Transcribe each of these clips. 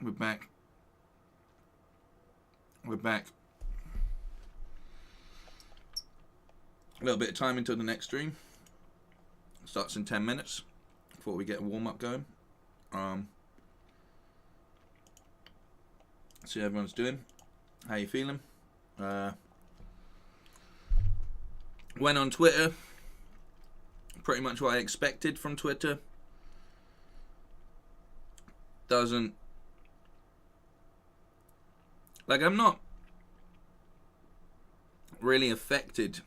We're back. We're back. A little bit of time until the next stream. Starts in 10 minutes before we get a warm-up going. See how everyone's doing. How you feeling? Went on Twitter. Pretty much what I expected from Twitter. Doesn't... Like, I'm not really affected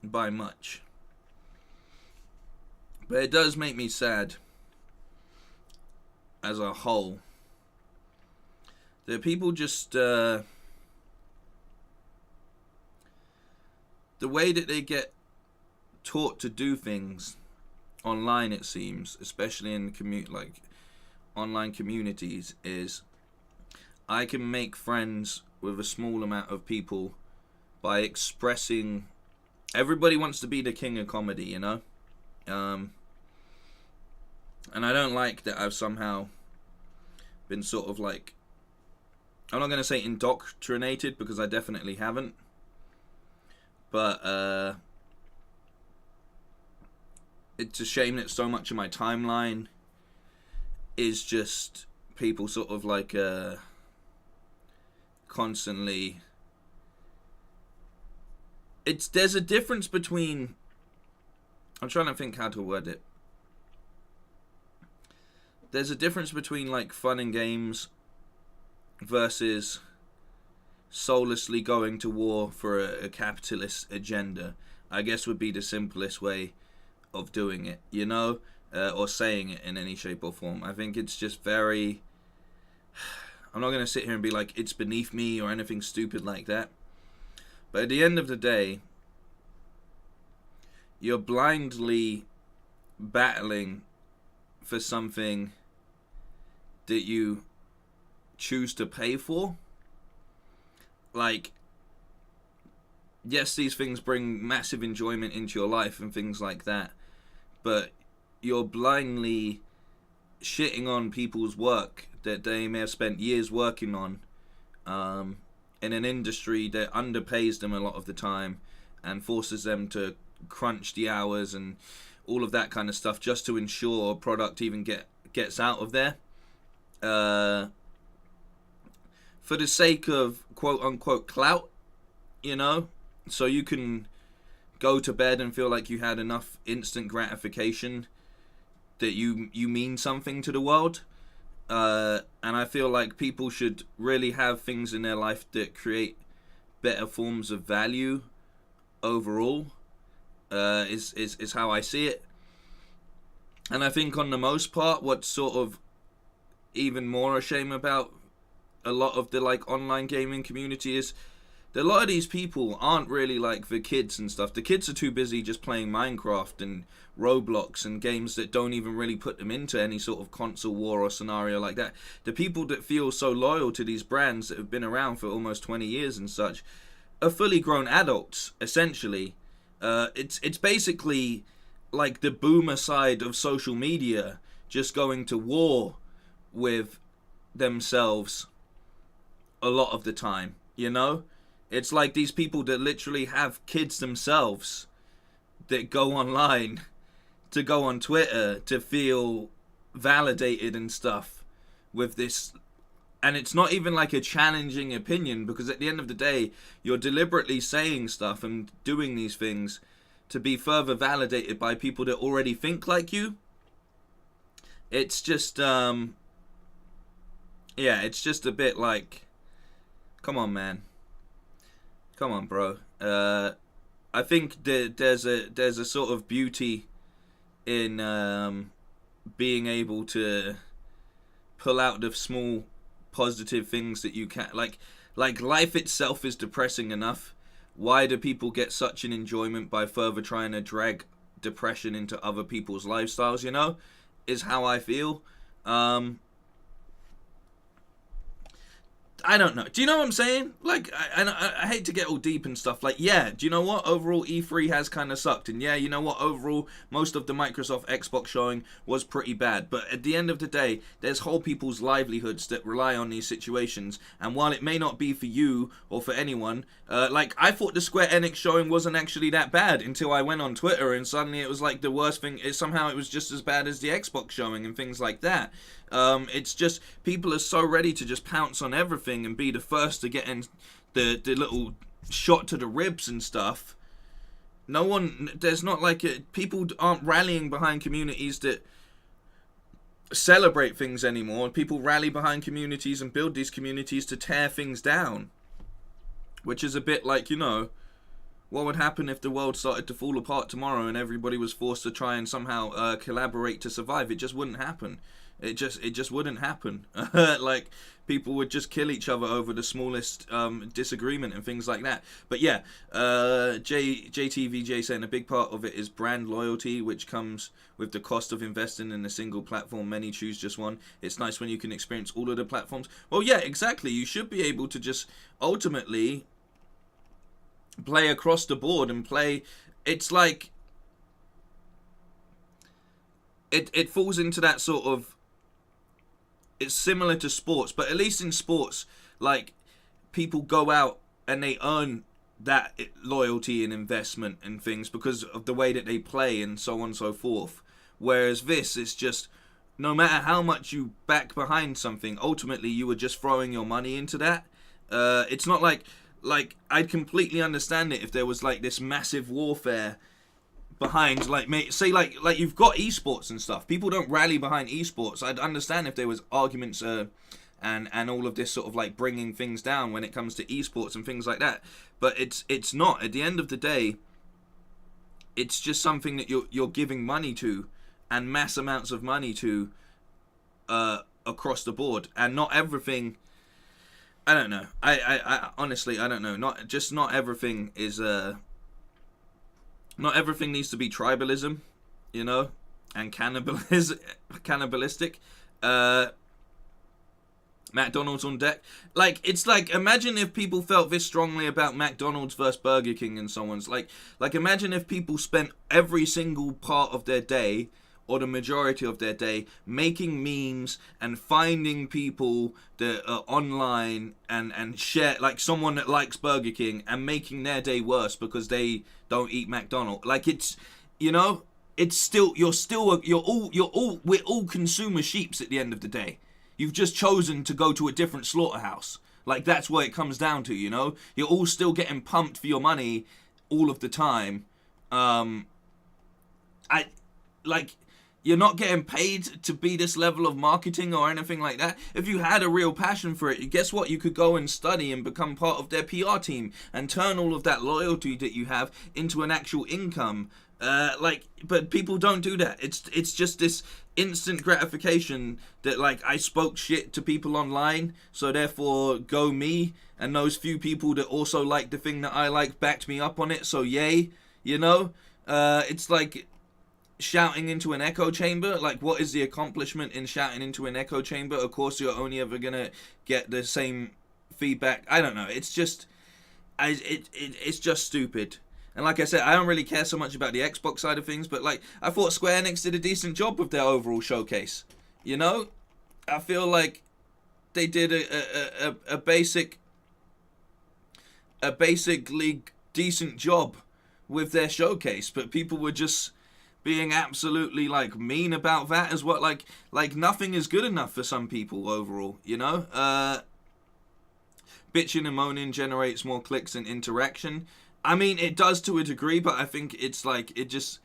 by much. But it does make me sad as a whole that people just the way that they get taught to do things online, it seems, especially in online communities, is I can make friends with a small amount of people by expressing. Everybody wants to be the king of comedy, you know? And I don't like that I've somehow been sort of like, I'm not going to say indoctrinated, because I definitely haven't. But it's a shame that so much of my timeline is just people sort of like constantly... There's a difference between... I'm trying to think how to word it. There's a difference between like fun and games versus soullessly going to war for a capitalist agenda, I guess would be the simplest way of doing it, you know, or saying it in any shape or form. I think it's just very... I'm not going to sit here and be like, it's beneath me or anything stupid like that. But at the end of the day, you're blindly battling for something that you choose to pay for. Like, yes, these things bring massive enjoyment into your life and things like that, but you're blindly shitting on people's work that they may have spent years working on, in an industry that underpays them a lot of the time and forces them to crunch the hours and all of that kind of stuff just to ensure a product even gets out of there, for the sake of quote unquote clout, you know, so you can go to bed and feel like you had enough instant gratification that you mean something to the world. And I feel like people should really have things in their life that create better forms of value overall, is how I see it. And I think on the most part, what's sort of even more a shame about a lot of the like online gaming community is that a lot of these people aren't really like the kids and stuff. The kids are too busy just playing Minecraft and Roblox and games that don't even really put them into any sort of console war or scenario like that. The people that feel so loyal to these brands that have been around for almost 20 years and such are fully grown adults, essentially. It's basically like the boomer side of social media just going to war with themselves a lot of the time, you know? It's like these people that literally have kids themselves that go online to go on Twitter to feel validated and stuff with this. And it's not even like a challenging opinion, because at the end of the day, you're deliberately saying stuff and doing these things to be further validated by people that already think like you. It's just, it's just a bit like, come on, man. Come on, bro. I think there's a sort of beauty in being able to pull out the small positive things that you can. Like life itself is depressing enough. Why do people get such an enjoyment by further trying to drag depression into other people's lifestyles, you know? Is how I feel. I don't know. Do you know what I'm saying? Like, I hate to get all deep and stuff. Like, yeah, do you know what? Overall, E3 has kind of sucked. And yeah, you know what? Overall, most of the Microsoft Xbox showing was pretty bad. But at the end of the day, there's whole people's livelihoods that rely on these situations. And while it may not be for you or for anyone, like, I thought the Square Enix showing wasn't actually that bad until I went on Twitter and suddenly it was like the worst thing. Somehow it was just as bad as the Xbox showing and things like that. It's just people are so ready to just pounce on everything and be the first to get in the little shot to the ribs and stuff. No one, there's not like people aren't rallying behind communities that celebrate things anymore. People rally behind communities and build these communities to tear things down, which is a bit like, you know, what would happen if the world started to fall apart tomorrow and everybody was forced to try and somehow collaborate to survive? It just wouldn't happen. It just wouldn't happen. Like, people would just kill each other over the smallest disagreement and things like that. But yeah, JTVJ saying a big part of it is brand loyalty, which comes with the cost of investing in a single platform. Many choose just one. It's nice when you can experience all of the platforms. Well, yeah, exactly. You should be able to just ultimately play across the board and play. It's like it falls into that sort of, it's similar to sports, but at least in sports, like, people go out and they earn that loyalty and investment and things because of the way that they play and so on and so forth. Whereas this is just, no matter how much you back behind something, ultimately you are just throwing your money into that. It's not like I'd completely understand it if there was like this massive warfare behind, like, say like you've got esports and stuff. People don't rally behind esports. I'd understand if there was arguments and all of this sort of like bringing things down when it comes to esports and things like that. But it's not. At the end of the day, it's just something that you're giving money to, and mass amounts of money to, across the board. And not everything, I don't know. I honestly, I don't know. Not everything is not everything needs to be tribalism, you know, and cannibalistic. McDonald's on deck. Like, it's like, imagine if people felt this strongly about McDonald's versus Burger King and so on. Like imagine if people spent every single part of their day, or the majority of their day, making memes and finding people that are online and share, like someone that likes Burger King, and making their day worse because they don't eat McDonald's. Like, it's, you know, it's still, we're all consumer sheeps at the end of the day. You've just chosen to go to a different slaughterhouse. Like, that's what it comes down to, you know? You're all still getting pumped for your money all of the time. You're not getting paid to be this level of marketing or anything like that. If you had a real passion for it, guess what? You could go and study and become part of their PR team and turn all of that loyalty that you have into an actual income. But people don't do that. It's just this instant gratification that, like, I spoke shit to people online, so therefore go me, and those few people that also like the thing that I like backed me up on it, so yay, you know? It's like shouting into an echo chamber. Like, what is the accomplishment in shouting into an echo chamber? Of course, you're only ever gonna get the same feedback. I don't know. It's just, it's just stupid. And like I said, I don't really care so much about the Xbox side of things, but like, I thought Square Enix did a decent job with their overall showcase. You know, I feel like they did a basically decent job with their showcase, but people were just being absolutely like mean about that as well. Like nothing is good enough for some people overall, you know? Bitching and moaning generates more clicks and interaction. I mean, it does to a degree, but I think it's like, it just,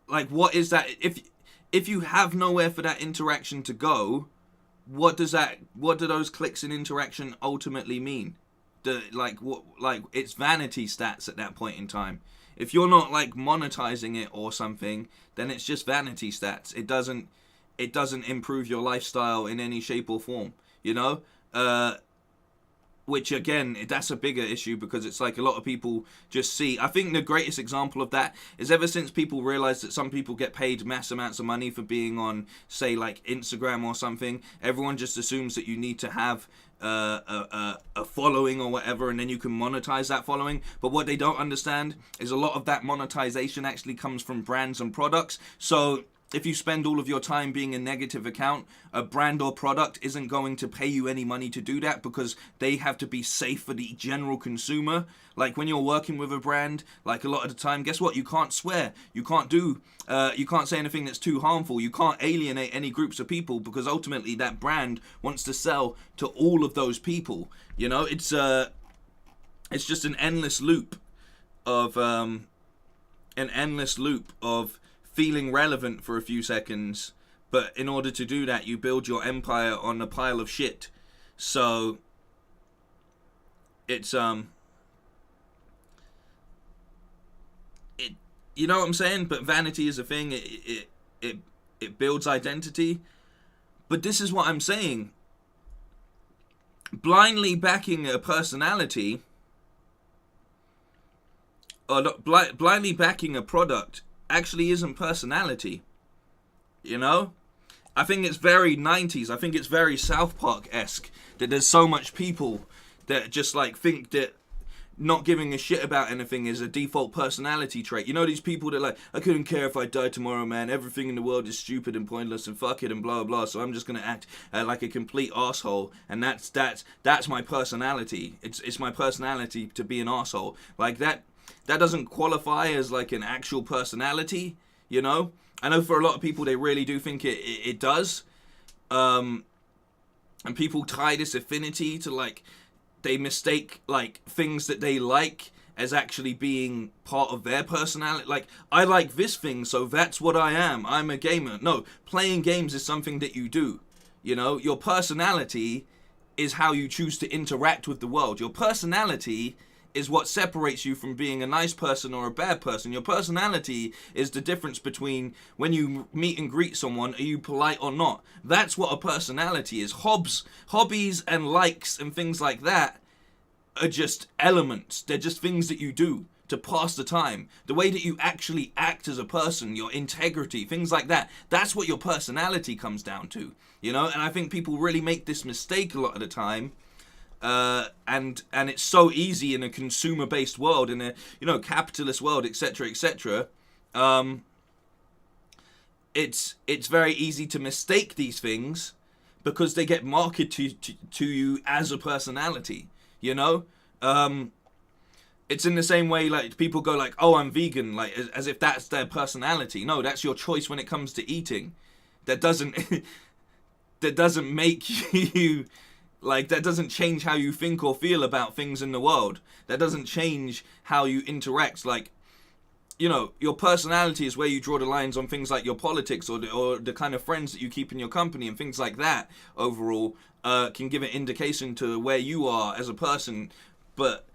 like, what is that? If you have nowhere for that interaction to go, what do those clicks and interaction ultimately mean? It's vanity stats at that point in time. If you're not like monetizing it or something, then it's just vanity stats. It doesn't improve your lifestyle in any shape or form, you know? Which again, that's a bigger issue, because it's like a lot of people just see. I think the greatest example of that is ever since people realized that some people get paid mass amounts of money for being on, say, like Instagram or something, everyone just assumes that you need to have a following or whatever, and then you can monetize that following. But what they don't understand is a lot of that monetization actually comes from brands and products. So if you spend all of your time being a negative account, a brand or product isn't going to pay you any money to do that, because they have to be safe for the general consumer. Like when you're working with a brand, like a lot of the time, guess what? You can't swear. You can't say anything that's too harmful. You can't alienate any groups of people, because ultimately that brand wants to sell to all of those people. You know, it's just an endless loop of feeling relevant for a few seconds, but in order to do that, you build your empire on a pile of shit. So it's you know what I'm saying? But vanity is a thing. It builds identity. But this is what I'm saying. Blindly backing a personality, or blindly backing a product, actually isn't personality. You know? I think it's very 90s. I think it's very South Park-esque that there's so much people that just like think that not giving a shit about anything is a default personality trait. You know, these people that like, I couldn't care if I died tomorrow, man. Everything in the world is stupid and pointless and fuck it and blah blah. So I'm just gonna act like a complete asshole, and that's my personality. It's my personality to be an asshole. Like that doesn't qualify as like an actual personality. You know, I know for a lot of people they really do think it does, and people tie this affinity to like, they mistake like things that they like as actually being part of their personality. Like, I like this thing, so that's what I am. I'm a gamer. No, playing games is something that you do. You know, your personality is how you choose to interact with the world. Your personality is what separates you from being a nice person or a bad person. Your personality is the difference between when you meet and greet someone, are you polite or not? That's what a personality is. Hobbies and likes and things like that are just elements. They're just things that you do to pass the time. The way that you actually act as a person, your integrity, things like that. That's what your personality comes down to. You know, and I think people really make this mistake a lot of the time. And it's so easy in a consumer-based world, in a, you know, capitalist world, etc., etc. It's very easy to mistake these things because they get marketed to you as a personality. You know, it's in the same way like people go like, "Oh, I'm vegan," like as if that's their personality. No, that's your choice when it comes to eating. That doesn't make you. Like, that doesn't change how you think or feel about things in the world. That doesn't change how you interact. Like, you know, your personality is where you draw the lines on things like your politics or the kind of friends that you keep in your company and things like that. Overall, can give an indication to where you are as a person. But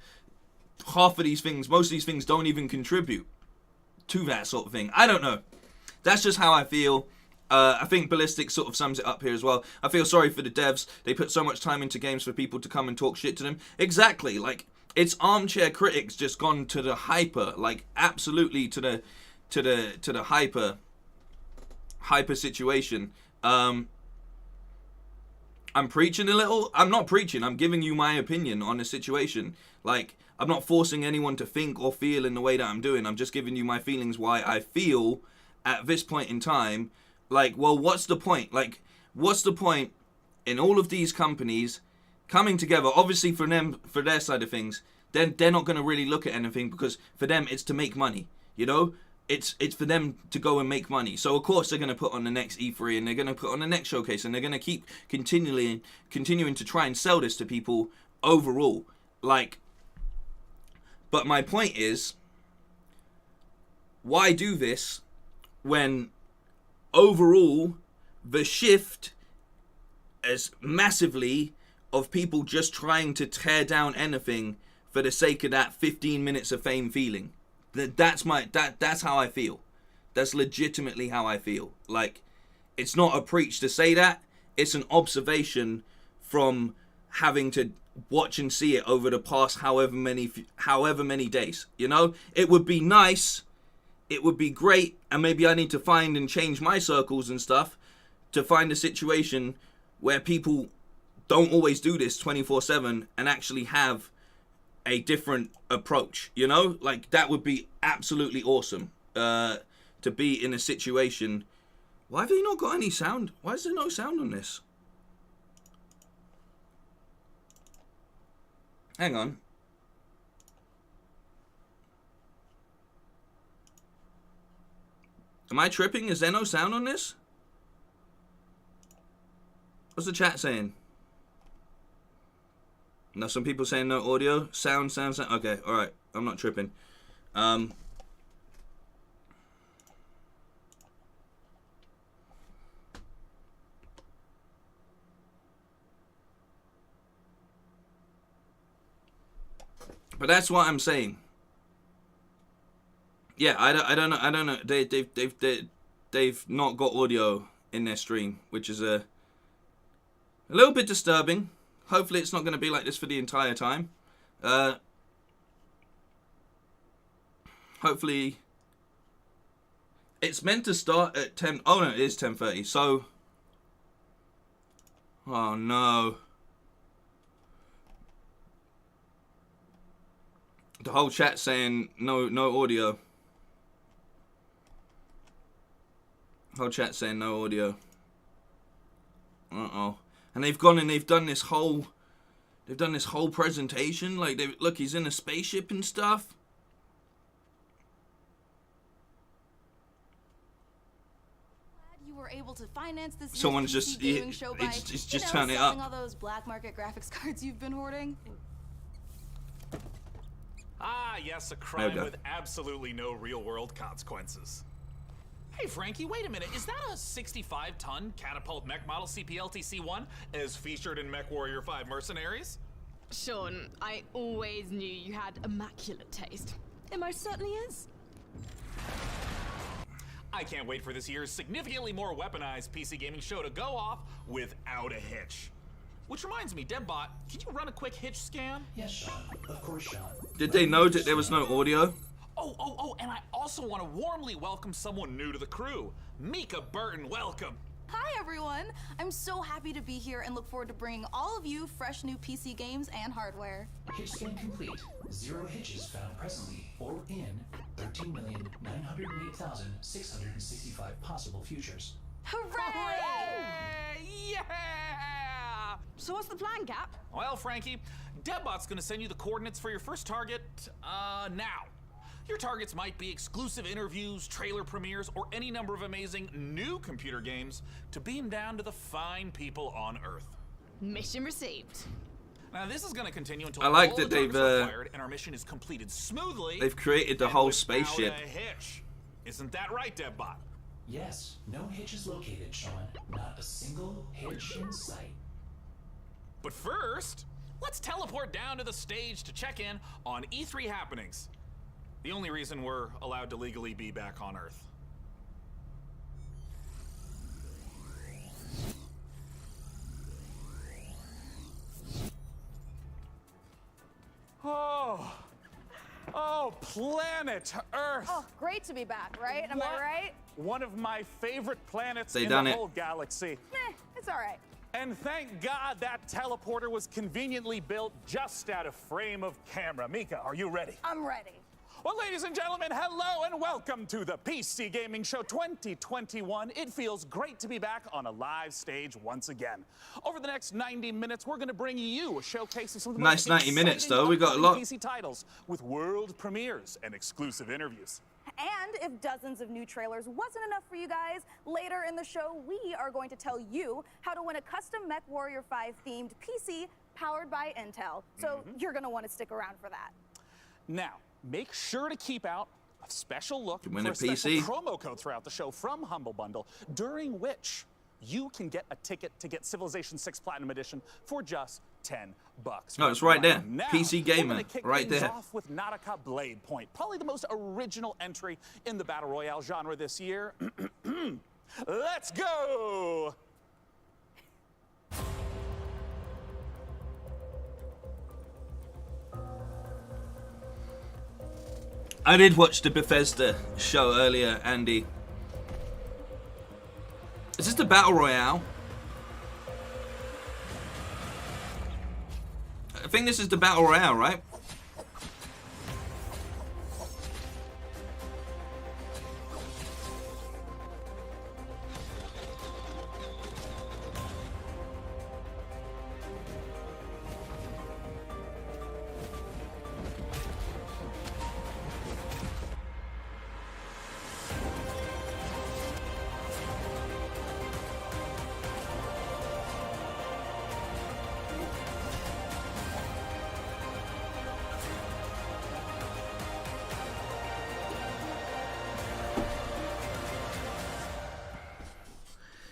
most of these things don't even contribute to that sort of thing. I don't know. That's just how I feel. I think Ballistic sort of sums it up here as well. I feel sorry for the devs. They put so much time into games for people to come and talk shit to them. Exactly. Like, it's armchair critics just gone to the hyper. Like, absolutely to the hyper situation. I'm preaching a little. I'm not preaching. I'm giving you my opinion on the situation. Like, I'm not forcing anyone to think or feel in the way that I'm doing. I'm just giving you my feelings, why I feel at this point in time. Like, well, what's the point? Like, what's the point in all of these companies coming together? Obviously, for them, for their side of things, then they're not going to really look at anything, because for them, it's to make money. You know, it's for them to go and make money. So of course they're going to put on the next E3 and they're going to put on the next showcase, and they're going to keep continuing to try and sell this to people overall. Like, but my point is, why do this when overall the shift is massively of people just trying to tear down anything for the sake of that 15 minutes of fame feeling? That's how I feel. That's legitimately how I feel. Like, it's not a preach to say that. It's an observation from having to watch and see it over the past however many days. You know, it would be nice. It would be great, and maybe I need to find and change my circles and stuff to find a situation where people don't always do this 24/7 and actually have a different approach, you know? Like, that would be absolutely awesome, to be in a situation. Why have they not got any sound? Why is there no sound on this? Hang on. Am I tripping? Is there no sound on this? What's the chat saying? Now some people saying no audio. Sound. Okay, alright. I'm not tripping. But that's what I'm saying. Yeah, I don't know. They've not got audio in their stream, which is a little bit disturbing. Hopefully it's not going to be like this for the entire time. Hopefully it's meant to start at 10. Oh no, it is 10:30. So, oh no. The whole chat saying no audio. Whole chat saying no audio. Uh-oh. And they've gone and they've done this whole presentation. Like, look, he's in a spaceship and stuff. You were able to finance this. Someone's just turn it up. All those black market graphics cards you've been hoarding. Ah, yes, a crime with absolutely no real-world consequences. Hey, Frankie, wait a minute. Is that a 65-ton catapult mech model CPLT-C1 as featured in MechWarrior 5 Mercenaries? Sean, I always knew you had immaculate taste. It most certainly is. I can't wait for this year's significantly more weaponized PC gaming show to go off without a hitch. Which reminds me, Debbot, can you run a quick hitch scan? Yes, Sean. Of course, Sean. Did they know that there was no audio? Oh, and I also want to warmly welcome someone new to the crew. Mika Burton, welcome. Hi, everyone. I'm so happy to be here and look forward to bringing all of you fresh new PC games and hardware. Hitch scan complete. 0 hitches found presently or in 13,908,665 possible futures. Hooray! Yeah! So what's the plan, Cap? Well, Frankie, Debbot's gonna send you the coordinates for your first target, now. Your targets might be exclusive interviews, trailer premieres, or any number of amazing new computer games to beam down to the fine people on Earth. Mission received. Now, this is gonna continue until I like all that the they've targets are fired and our mission is completed smoothly. They've created the and whole without spaceship. a hitch. Isn't that right, Debbot? Yes, no hitches located, Sean. Not a single hitch in sight. But first, let's teleport down to the stage to check in on E3 happenings. The only reason we're allowed to legally be back on Earth. Oh, planet Earth! Oh, great to be back, right? Am I right? One of my favorite planets They in done the it. whole galaxy. It's all right. And thank God that teleporter was conveniently built just out of frame of camera. Mika, are you ready? I'm ready. Well, ladies and gentlemen, hello and welcome to the PC Gaming Show 2021. It feels great to be back on a live stage once again. Over the next 90 minutes, we're going to bring you a showcase of some of the Nice most 90 minutes, exciting though. We got a upcoming lot. PC titles with world premieres and exclusive interviews. And if dozens of new trailers wasn't enough for you guys, later in the show, we are going to tell you how to win a custom MechWarrior 5 themed PC powered by Intel. So you're going to want to stick around for that. Now, make sure to keep out a special look To win for a a special PC. promo code throughout the show from Humble Bundle, during which you can get a ticket to get Civilization 6 Platinum Edition for just $10. No, it's right there. Now, PC we're Gamer, gonna kick right things there. off with Nautica Blade Point, probably the most original entry in the Battle Royale genre this year. Let's go! I did watch the Bethesda show earlier, Andy. Is this the Battle Royale? I think this is the Battle Royale, right?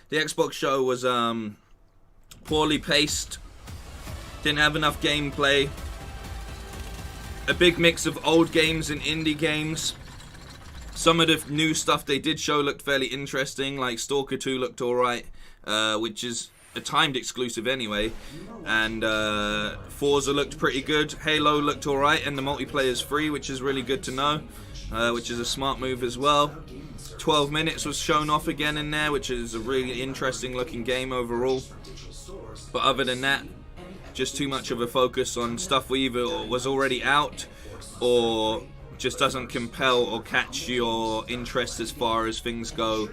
The Xbox show was poorly paced, didn't have enough gameplay, a big mix of old games and indie games. Some of the new stuff they did show looked fairly interesting, like Stalker 2 looked alright, which is a timed exclusive anyway, and Forza looked pretty good, Halo looked alright, and the multiplayer is free, which is really good to know, which is a smart move as well. 12 Minutes was shown off again in there, which is a really interesting looking game overall. But other than that, just too much of a focus on stuff either was already out or just doesn't compel or catch your interest as far as things go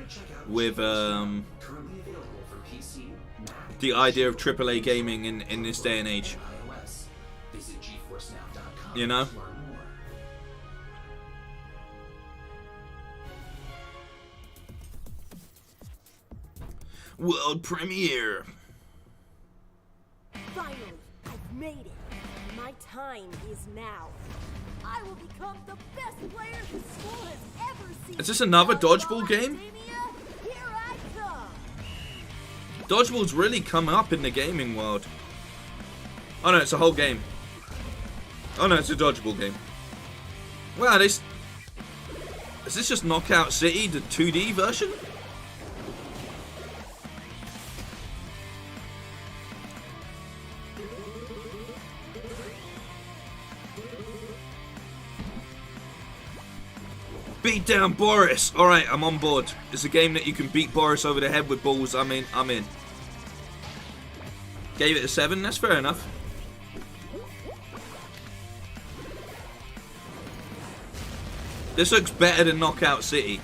with the idea of AAA gaming in this day and age. You know? World premiere. Finally, I've made it. My time is now. I will become the best player the school has ever seen. Is this another dodgeball game? Here I come. Dodgeball's really come up in the gaming world. Oh no, it's a whole game. Oh no, it's a dodgeball game. Wow, is this just Knockout City, the 2D version? Beat down Boris. Alright, I'm on board. It's a game that you can beat Boris over the head with balls. I'm in. Gave it a 7. That's fair enough. This looks better than Knockout City.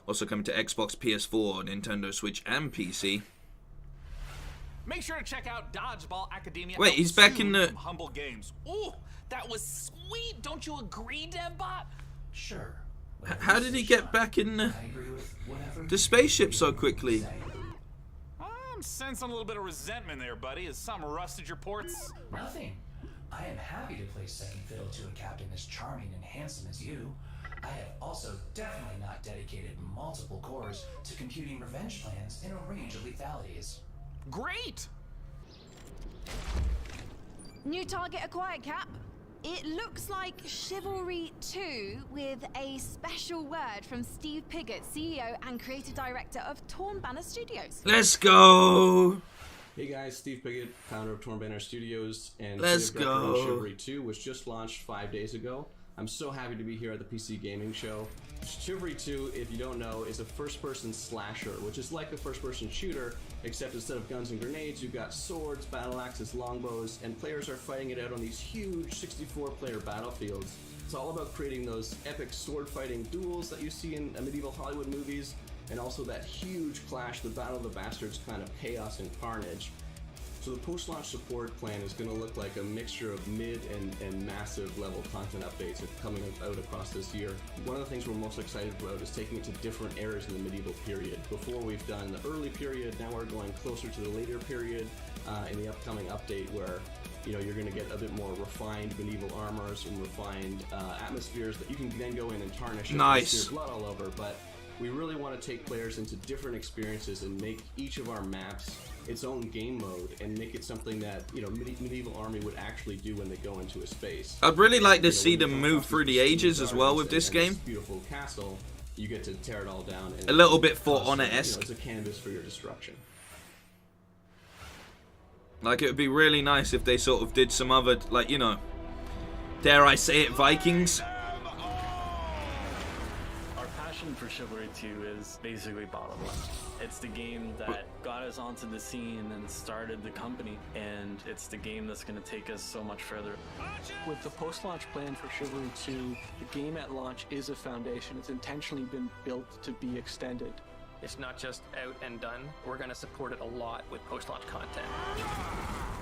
Also coming to Xbox, PS4, Nintendo Switch, and PC. Make sure to check out Dodgeball Academia. Wait, he's back in the Humble Games. Ooh, that was sweet. Don't you agree, Dembot? Sure. How did he get back in the spaceship so quickly? I'm sensing a little bit of resentment there, buddy. Has something rusted your ports? Nothing. I am happy to play second fiddle to a captain as charming and handsome as you. I have also definitely not dedicated multiple cores to computing revenge plans in a range of lethalities. Great! New target acquired, Cap. It looks like Chivalry 2 with a special word from Steve Piggott, CEO and creative director of Torn Banner Studios. Let's go! Hey guys, Steve Piggott, founder of Torn Banner Studios, and Let's creative director of go. Chivalry 2 was just launched 5 days ago. I'm so happy to be here at the PC Gaming Show. Chivalry 2, if you don't know, is a first-person slasher, which is like a first-person shooter, except instead of guns and grenades, you've got swords, battle axes, longbows, and players are fighting it out on these huge 64-player battlefields. It's all about creating those epic sword-fighting duels that you see in medieval Hollywood movies, and also that huge clash, the Battle of the Bastards kind of chaos and carnage. So the post-launch support plan is going to look like a mixture of mid and massive level content updates coming out across this year. One of the things we're most excited about is taking it to different eras in the medieval period. Before we've done the early period, now we're going closer to the later period in the upcoming update where you're going to get a bit more refined medieval armors and refined atmospheres that you can then go in and tarnish and smear blood all over. But we really want to take players into different experiences and make each of our maps its own game mode and make it something that medieval army would actually do when they go into a space. I'd really like to see them move through the ages as well with this game. Beautiful castle, you get to tear it all down. And a little bit For Honor-esque. It's a canvas for your destruction. Like, it would be really nice if they sort of did some other, like, dare I say it, Vikings? Our passion passion for Chivalry 2 is basically bottom line. It's the game that got us onto the scene and started the company, and it's the game that's going to take us so much further. With the post-launch plan for Chivalry 2, the game at launch is a foundation. It's intentionally been built to be extended. It's not just out and done. We're going to support it a lot with post-launch content.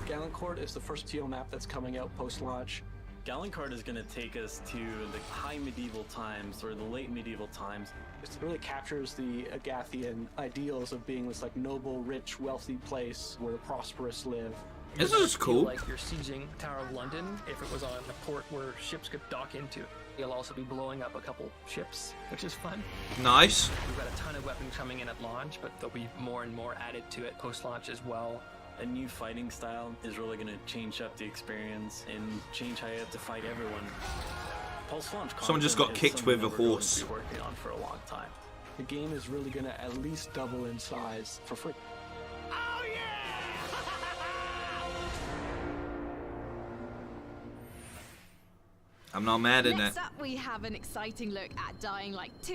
Gallant is the first TO map that's coming out post-launch. Gallencard is going to take us to the high medieval times or the late medieval times. It really captures the Agathian ideals of being this like noble, rich, wealthy place where the prosperous live. This is cool. Like you're sieging Tower of London if it was on a port where ships could dock into. You'll also be blowing up a couple ships, which is fun. Nice. We've got a ton of weapons coming in at launch, but there'll be more and more added to it post-launch as well. A new fighting style is really going to change up the experience and change how you have to fight everyone. Post-launch Someone just got kicked with a horse. We've been working on for a long time. The game is really going to at least double in size for free. Oh yeah! I'm not mad at Next that. up, we have an exciting look at Dying Light 2,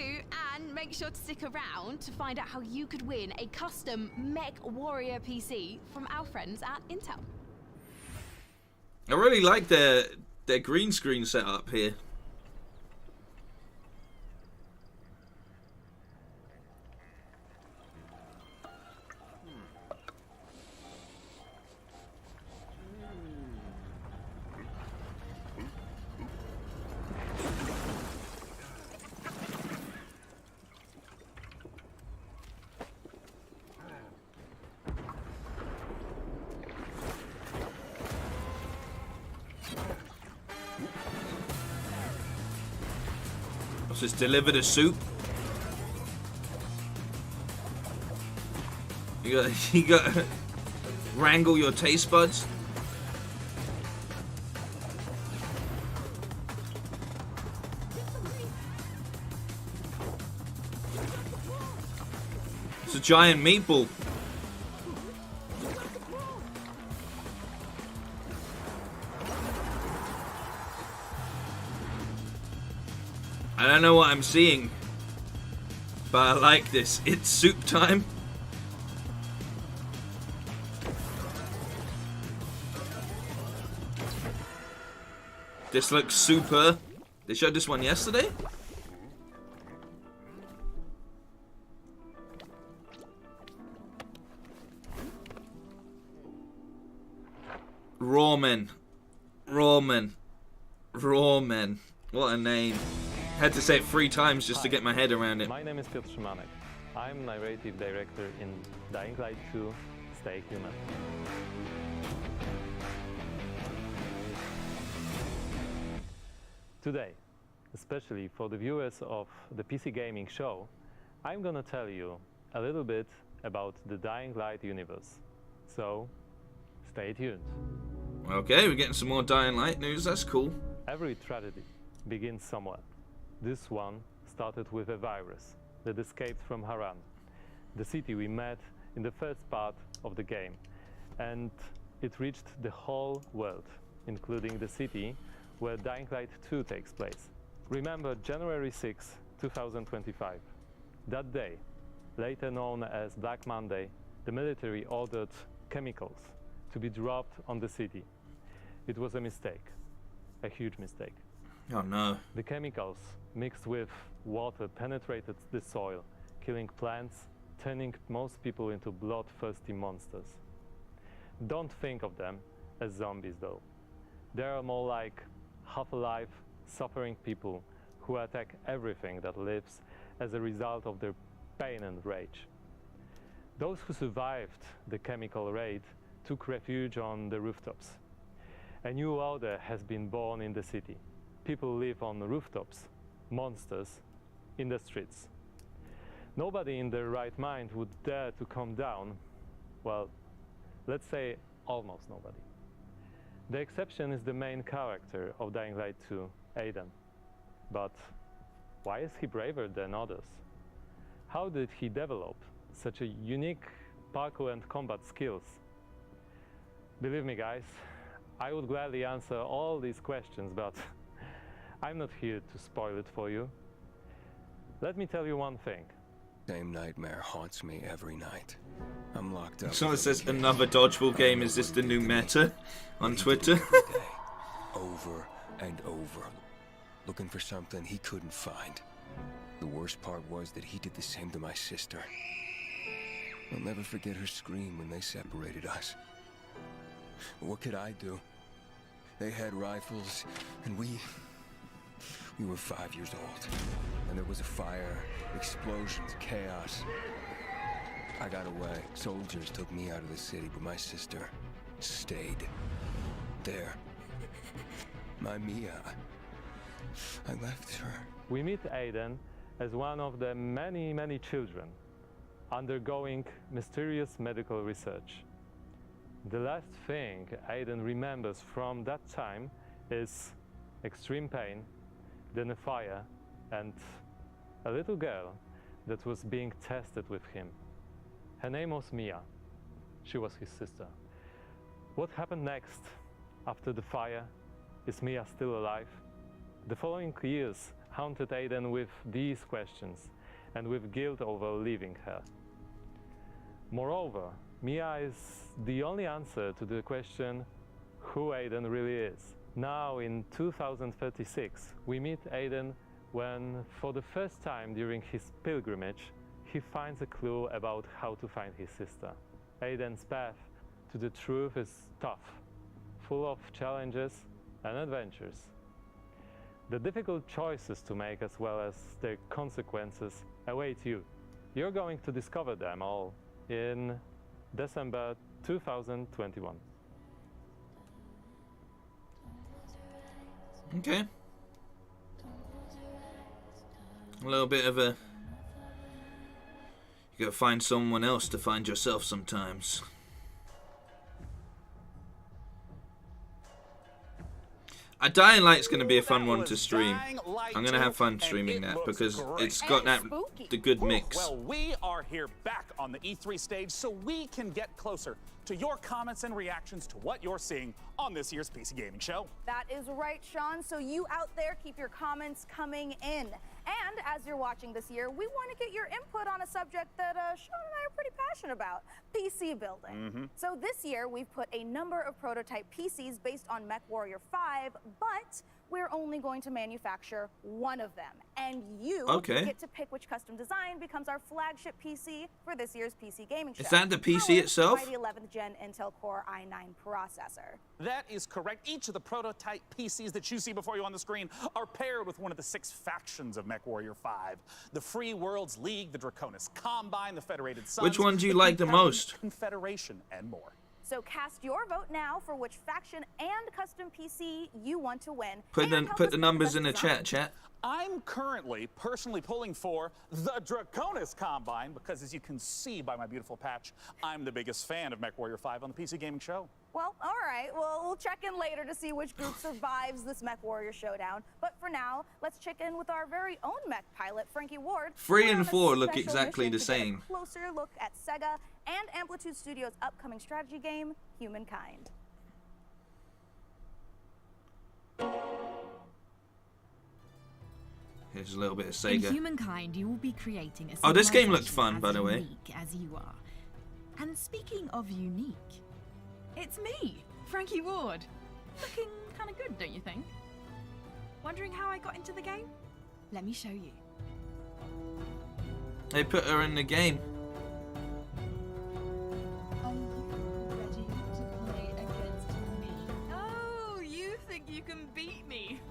and make sure to stick around to find out how you could win a custom Mech Warrior PC from our friends at Intel. I really like their green screen setup here. Let's just deliver the soup. You got to wrangle your taste buds. It's a giant meatball. I don't know what I'm seeing, but I like this. It's soup time. This looks super. They showed this one yesterday? Rawmen. Rawmen. Rawmen. What a name. Had to say it 3 times just to get my head around it. My name is Piotr Szymanek. I'm narrative director in Dying Light 2, Stay Human. Today, especially for the viewers of the PC Gaming Show, I'm gonna tell you a little bit about the Dying Light universe. So, stay tuned. Okay, we're getting some more Dying Light news. That's cool. Every tragedy begins somewhere. This one started with a virus that escaped from Haran, the city we met in the first part of the game, and it reached the whole world, including the city where Dying Light 2 takes place. Remember January 6, 2025. That day, later known as Black Monday, the military ordered chemicals to be dropped on the city. It was a mistake, a huge mistake. Oh no. The chemicals mixed with water penetrated the soil, killing plants, turning most people into bloodthirsty monsters. Don't think of them as zombies though. They are more like half-alive, suffering people who attack everything that lives as a result of their pain and rage. Those who survived the chemical raid took refuge on the rooftops. A new order has been born in the city. People live on the rooftops, monsters in the streets. Nobody in their right mind would dare to come down. Well, let's say almost nobody. The exception is the main character of Dying Light 2, Aiden. But why is he braver than others? How did he develop such a unique parkour and combat skills? Believe me guys, I would gladly answer all these questions, but I'm not here to spoil it for you. Let me tell you one thing. Same nightmare haunts me every night. I'm locked up. Someone says another dodgeball game. Is this the new meta on Twitter? Over and over, looking for something he couldn't find. The worst part was that he did the same to my sister. I'll never forget her scream when they separated us. What could I do? They had rifles, and we were 5 years old. And there was a fire, explosions, chaos. I got away. Soldiers took me out of the city, but my sister stayed there. My Mia. I left her. We meet Aiden as one of the many, many children undergoing mysterious medical research. The last thing Aiden remembers from that time is extreme pain, then a fire, and a little girl that was being tested with him. Her name was Mia. She was his sister. What happened next after the fire? Is Mia still alive? The following years haunted Aiden with these questions and with guilt over leaving her. Moreover, Mia is the only answer to the question who Aiden really is. Now in 2036, we meet Aiden when, for the first time during his pilgrimage, he finds a clue about how to find his sister. Aiden's path to the truth is tough, full of challenges and adventures. The difficult choices to make as well as their consequences await you. You're going to discover them all in December 2021. Okay. A little bit of a... You gotta find someone else to find yourself sometimes. Dying Light's gonna be a fun one to stream. I'm gonna have fun streaming that because it's got that the good mix. Well, we are here back on the E3 stage so we can get closer to your comments and reactions to what you're seeing on this year's PC Gaming Show. That is right, Sean. So you out there, keep your comments coming in. And as you're watching this year, we want to get your input on a subject that Sean and I are pretty passionate about, PC building. So this year, we've put a number of prototype PCs based on MechWarrior 5, but we're only going to manufacture one of them. And you get to pick which custom design becomes our flagship PC for this year's PC Gaming Show. Is that the PC itself? By the 11th Gen Intel Core i9 processor. That is correct. Each of the prototype PCs that you see before you on the screen are paired with one of the 6 factions of MechWarrior 5. The Free Worlds League, the Draconis Combine, the Federated Sons. Which one do you like the most? Confederation, and more. So cast your vote now for which faction and custom PC you want to win. Put the numbers in the chat. I'm currently personally pulling for the Draconis Combine because, as you can see by my beautiful patch, I'm the biggest fan of MechWarrior 5 on the PC Gaming Show. Well, all right. Well, we'll check in later to see which group survives this MechWarrior showdown. But for now, let's check in with our very own mech pilot, Frankie Ward. 3 and 4 look exactly the same. A closer look at Sega and Amplitude Studios' upcoming strategy game, Humankind. Here's a little bit of Sega. In Humankind, you will be creating a this game looked fun, by the way. Unique as you are. And speaking of unique, it's me, Frankie Ward. Looking kind of good, don't you think? Wondering how I got into the game? Let me show you. They put her in the game. Are you ready to play against me? Oh, you think you can beat me?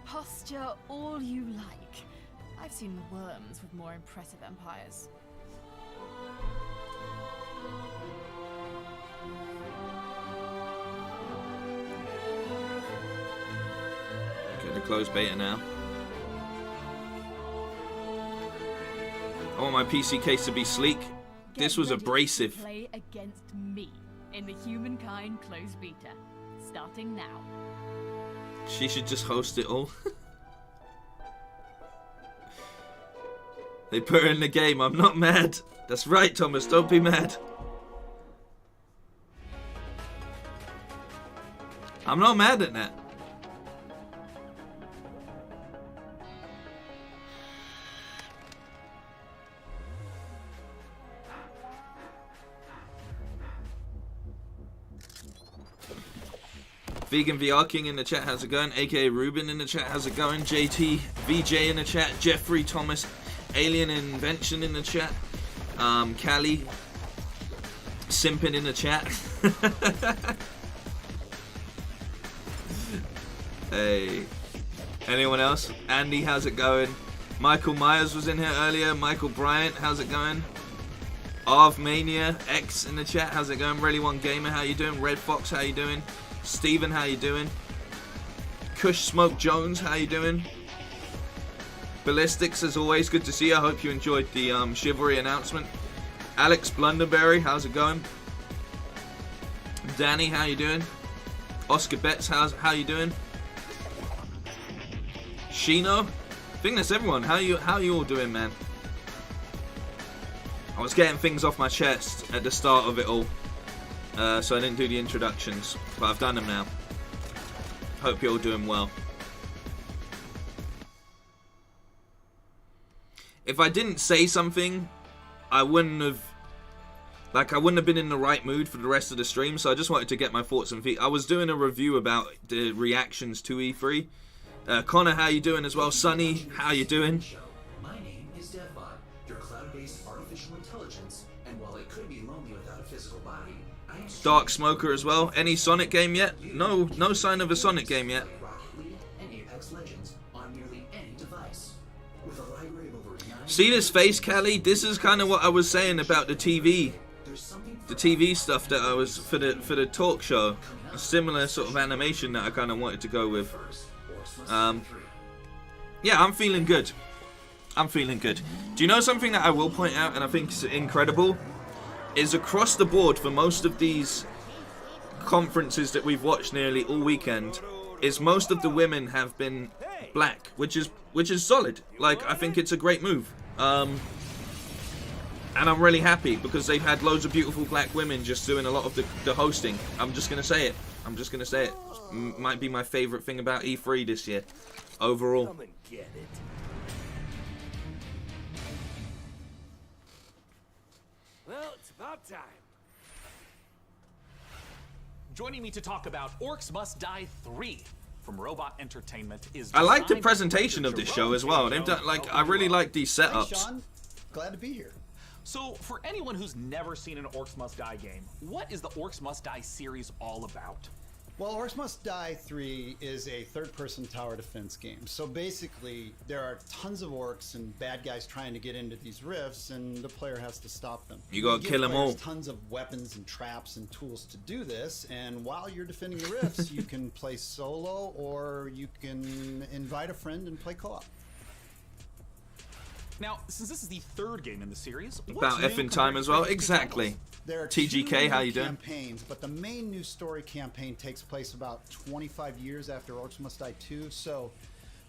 Posture all you like. I've seen worms with more impressive empires. Get the closed beta now. I want my PC case to be sleek. This was abrasive. Play against me in the Humankind closed beta, starting now. She should just host it all. They put her in the game. I'm not mad. That's right, Thomas. Don't be mad. I'm not mad at that. Vegan VR King in the chat, how's it going? AKA Ruben in the chat, how's it going? JT VJ in the chat, Jeffrey Thomas, Alien Invention in the chat, Callie Simpin in the chat. Hey, anyone else? Andy, how's it going? Michael Myers was in here earlier. Michael Bryant, how's it going? Arv Mania X in the chat, how's it going? Really One Gamer, how you doing? Red Fox, how you doing? Steven, how you doing? Kush Smoke Jones, how you doing? Ballistics, as always, good to see you. I hope you enjoyed the Chivalry announcement. Alex Blunderberry, how's it going? Danny, how you doing? Oscar Betts, how you doing? Shino, I think that's everyone. How you all doing, man? I was getting things off my chest at the start of it all, so I didn't do the introductions, but I've done them now. Hope you're all doing well. If I didn't say something, I wouldn't have been in the right mood for the rest of the stream, so I just wanted to get my thoughts and feet. I was doing a review about the reactions to E3. Connor, how you doing as well? Sunny, how you doing? My name is DevBot, your cloud-based artificial intelligence, and while it could be lonely without a physical body, I am Dark Smoker as well. Any Sonic game yet? No sign of a Sonic game yet. and Apex Legends on nearly any device. With a library of over 9 See this face, Callie? This is kind of what I was saying about the TV stuff that I was for the talk show. A similar sort of animation that I kind of wanted to go with. Yeah, I'm feeling good. I'm feeling good. Do you know something that I will point out, and I think is incredible, is across the board for most of these conferences that we've watched nearly all weekend, is most of the women have been black, which is solid. Like, I think it's a great move. And I'm really happy because they've had loads of beautiful black women just doing a lot of the hosting. I'm just gonna say it. Might be my favorite thing about E3 this year, overall. Come and get it. Well, it's about time. Joining me to talk about Orcs Must Die 3 from Robot Entertainment is. I like the presentation of this show as well. They've done I really like these setups. Hey, Sean. Glad to be here. So, for anyone who's never seen an Orcs Must Die game, what is the Orcs Must Die series all about? Well, Orcs Must Die 3 is a third-person tower defense game. So basically, there are tons of orcs and bad guys trying to get into these rifts, and the player has to stop them. You gotta kill them all. Tons of weapons and traps and tools to do this, and while you're defending the rifts, you can play solo, or you can invite a friend and play co-op. Now, since this is the third game in the series, About effing time as well. Exactly. There are TGK, how you doing? campaigns, but the main new story campaign takes place about 25 years after Orcs Must Die 2, so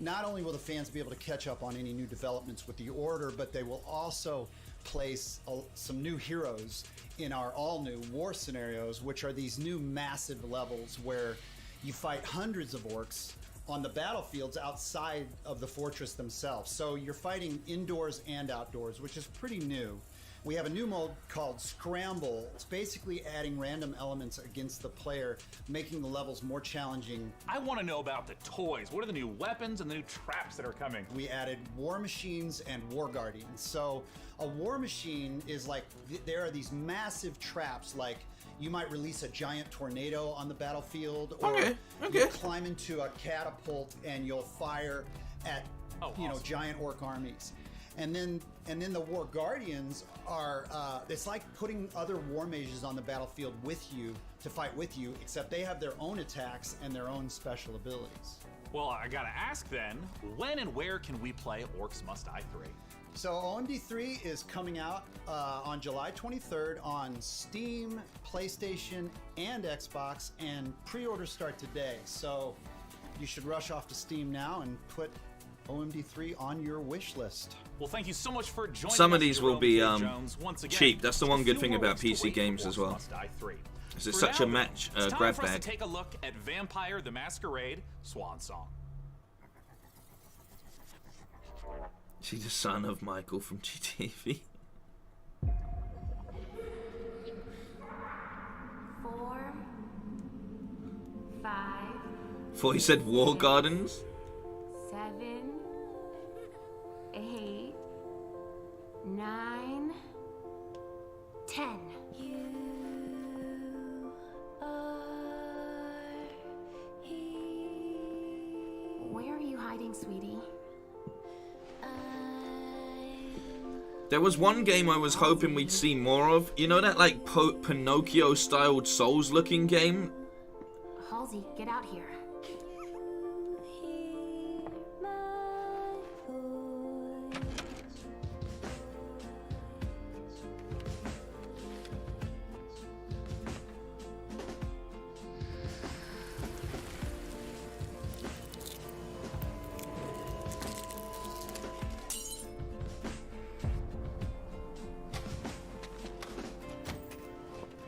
not only will the fans be able to catch up on any new developments with the Order, but they will also place some new heroes in our all-new war scenarios, which are these new massive levels where you fight hundreds of orcs on the battlefields outside of the fortress themselves. So you're fighting indoors and outdoors, which is pretty new. We have a new mode called Scramble. It's basically adding random elements against the player, making the levels more challenging. I want to know about the toys. What are the new weapons and the new traps that are coming? We added war machines and war guardians. So a war machine is like, there are these massive traps, like you might release a giant tornado on the battlefield, or you climb into a catapult and you'll fire at giant orc armies. And then the war guardians are it's like putting other war mages on the battlefield with you to fight with you, except they have their own attacks and their own special abilities. Well, I gotta ask then, when and where can we play Orcs Must Die 3? So OMD 3 is coming out on July 23rd on Steam, PlayStation, and Xbox, and pre-orders start today. So you should rush off to Steam now and put OMD 3 on your wish list. Well, thank you so much for joining Some us of these here will on be Jones. Once again, cheap. That's the one good few thing more about weeks to PC wait games for as well. Orcs Must Die 3. This is For such now, a match it's time grab for us bag. to take a look at Vampire the Masquerade Swan Song. She's the son of Michael from GTV. 4, 5, thought he said War Gardens. 7, 8, 9, 10. Where are you hiding, sweetie? There was one game I was hoping we'd see more of. You know that like Pinocchio-styled Souls-looking game? Halsey, get out here.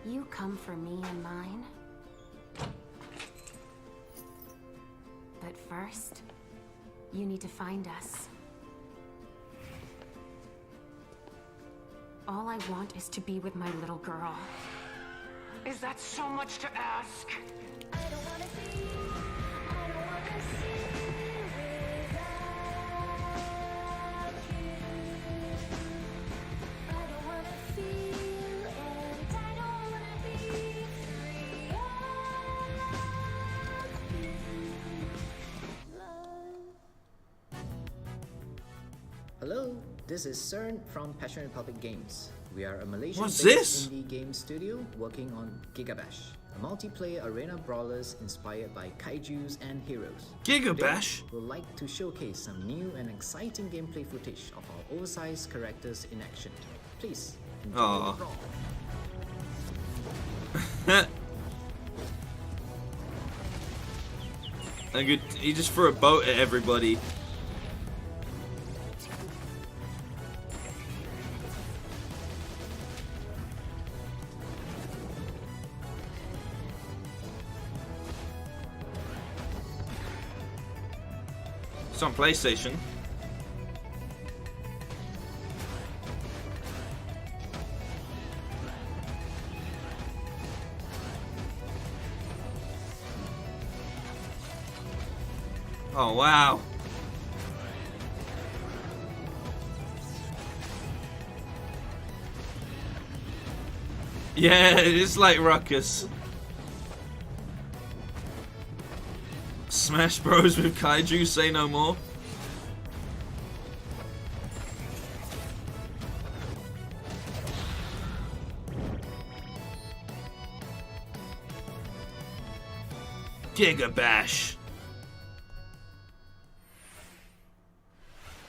You come for me and mine. But first, you need to find us. All I want is to be with my little girl. Is that so much to ask? Hello, this is CERN from Passion Republic Games. We are a Malaysian-based indie game studio working on Gigabash, a multiplayer arena brawlers inspired by kaijus and heroes. Gigabash? Today, we'd like to showcase some new and exciting gameplay footage of our oversized characters in action. Please, enjoy the brawl. He just threw a boat at everybody. It's on PlayStation. Oh, wow. Yeah, it is like Ruckus. Smash Bros with kaiju, say no more. Gigabash.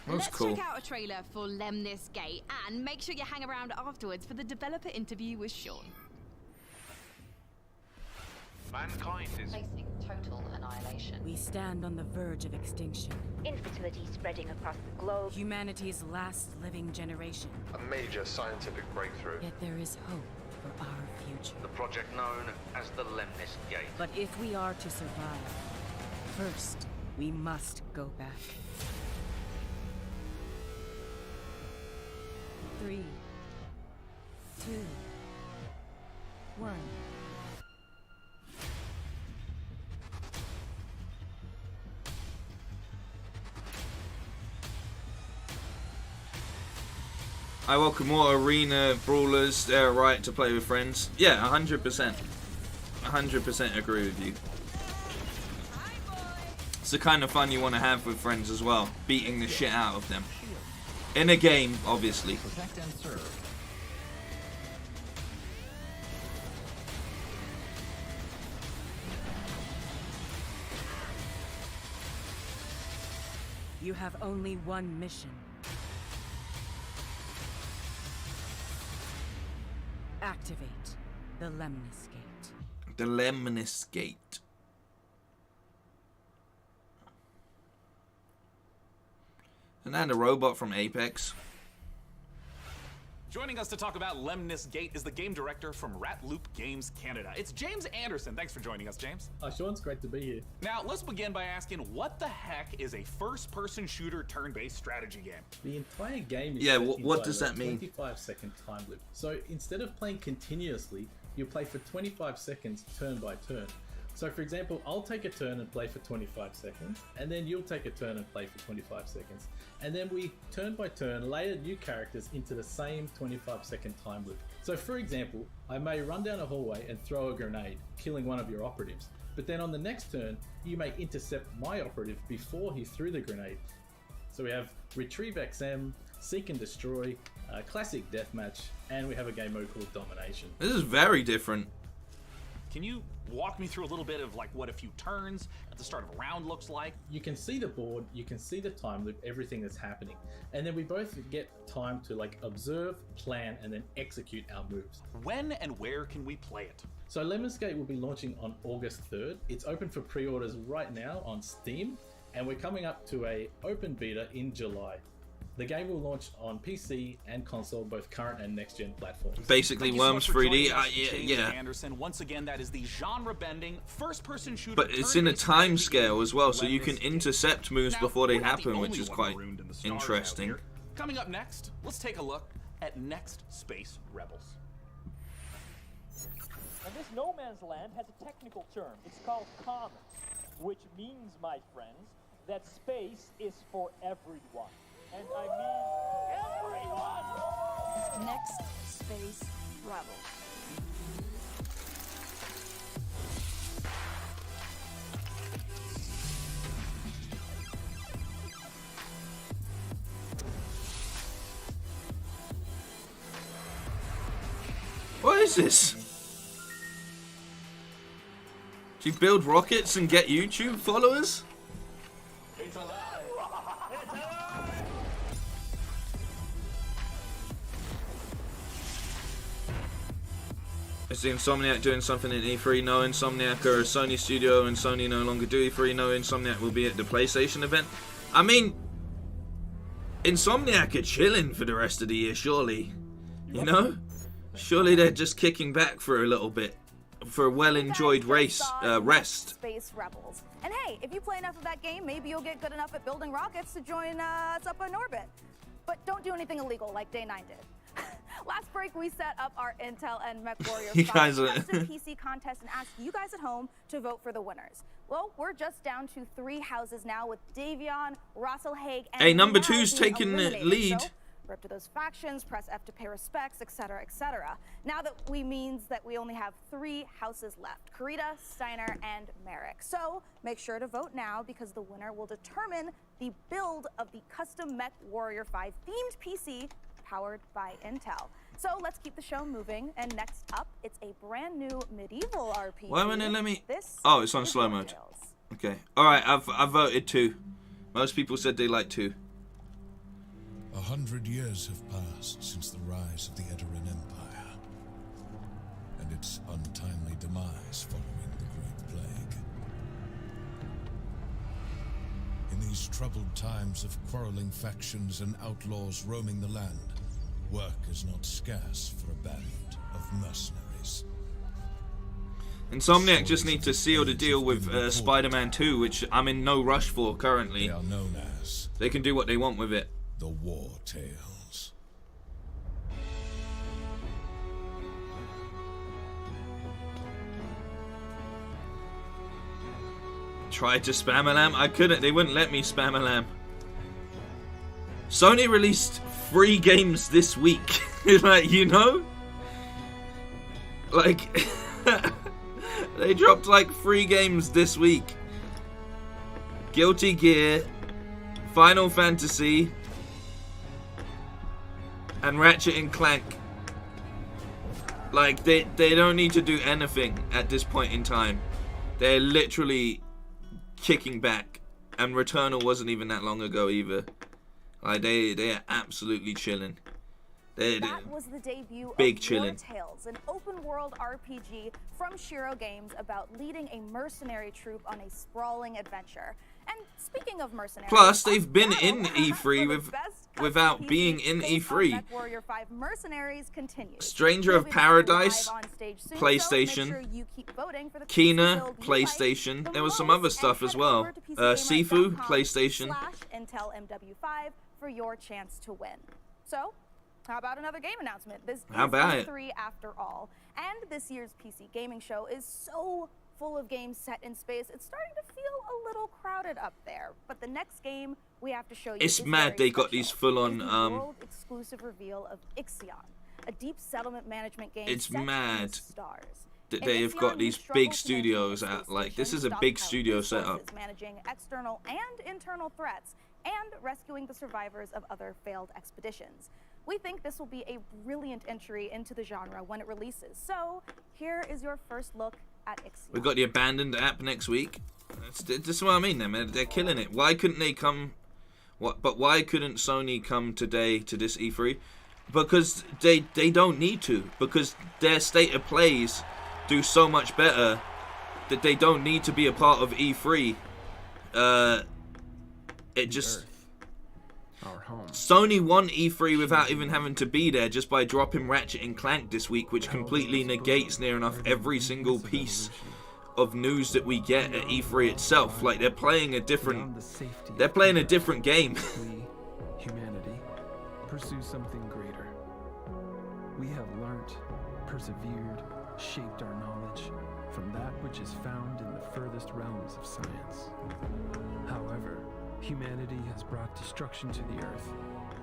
That's cool. Let's check out a trailer for Lemnis Gate and make sure you hang around afterwards for the developer interview with Sean. Mankind is facing total annihilation. We stand on the verge of extinction. Infertility spreading across the globe. Humanity's last living generation. a major scientific breakthrough. Yet there is hope for our future. The project known as the Lemnis Gate. But if we are to survive, first we must go back. 3, 2, 1. I welcome more arena brawlers. They're right to play with friends. Yeah, 100%. 100% agree with you. It's the kind of fun you want to have with friends as well. Beating the shit out of them. In a game, obviously. Protect and serve. You have only one mission. Activate the Lemnis Gate. The Lemnis Gate. And then a robot from Apex. Joining us to talk about Lemnis Gate is the game director from Rat Loop Games Canada. It's James Anderson. Thanks for joining us, James. Hi, Sean. It's great to be here. Now, let's begin by asking, what the heck is a first-person shooter turn-based strategy game? The entire game is Yeah, set what inside does a that mean? 25-second time loop. So instead of playing continuously, you play for 25 seconds turn by turn. So for example, I'll take a turn and play for 25 seconds, and then you'll take a turn and play for 25 seconds. And then we, turn by turn, layer new characters into the same 25-second time loop. So for example, I may run down a hallway and throw a grenade, killing one of your operatives. But then on the next turn, you may intercept my operative before he threw the grenade. So we have Retrieve XM, Seek and Destroy, Classic Deathmatch, and we have a game mode called Domination. This is very different. Can you walk me through a little bit of like what a few turns at the start of a round looks like? You can see the board, you can see the time loop, everything that's happening. And then we both get time to like observe, plan, and then execute our moves. When and where can we play it? So Lemon's Gate will be launching on August 3rd. It's open for pre-orders right now on Steam, and we're coming up to a open beta in July. The game will launch on PC and console, both current and next-gen platforms. Basically, Worms 3D. Yeah. Anderson. Once again, that is the genre-bending first-person shooter. But it's in a time scale as well, so you can intercept moves before they happen, which is quite interesting. Coming up next, let's take a look at Next Space Rebels. And this no man's land has a technical term. It's called commons, which means, my friends, that space is for everyone. And I mean everyone! Next Space Rebels. What is this? Do you build rockets and get YouTube followers? Is the Insomniac doing something in E3? No, Insomniac are a Sony studio and Sony no longer do E3. No, Insomniac will be at the PlayStation event. I mean, Insomniac are chilling for the rest of the year, surely. You know? Surely they're just kicking back for a little bit. For a well-enjoyed rest. Space Rebels. And hey, if you play enough of that game, maybe you'll get good enough at building rockets to join us up in orbit. But don't do anything illegal like Day 9 did. Last break, we set up our Intel and MechWarrior 5 custom PC contest and asked you guys at home to vote for the winners. Well, we're just down to 3 houses now with Davion, Russell Haig, and hey, number 2's taking the lead. So, rip to those factions, press F to pay respects, etc., etc. Now that means that we only have 3 houses left: Karita, Steiner, and Merrick. So make sure to vote now because the winner will determine the build of the custom MechWarrior 5 themed PC powered by Intel. So let's keep the show moving. And next up, it's a brand new medieval RPG. Why won't it let me? Oh, it's on slow mode. Okay. All right. I've voted 2. Most people said they like 2. 100 years have passed since the rise of the Edoran Empire and its untimely demise following the Great Plague. In these troubled times of quarreling factions and outlaws roaming the land, work is not scarce for a band of mercenaries. Insomniac just need to seal the deal with Spider-Man 2, which I'm in no rush for currently. They are known as they can do what they want with it. The War Tales. Tried to spam a lamb? I couldn't. They wouldn't let me spam a lamb. Sony released 3 games this week. Like, you know? Like, they dropped like 3 games this week. Guilty Gear, Final Fantasy, and Ratchet and Clank. Like, they don't need to do anything at this point in time. They're literally kicking back. And Returnal wasn't even that long ago either. Like, they are absolutely chilling. That was the debut of War Tales, an open-world RPG from Shiro Games about leading a mercenary troop on a sprawling adventure. And speaking of mercenaries, plus they've been in E3 without being in E3. MechWarrior 5 Mercenaries continues. Stranger of Paradise, soon, PlayStation. So make sure you keep voting for the Kina, PlayStation. There was some other stuff as well. Sifu, PlayStation. /Intel MW5 for your chance to win. So, how about another game announcement? This is E3 after all. And this year's PC gaming show is so full of games set in space, it's starting to feel a little crowded up there. But the next game we have to show you It's is mad very they got special. these full-on, It's the world-exclusive reveal of Ixion, a deep settlement management game It's set in mad the stars. that In they have Ixion, got you these struggle big to studios maintain at, like, this is a stockpile big studio resources, setup. managing external and internal threats, and rescuing the survivors of other failed expeditions. We think this will be a brilliant entry into the genre when it releases. So here is your first look at Ixion. We got the Abandoned app next week. That's what I mean, man. They're killing it. Why couldn't they come? But why couldn't Sony come today to this E3? Because they don't need to. Because their state of plays do so much better that they don't need to be a part of E3. It just... Our home. Sony won E3 without even having to be there, just by dropping Ratchet and Clank this week, which completely negates near enough every single piece of news that we get at E3 itself. Like, they're playing a different game. We, humanity, pursue something greater. We have learnt, persevered, shaped our knowledge from that which is found in the furthest realms of science. However, humanity has brought destruction to the earth,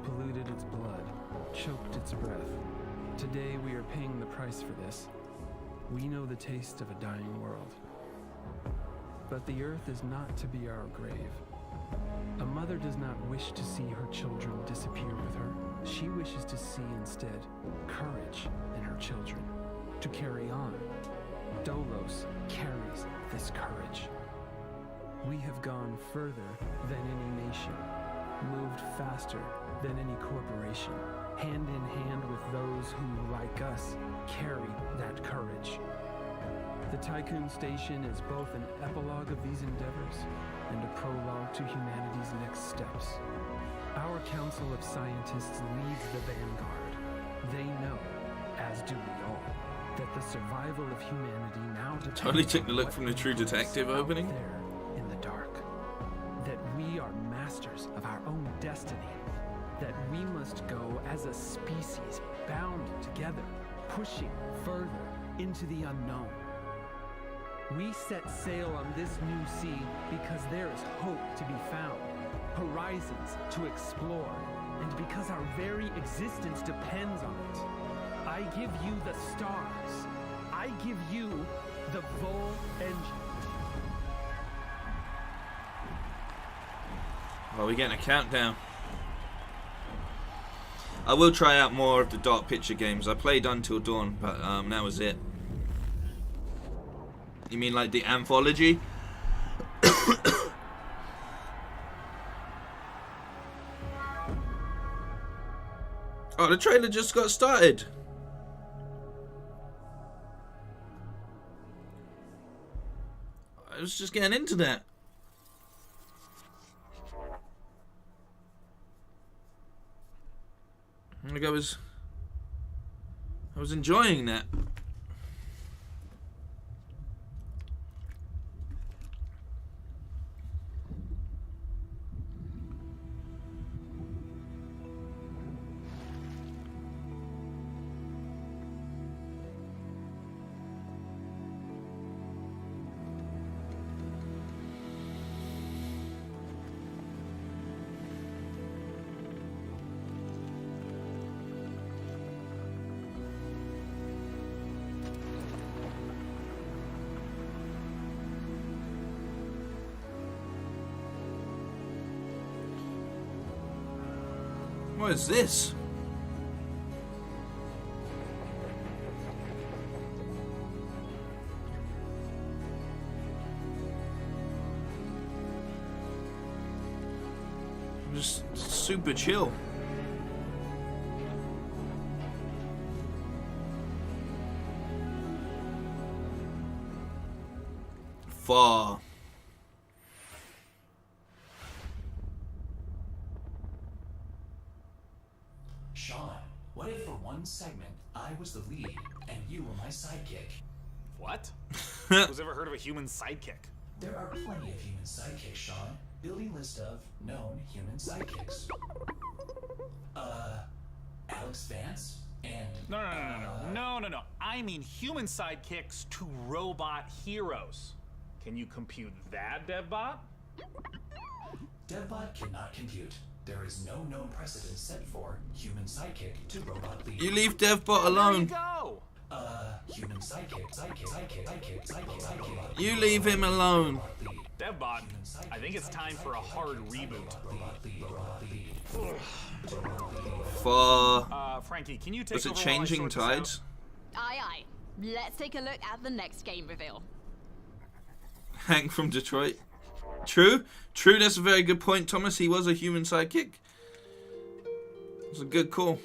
polluted its blood, choked its breath. Today we are paying the price for this. We know the taste of a dying world. But the earth is not to be our grave. A mother does not wish to see her children disappear with her. She wishes to see instead courage in her children, to carry on. Dolos carries this courage. We have gone further than any nation, moved faster than any corporation, hand in hand with those who, like us, carry that courage. The Tycoon Station is both an epilogue of these endeavors and a prologue to humanity's next steps. Our Council of Scientists leads the vanguard. They know, as do we all, that the survival of humanity now depends Totally took the on look what from the True remains Detective out opening. there in the dark. That we are masters of our own destiny. That we must go as a species bound together, pushing further into the unknown. We set sail on this new sea because there is hope to be found, horizons to explore, and because our very existence depends on it. I give you the stars. I give you the Vol engine. Well, we're getting a countdown. I will try out more of the Dark Picture games. I played Until Dawn, but that was it. You mean like the anthology? Oh, the trailer just got started. I was just getting into that. Like I was enjoying that. What is this? Just super chill. Far. Sean, what if for one segment I was the lead and you were my sidekick? What? Who's ever heard of a human sidekick? There are plenty of human sidekicks, Sean. Building list of known human sidekicks. Alex Vance, No. I mean human sidekicks to robot heroes. Can you compute that, DevBot? DevBot cannot compute. There is no known precedent set for human sidekick to robot lead. You leave DevBot alone. Go. Human sidekick. You leave him alone. DevBot, I think it's time for a hard reboot. For Frankie, can you take was it over Changing while I sort this Tides? Aye. Let's take a look at the next game reveal. Hank from Detroit. True. That's a very good point, Thomas. He was a human sidekick. It's a good call.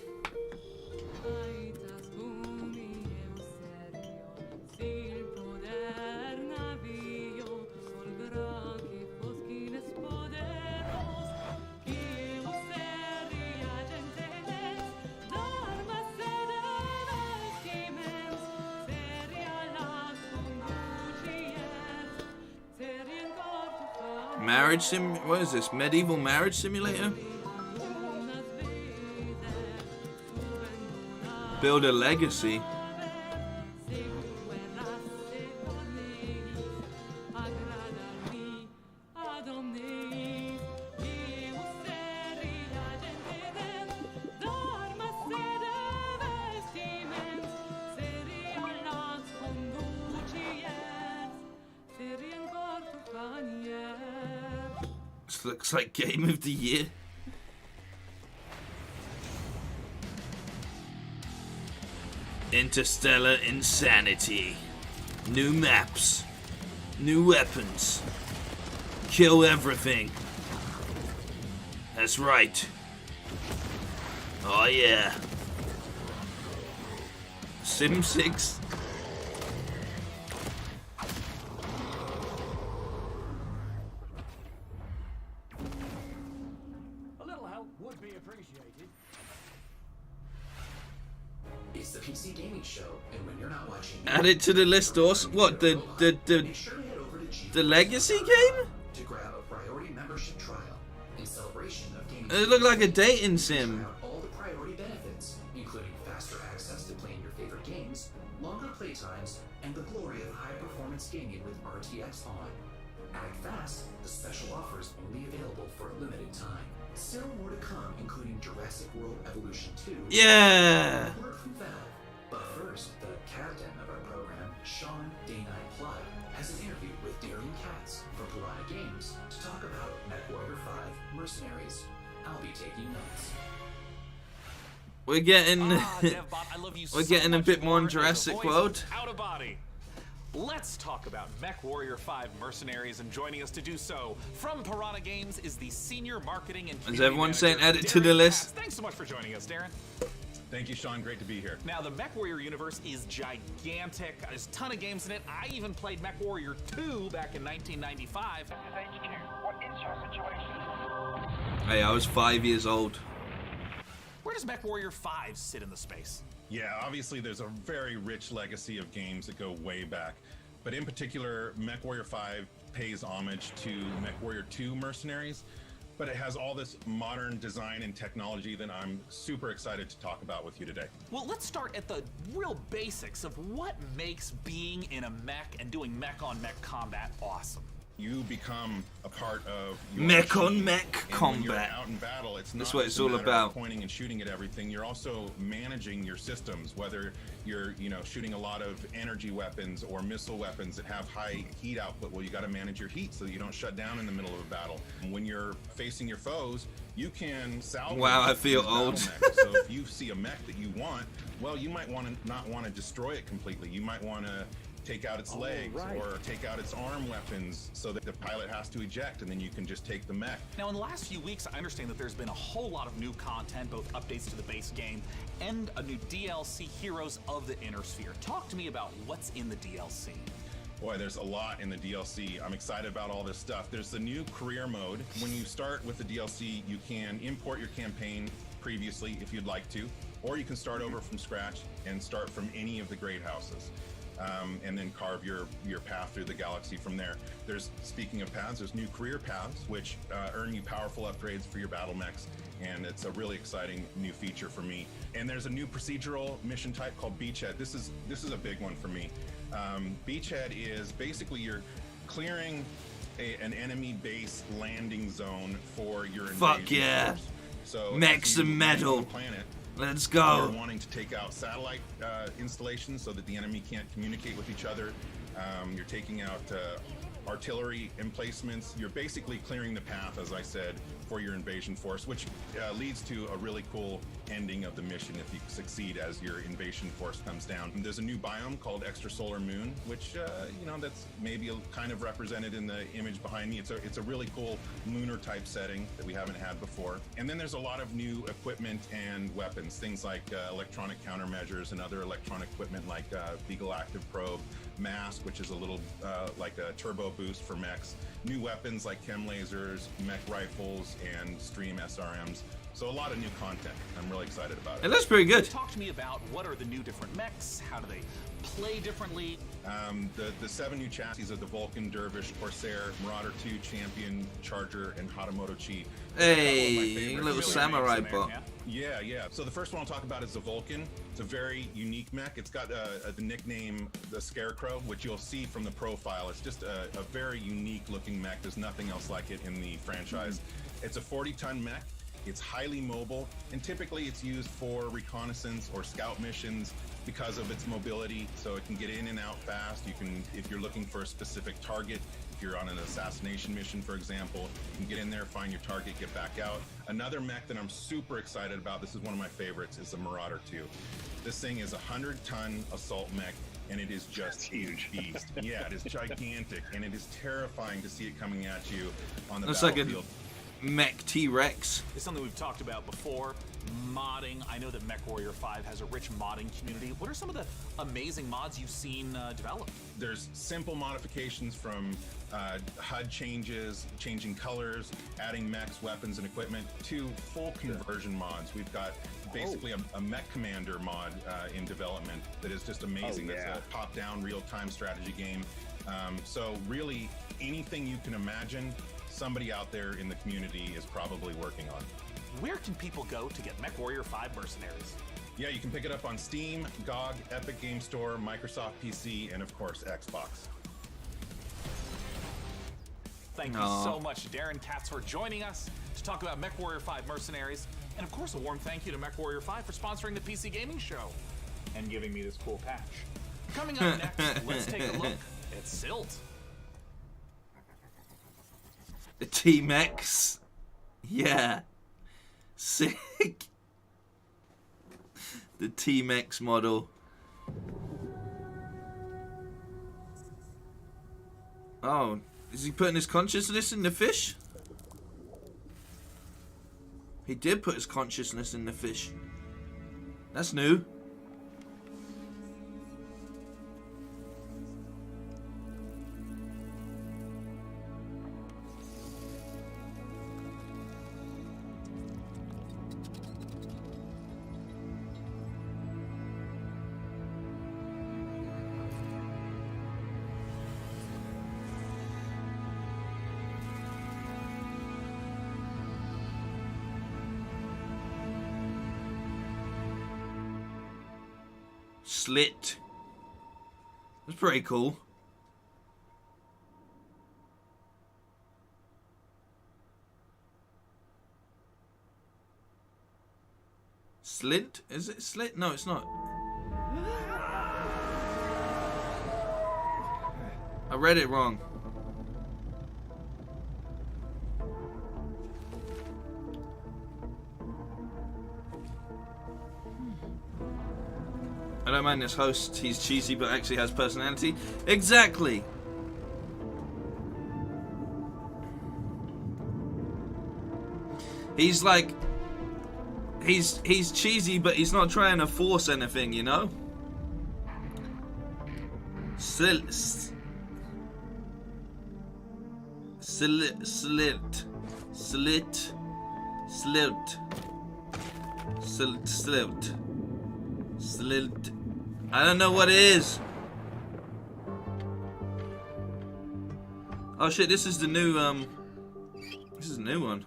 What is this? Medieval marriage simulator? Build a legacy. This looks like Game of the Year. Interstellar insanity. New maps. New weapons. Kill everything. That's right. Oh yeah. Sim 6. A little help would be appreciated. It's the PC gaming show, and when you're not watching, Add it to the list, also. What, the legacy game? to grab a priority membership trial in celebration of gaming. It looked like a dating sim. All the priority benefits, including faster access to playing your favorite games, longer playtimes, and the glory of high-performance gaming with RTX on. Act fast, the special offer is only available for a limited time. Still more to come, including Jurassic World Evolution 2. Yeah. and Word from Valve. But first, the captain of our program, Sean Day9 Plug, has an interview with Darian Katz from Piranha Games to talk about MechWarrior 5 Mercenaries. I'll be taking notes. We're getting DevBot, I love you we're so getting a much bit more more as a Jurassic voice World. Out of body. Let's talk about MechWarrior 5 Mercenaries, and joining us to do so from Piranha Games is the senior marketing and Is everyone saying add it to Darren the list? Katz. Thanks so much for joining us, Darren. Thank you, Sean. Great to be here. Now, the MechWarrior universe is gigantic. There's a ton of games in it. I even played MechWarrior 2 back in 1995. This is HQ. What is your situation? Hey, I was 5 years old. Where does MechWarrior 5 sit in the space? Yeah, obviously there's a very rich legacy of games that go way back. But in particular, MechWarrior 5 pays homage to MechWarrior 2 Mercenaries. But it has all this modern design and technology that I'm super excited to talk about with you today. Well, let's start at the real basics of what makes being in a mech and doing mech-on-mech combat awesome. You become a part of your Mech on team. mech And when you're combat. out in battle, it's That's not what just it's a all matter of about. pointing and shooting at everything. You're also managing your systems, whether you're shooting a lot of energy weapons or missile weapons that have high heat output. Well, you got to manage your heat so that you don't shut down in the middle of a battle. And when you're facing your foes, you can salvage. Wow, I feel these battle old. mechs. So if you see a mech that you want, well, you might not want to destroy it completely. You might want to take out its legs or take out its arm weapons so that the pilot has to eject, and then you can just take the mech. Now, in the last few weeks, I understand that there's been a whole lot of new content, both updates to the base game and a new DLC, Heroes of the Inner Sphere. Talk to me about what's in the DLC. Boy, there's a lot in the DLC. I'm excited about all this stuff. There's the new career mode. When you start with the DLC, you can import your campaign previously if you'd like to, or you can start over from scratch and start from any of the great houses. and then carve your path through the galaxy from there. Speaking of paths, there's new career paths, which earn you powerful upgrades for your battle mechs, and it's a really exciting new feature for me. And there's a new procedural mission type called Beachhead. This is a big one for me. Beachhead is basically you're clearing an enemy base landing zone for your invasion. Fuck yeah. Force. So mechs and metal. Planet, let's go. You're wanting to take out satellite installations so that the enemy can't communicate with each other. You're taking out artillery emplacements. You're basically clearing the path, as I said, for your invasion force, which leads to a really cool ending of the mission if you succeed as your invasion force comes down. And there's a new biome called Extrasolar Moon, which that's maybe kind of represented in the image behind me. It's a really cool lunar type setting that we haven't had before. And then there's a lot of new equipment and weapons, things like electronic countermeasures and other electronic equipment like Beagle Active Probe, Mask, which is a little like a turbo boost for mechs, new weapons like chem lasers, mech rifles, and stream SRMs. So a lot of new content. I'm really excited about it. It looks pretty good. Talk to me about what are the new different mechs, how do they play differently? The 7 new chassis of the Vulcan, Dervish, Corsair, Marauder 2, Champion, Charger, and Hatamoto Chi. Hey, little samurai bot. Yeah. So the first one I'll talk about is the Vulcan. It's a very unique mech. It's got the nickname the Scarecrow, which you'll see from the profile. It's just a very unique looking mech. There's nothing else like it in the franchise. It's a 40-ton mech. It's highly mobile, and typically it's used for reconnaissance or scout missions because of its mobility, so it can get in and out fast. You can, if you're looking for a specific target, if you're on an assassination mission, for example, you can get in there, find your target, get back out. Another mech that I'm super excited about, this is one of my favorites, is the Marauder 2. This thing is a 100-ton assault mech, and it is just huge beast. Yeah, it is gigantic, and it is terrifying to see it coming at you on the battlefield. Mech T-Rex. It's something we've talked about before. Modding. I know that MechWarrior 5 has a rich modding community. What are some of the amazing mods you've seen developed? There's simple modifications from HUD changes, changing colors, adding mechs, weapons, and equipment, to full conversion mods. We've got basically a mech commander mod in development that is just amazing. That's a top-down real-time strategy game. So really, anything you can imagine, somebody out there in the community is probably working on. Where can people go to get MechWarrior 5 Mercenaries? Yeah, you can pick it up on Steam, GOG, Epic Game Store, Microsoft PC, and of course, Xbox. Thank you so much, Darren Katz, for joining us to talk about MechWarrior 5 Mercenaries. And of course, a warm thank you to MechWarrior 5 for sponsoring the PC Gaming Show and giving me this cool patch. Coming up next, let's take a look at Silt. The T-Mex. Yeah. Sick. The T-Mex model. Oh, is he putting his consciousness in the fish? He did put his consciousness in the fish. That's new. Slit. That's pretty cool. Slint? Is it slit? No, it's not. I read it wrong. I don't mind this host, he's cheesy but actually has personality. Exactly! He's like... He's cheesy but he's not trying to force anything, you know? Slit. I don't know what it is. Oh shit, this is the new, this is a new one.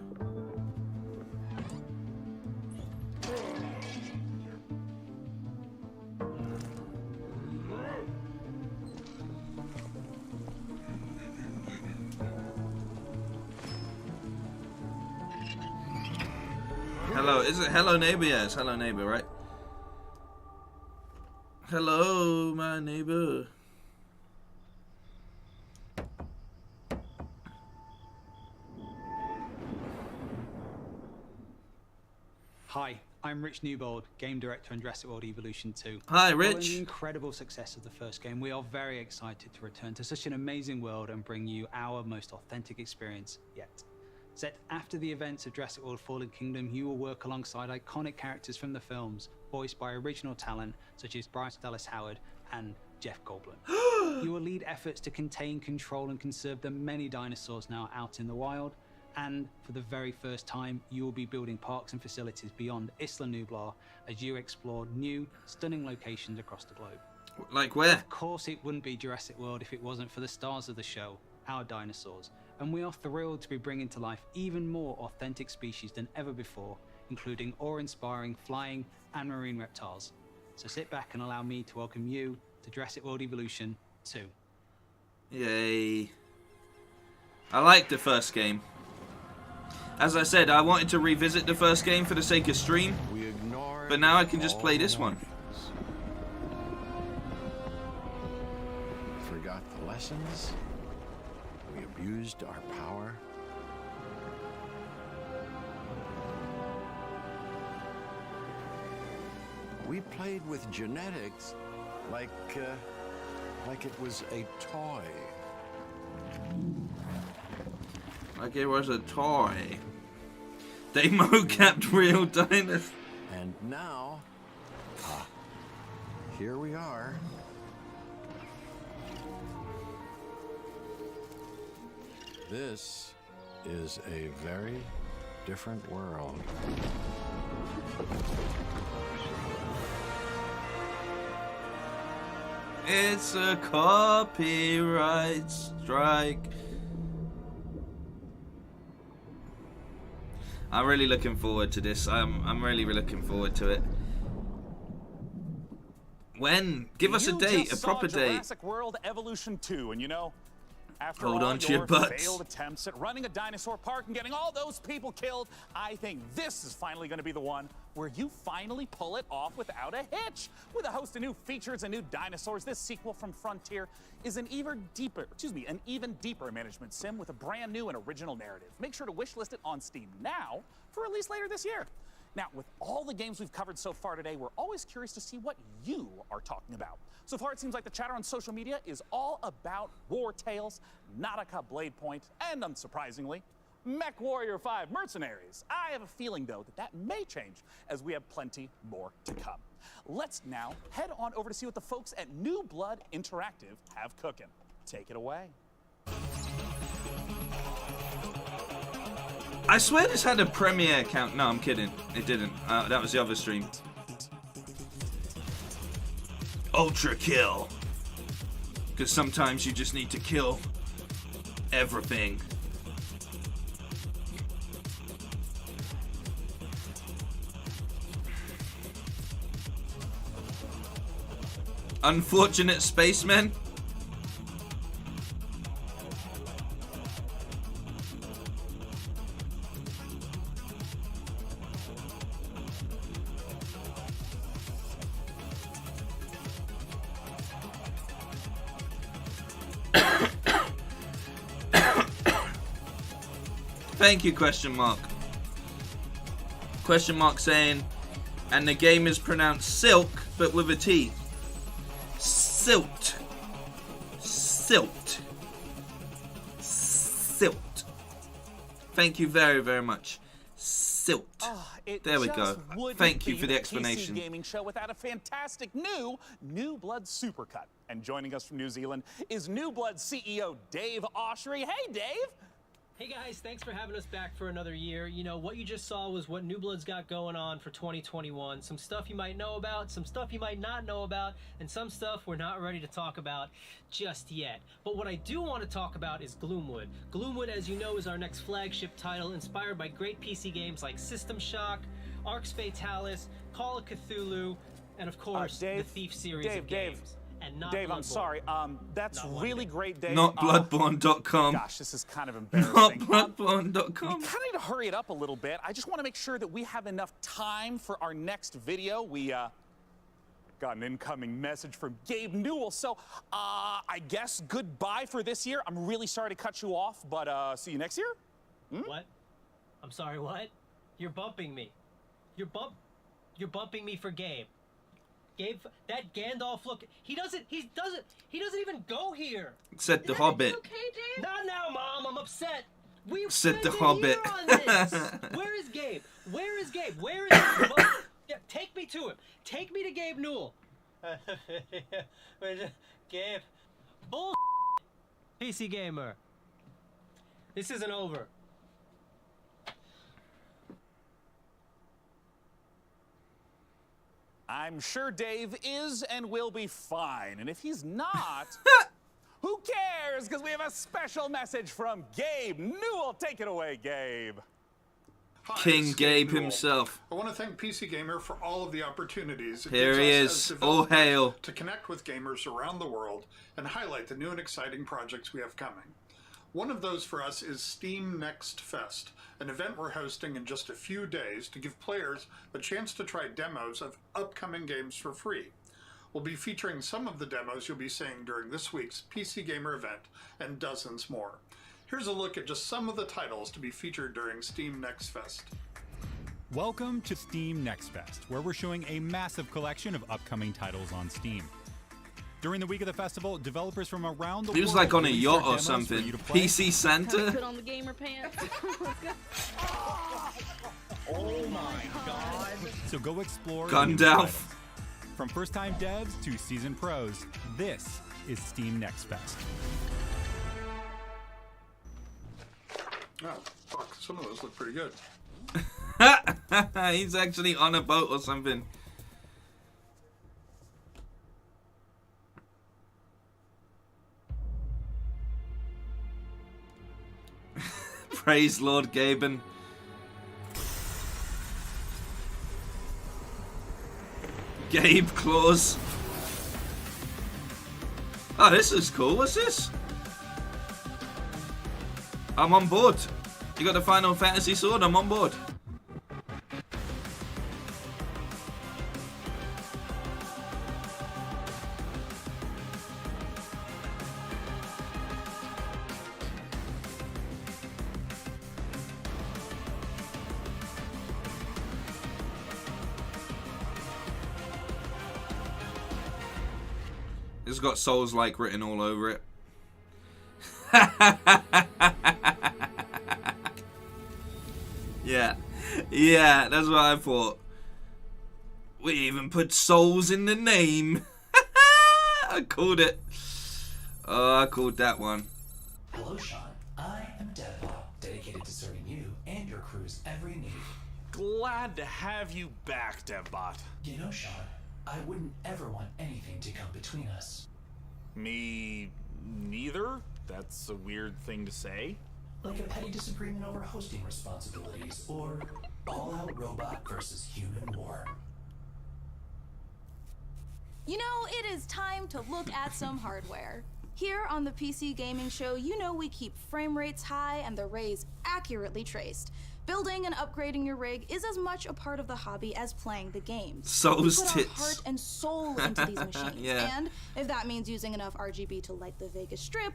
Hello, is it Hello Neighbor? Yeah, it's Hello Neighbor, right? Hello, my neighbor. Hi, I'm Rich Newbold, game director on Jurassic World Evolution 2. Hi, Following Rich. the incredible success of the first game, we are very excited to return to such an amazing world and bring you our most authentic experience yet. Set after the events of Jurassic World Fallen Kingdom, you will work alongside iconic characters from the films, voiced by original talent such as Bryce Dallas Howard and Jeff Goldblum. You will lead efforts to contain, control, and conserve the many dinosaurs now out in the wild. And for the very first time, you will be building parks and facilities beyond Isla Nublar as you explore new, stunning locations across the globe. Like where? Of course, it wouldn't be Jurassic World if it wasn't for the stars of the show, our dinosaurs. And we are thrilled to be bringing to life even more authentic species than ever before, including awe-inspiring flying and marine reptiles. So sit back and allow me to welcome you to Jurassic World Evolution 2. Yay. I liked the first game. As I said, I wanted to revisit the first game for the sake of stream, but now I can just play this one. Forgot the lessons. We abused our power. We played with genetics like it was a toy. Like it was a toy. They mocapped real dinosaurs. And now, here we are. This is a very different world. It's a copyright strike. I'm really looking forward to this. I'm really looking forward to it. When? Give us a date, a proper date. Jurassic World Evolution 2, and you know, after Hold all on to your your butts. failed attempts at running a dinosaur park and getting all those people killed, I think this is finally going to be the one where you finally pull it off without a hitch. With a host of new features and new dinosaurs, this sequel from Frontier is an even deeper management sim with a brand new and original narrative. Make sure to wishlist it on Steam now for release later this year. Now, with all the games we've covered so far today, we're always curious to see what you are talking about. So far, it seems like the chatter on social media is all about War Tales, Nautica Blade Point, and unsurprisingly, Mech Warrior 5 Mercenaries. I have a feeling, though, that may change as we have plenty more to come. Let's now head on over to see what the folks at New Blood Interactive have cooking. Take it away. I swear this had a Premiere account. No, I'm kidding. It didn't. That was the other stream. Ultra kill. Because sometimes you just need to kill everything. Unfortunate spacemen. Thank you, question mark. Question mark saying, and the game is pronounced silk, but with a T. Silt. Silt. Silt. Thank you very, very much. Silt. There we go. Thank you for the explanation. PC gaming show without a fantastic New Blood Supercut. And joining us from New Zealand is New Blood CEO Dave Oshry. Hey, Dave. Hey guys, thanks for having us back for another year. You know, what you just saw was what New Blood's got going on for 2021. Some stuff you might know about, some stuff you might not know about, and some stuff we're not ready to talk about just yet. But what I do want to talk about is Gloomwood. Gloomwood, as you know, is our next flagship title, inspired by great PC games like System Shock, Arx Fatalis, Call of Cthulhu, and of course, the Thief series of games. And not Dave, Bloodborne. I'm sorry. That's really great, Dave. Not Bloodborne.com. Gosh, this is kind of embarrassing. Not Bloodborne.com. We kind of need to hurry it up a little bit. I just want to make sure that we have enough time for our next video. We got an incoming message from Gabe Newell. So I guess goodbye for this year. I'm really sorry to cut you off, but see you next year. What? I'm sorry, what? You're bumping me. You're bumping me for Gabe. Gabe, that Gandalf look, he doesn't even go here. Said the Hobbit. Okay, Dave? Not now, Mom, I'm upset. We Said the spent a Hobbit. year on this. Where is Gabe? Where is Gabe? Where is yeah, take me to him. Take me to Gabe Newell. Gabe. Bull. PC Gamer. This isn't over. I'm sure Dave is and will be fine. And if he's not, who cares? Because we have a special message from Gabe Newell. Take it away, Gabe. Hi, King Gabe himself. I want to thank PC Gamer for all of the opportunities it Here gives he us is. as All developers hail. to connect with gamers around the world and highlight the new and exciting projects we have coming. One of those for us is Steam Next Fest, an event we're hosting in just a few days to give players a chance to try demos of upcoming games for free. We'll be featuring some of the demos you'll be seeing during this week's PC Gamer event and dozens more. Here's a look at just some of the titles to be featured during Steam Next Fest. Welcome to Steam Next Fest, where we're showing a massive collection of upcoming titles on Steam. During the week of the festival, developers from around the world... He was like on a release yacht their or demos for something. you to play. PC Santa? Put on the gamer pants. Oh my god. So go explore... Gandalf. new titles. From first-time devs to seasoned pros, this is Steam Next Fest. Oh, fuck, some of those look pretty good. He's actually on a boat or something. Praise Lord Gaben. Gabe Claus. Oh, this is cool. What's this? I'm on board. You got the Final Fantasy sword? I'm on board. It's got Souls-like written all over it. Yeah, that's what I thought. We even put Souls in the name. I called it. Oh, I called that one. Hello, Sean. I am Deadbot, dedicated to serving you and your crew's every need. Glad to have you back, DevBot. You know, Sean, I wouldn't ever want anything to come between us. Me neither? That's a weird thing to say. Like a petty disagreement over hosting responsibilities, or all-out robot versus human war. You know, it is time to look at some hardware. Here on the PC Gaming Show, you know we keep frame rates high and the rays accurately traced. Building and upgrading your rig is as much a part of the hobby as playing the games. Souls we put tits. our heart and soul into these machines. Yeah. And if that means using enough RGB to light the Vegas Strip,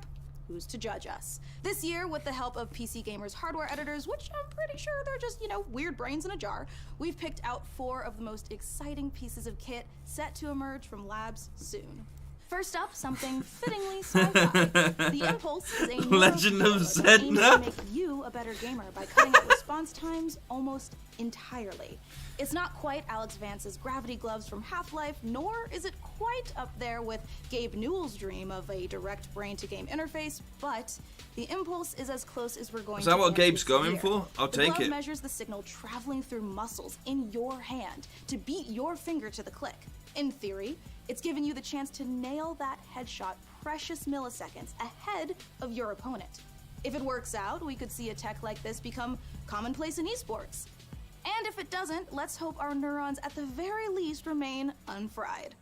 who's to judge us? This year, with the help of PC Gamer's hardware editors, which I'm pretty sure they're just, you know, weird brains in a jar, we've picked out 4 of the most exciting pieces of kit set to emerge from labs soon. First up, something fittingly sci-fi. The Impulse is a Legend of neurocontroller that aims Zelda. to make you a better gamer by cutting out response times almost entirely. It's not quite Alex Vance's gravity gloves from Half-Life, nor is it quite up there with Gabe Newell's dream of a direct brain-to-game interface, but the impulse is as close as we're going to. Is that what get Gabe's this going year. for? I'll the take glove it. Measures the signal traveling through muscles in your hand to beat your finger to the click. In theory, it's giving you the chance to nail that headshot precious milliseconds ahead of your opponent. If it works out, we could see a tech like this become commonplace in esports. And if it doesn't, let's hope our neurons at the very least remain unfried.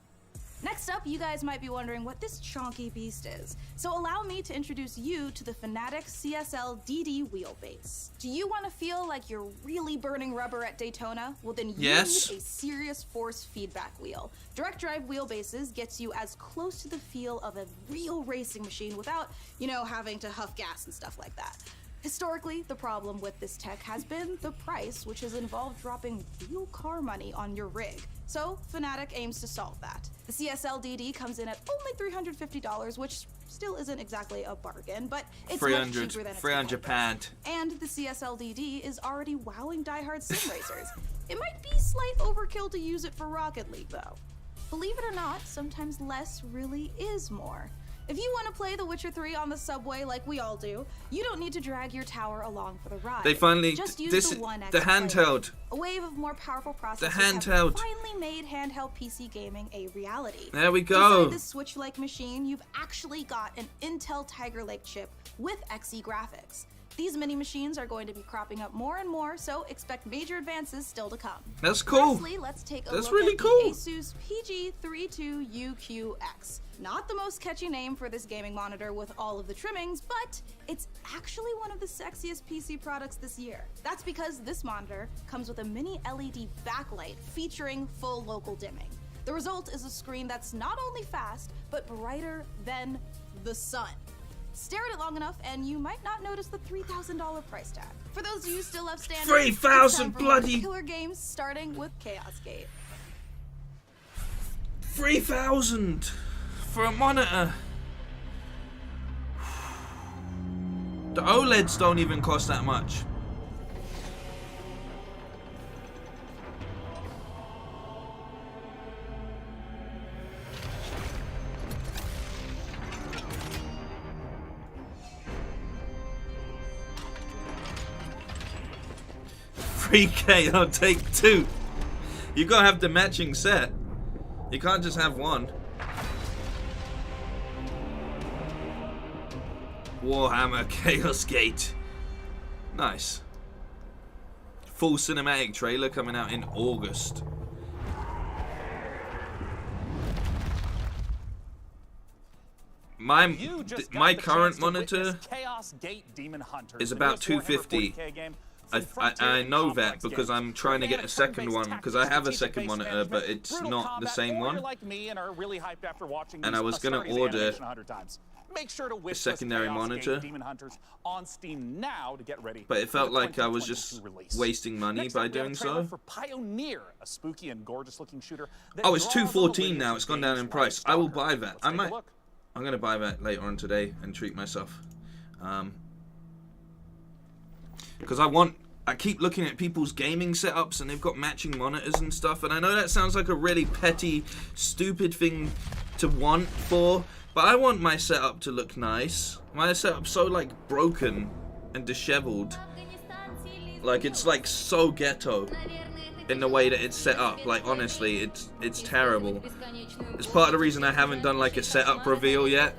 Next up, you guys might be wondering what this chonky beast is. So allow me to introduce you to the Fanatec CSL DD wheelbase. Do you want to feel like you're really burning rubber at Daytona? Well, then you need a serious force feedback wheel. Direct drive wheelbases gets you as close to the feel of a real racing machine without, you know, having to huff gas and stuff like that. Historically, the problem with this tech has been the price, which has involved dropping real car money on your rig. So, Fanatec aims to solve that. The CSL DD comes in at only $350, which still isn't exactly a bargain, but it's much cheaper than its £300. And the CSL DD is already wowing diehard sim racers. It might be slight overkill to use it for Rocket League, though. Believe it or not, sometimes less really is more. If you want to play The Witcher 3 on the subway like we all do, you don't need to drag your tower along for the ride. They finally just use this the 1X the handheld. A wave of more powerful processors The handheld. have finally made handheld PC gaming a reality. There we go. Inside this Switch-like machine, you've actually got an Intel Tiger Lake chip with Xe graphics. These mini machines are going to be cropping up more and more, so expect major advances still to come. That's cool. Lastly, let's take a That's look really at cool. the Asus PG32UQX. Not the most catchy name for this gaming monitor with all of the trimmings, but it's actually one of the sexiest PC products this year. That's because this monitor comes with a mini LED backlight featuring full local dimming. The result is a screen that's not only fast, but brighter than the sun. Stare at it long enough and you might not notice the $3,000 price tag. For those of you still left standing, 3,000 bloody killer games starting with Chaos Gate. 3,000 for a monitor. The OLEDs don't even cost that much. $3K, I'll take two. You gotta have the matching set. You can't just have one. Warhammer Chaos Gate. Nice. Full cinematic trailer coming out in August. My current monitor is about $250. I know that because I'm trying to get a second one because I have a second monitor, but it's not the same one. And I was gonna order a secondary monitor, but it felt like I was just wasting money by doing so. Oh, it's $214 now. It's gone down in price. I will buy that. I'm gonna buy that later on today and treat myself. Because I keep looking at people's gaming setups and they've got matching monitors and stuff, and I know that sounds like a really petty, stupid thing to want for, but I want my setup to look nice. My setup's so like broken and disheveled. Like it's like so ghetto in the way that it's set up. Like honestly, it's terrible. It's part of the reason I haven't done like a setup reveal yet.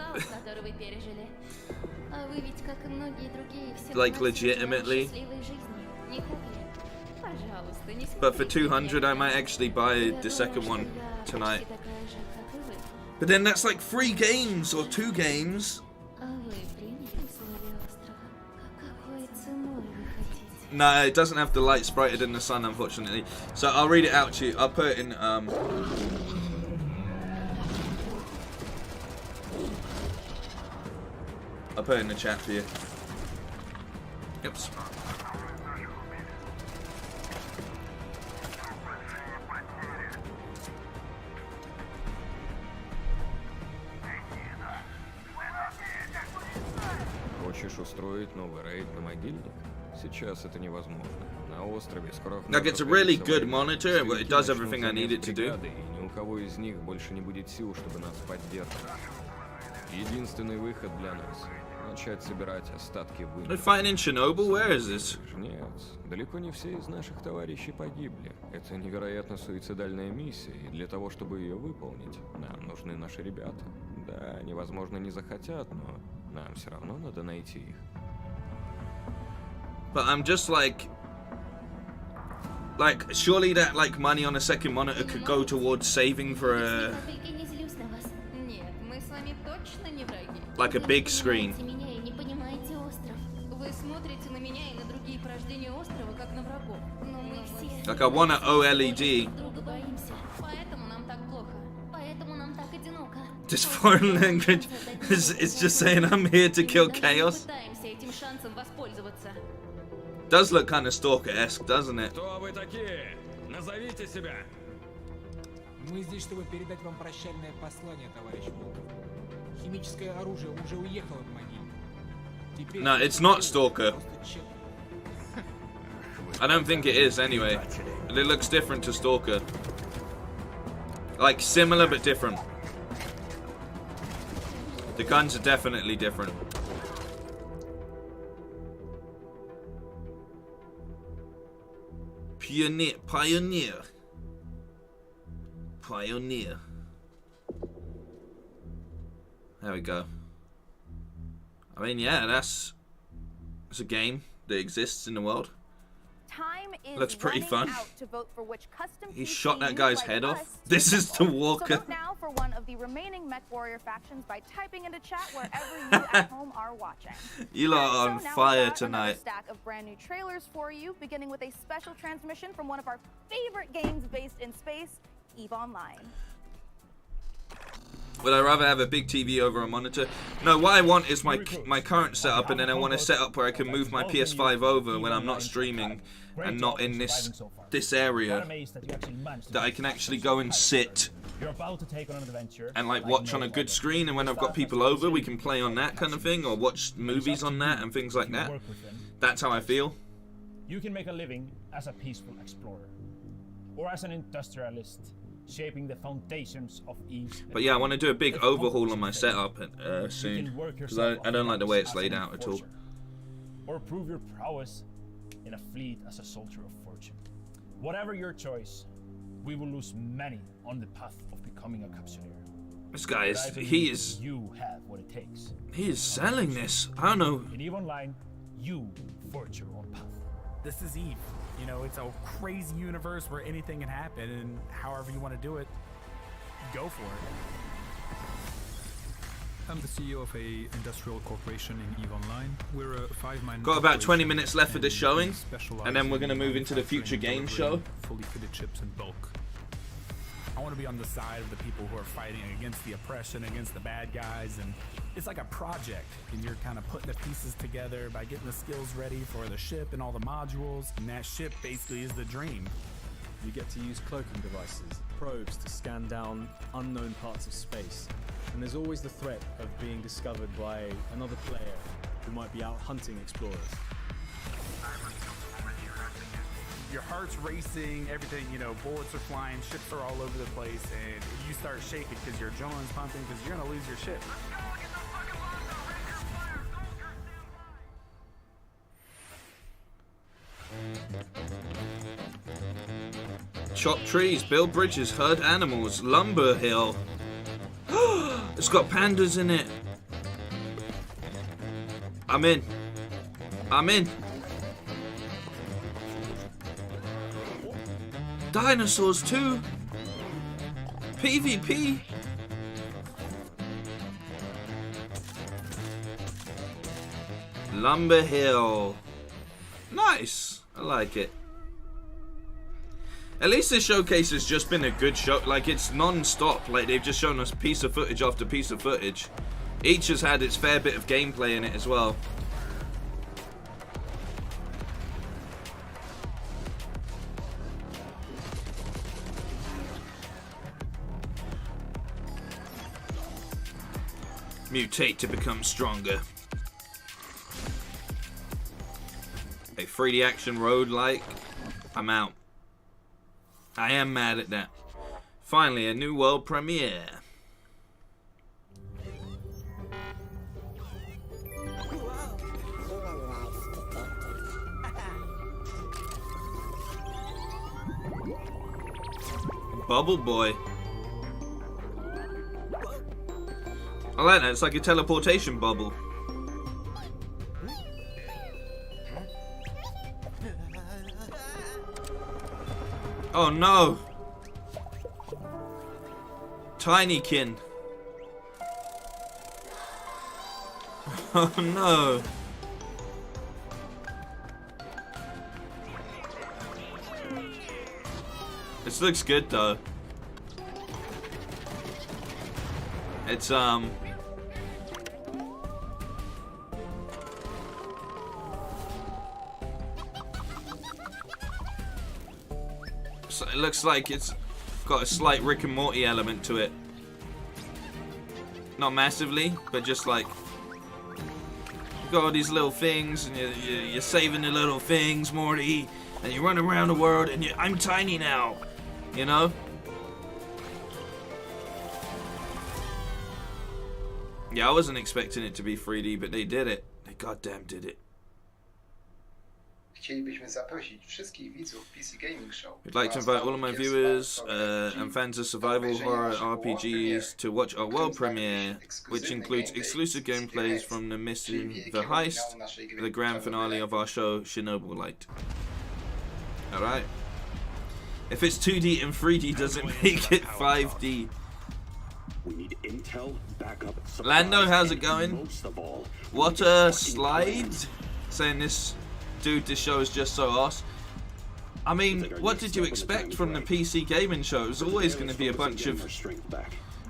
Like legitimately. But for 200 I might actually buy the second one tonight. But then that's like 3 games or 2 games. No, it doesn't have the light sprited in the sun, unfortunately. So I'll read it out to you. I'll put it in I'll put it in the chat for you. Oops. Хочешь устроить новый рейд на могильник? Сейчас это невозможно. Like, it's a really good monitor, but it does everything I need it to do. Единственный выход для нас — начать собирать остатки вымпела. They're fighting in Chernobyl? Where is this? Нет, далеко не все из наших товарищей погибли. Это невероятно суицидальная миссия, и для того, чтобы ее выполнить, нам нужны наши ребята. Да, они, возможно, не захотят, но нам все равно надо найти их. But I'm just like, surely that like money on a second monitor could go towards saving for a like a big screen. Like I want an OLED. Just foreign language. It's just saying I'm here to kill chaos. Does look kind of Stalker-esque, doesn't it? Кто вы такие? Назовите себя. Мы здесь, чтобы передать вам прощальное послание, товарищ Волков. Химическое оружие уже уехало в могилу. No, it's not Stalker. I don't think it is anyway. But it looks different to Stalker. Like similar but different. The guns are definitely different. Pioneer. There we go. I mean, yeah, it's a game that exists in the world. Time is Looks pretty fun. out to vote for which custom He PC shot that you'd guy's like head us off. to This is the build. Walker. So vote now for one of the remaining Mech Warrior factions by typing into chat wherever you at home are watching. You lot are on So now fire we've got another tonight. stack of brand new trailers for you, beginning with a special transmission from one of our favorite games based in space, EVE Online. Would I rather have a big TV over a monitor? No, what I want is my current setup, and then I want a setup where I can move my PS5 over when I'm not streaming and not in this area, that I can actually go and sit and like watch on a good screen, and when I've got people over we can play on that kind of thing, or watch movies on that and things like that. That's how I feel. You can make a living as a peaceful explorer or as an industrialist, shaping the foundations of EVE. But yeah, I want to do a big overhaul on my setup soon, because I don't like the way it's laid out at all. Or prove your prowess in a fleet as a soldier of fortune. Whatever your choice, we will lose many on the path of becoming a capsuleer. This guy is, You have what it takes. he is selling this. I don't know. In EVE Online, you forge your own path. This is EVE. You know, it's a crazy universe where anything can happen, and however you want to do it, go for it. I'm the CEO of a industrial corporation in EVE Online. We're a 5-man. Got about 20 minutes left for this showing, and then we're going to move into the future game show. Fully fitted chips in bulk. I want to be on the side of the people who are fighting against the oppression, against the bad guys, and it's like a project, and you're kind of putting the pieces together by getting the skills ready for the ship and all the modules, and that ship basically is the dream. You get to use cloaking devices, probes to scan down unknown parts of space, and there's always the threat of being discovered by another player who might be out hunting explorers. Your heart's racing, everything, you know, bullets are flying, ships are all over the place, and you start shaking because your adrenaline's pumping because you're gonna lose your ship. Chop trees, build bridges, herd animals, lumber hill. It's got pandas in it. I'm in. I'm in. Dinosaurs too. PvP. Lumber Hill. Nice. I like it. At least this showcase has just been a good show. Like, it's non-stop. Like, they've just shown us piece of footage after piece of footage. Each has had its fair bit of gameplay in it as well. Mutate to become stronger. A 3D action road-like. I'm out. I am mad at that. Finally, a new world premiere. Bubble Boy. I like that. It's like a teleportation bubble. Oh no! Tinykin. Oh no! This looks good though. It's so it looks like it's got a slight Rick and Morty element to it. Not massively, but just like you've got all these little things, and you're saving the little things, Morty, and you run around the world, and I'm tiny now, you know. Yeah, I wasn't expecting it to be 3D, but they did it. They goddamn did it. Chcielibyśmy zaprosić wszystkich widzów PC Gaming Show. We'd like to invite all of my viewers and fans of survival horror RPGs to watch our world premiere, which includes exclusive gameplays from the Mission, the Heist, the grand finale of our show, Chernobyl Light. Alright. If it's 2D and 3D doesn't make it 5D. We need intel, backup, Lando, how's it going? What a slide? Saying this show is just so awesome. I mean, what did you expect from the PC gaming show? It was always going to be a bunch of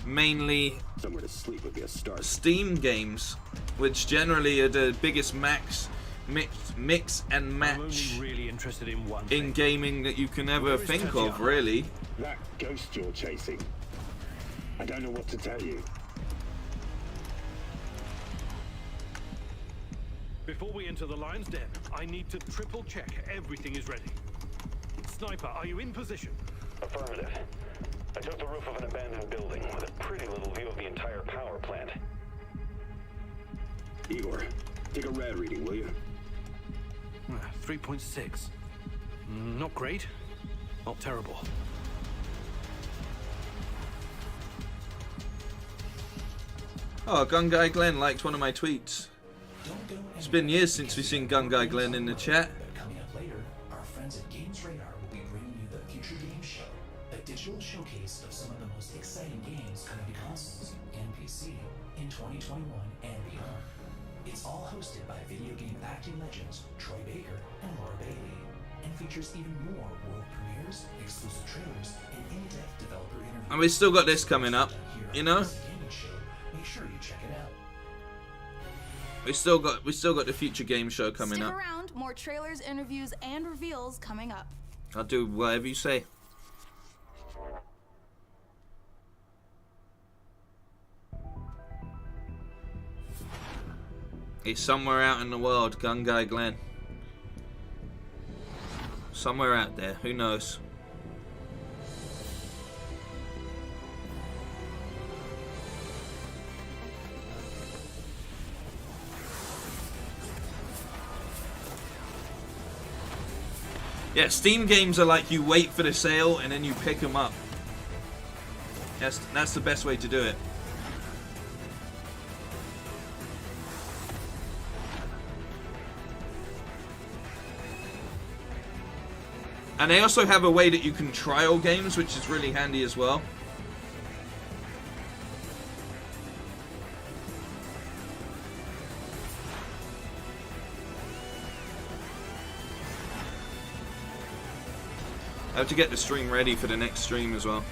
mainly Steam games, which generally are the biggest mix and match in gaming that you can ever think of, really. That ghost you're chasing, I don't know what to tell you. Before we enter the lion's den, I need to triple check everything is ready. Sniper, are you in position? Affirmative. I took the roof of an abandoned building with a pretty little view of the entire power plant. Igor, take a rad reading, will you? 3.6. Not great, not terrible. Oh, Gun Guy Glenn liked one of my tweets. It's been years since we've seen Gun Guy Glenn in the chat. Coming up later, our friends at Games Radar will be bringing you the Future Game Show, a digital showcase of some of the most exciting games coming to consoles and PC in 2021 and beyond. It's all hosted by video game acting legends Troy Baker and Laura Bailey, and features even more world premieres, exclusive trailers, and in-depth developer interviews. And we've still got this coming up, you know? Make sure you check it out. We still got the Future Game Show coming Stick up. around, more trailers, interviews, and reveals coming up. I'll do whatever you say. He's somewhere out in the world, Gun Guy Glenn. Somewhere out there, who knows? Yeah, Steam games are like you wait for the sale and then you pick them up. That's the best way to do it. And they also have a way that you can trial games, which is really handy as well. I have to get the stream ready for the next stream as well.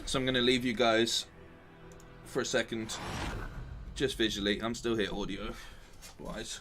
So I'm going to leave you guys for a second, just visually. I'm still here audio-wise.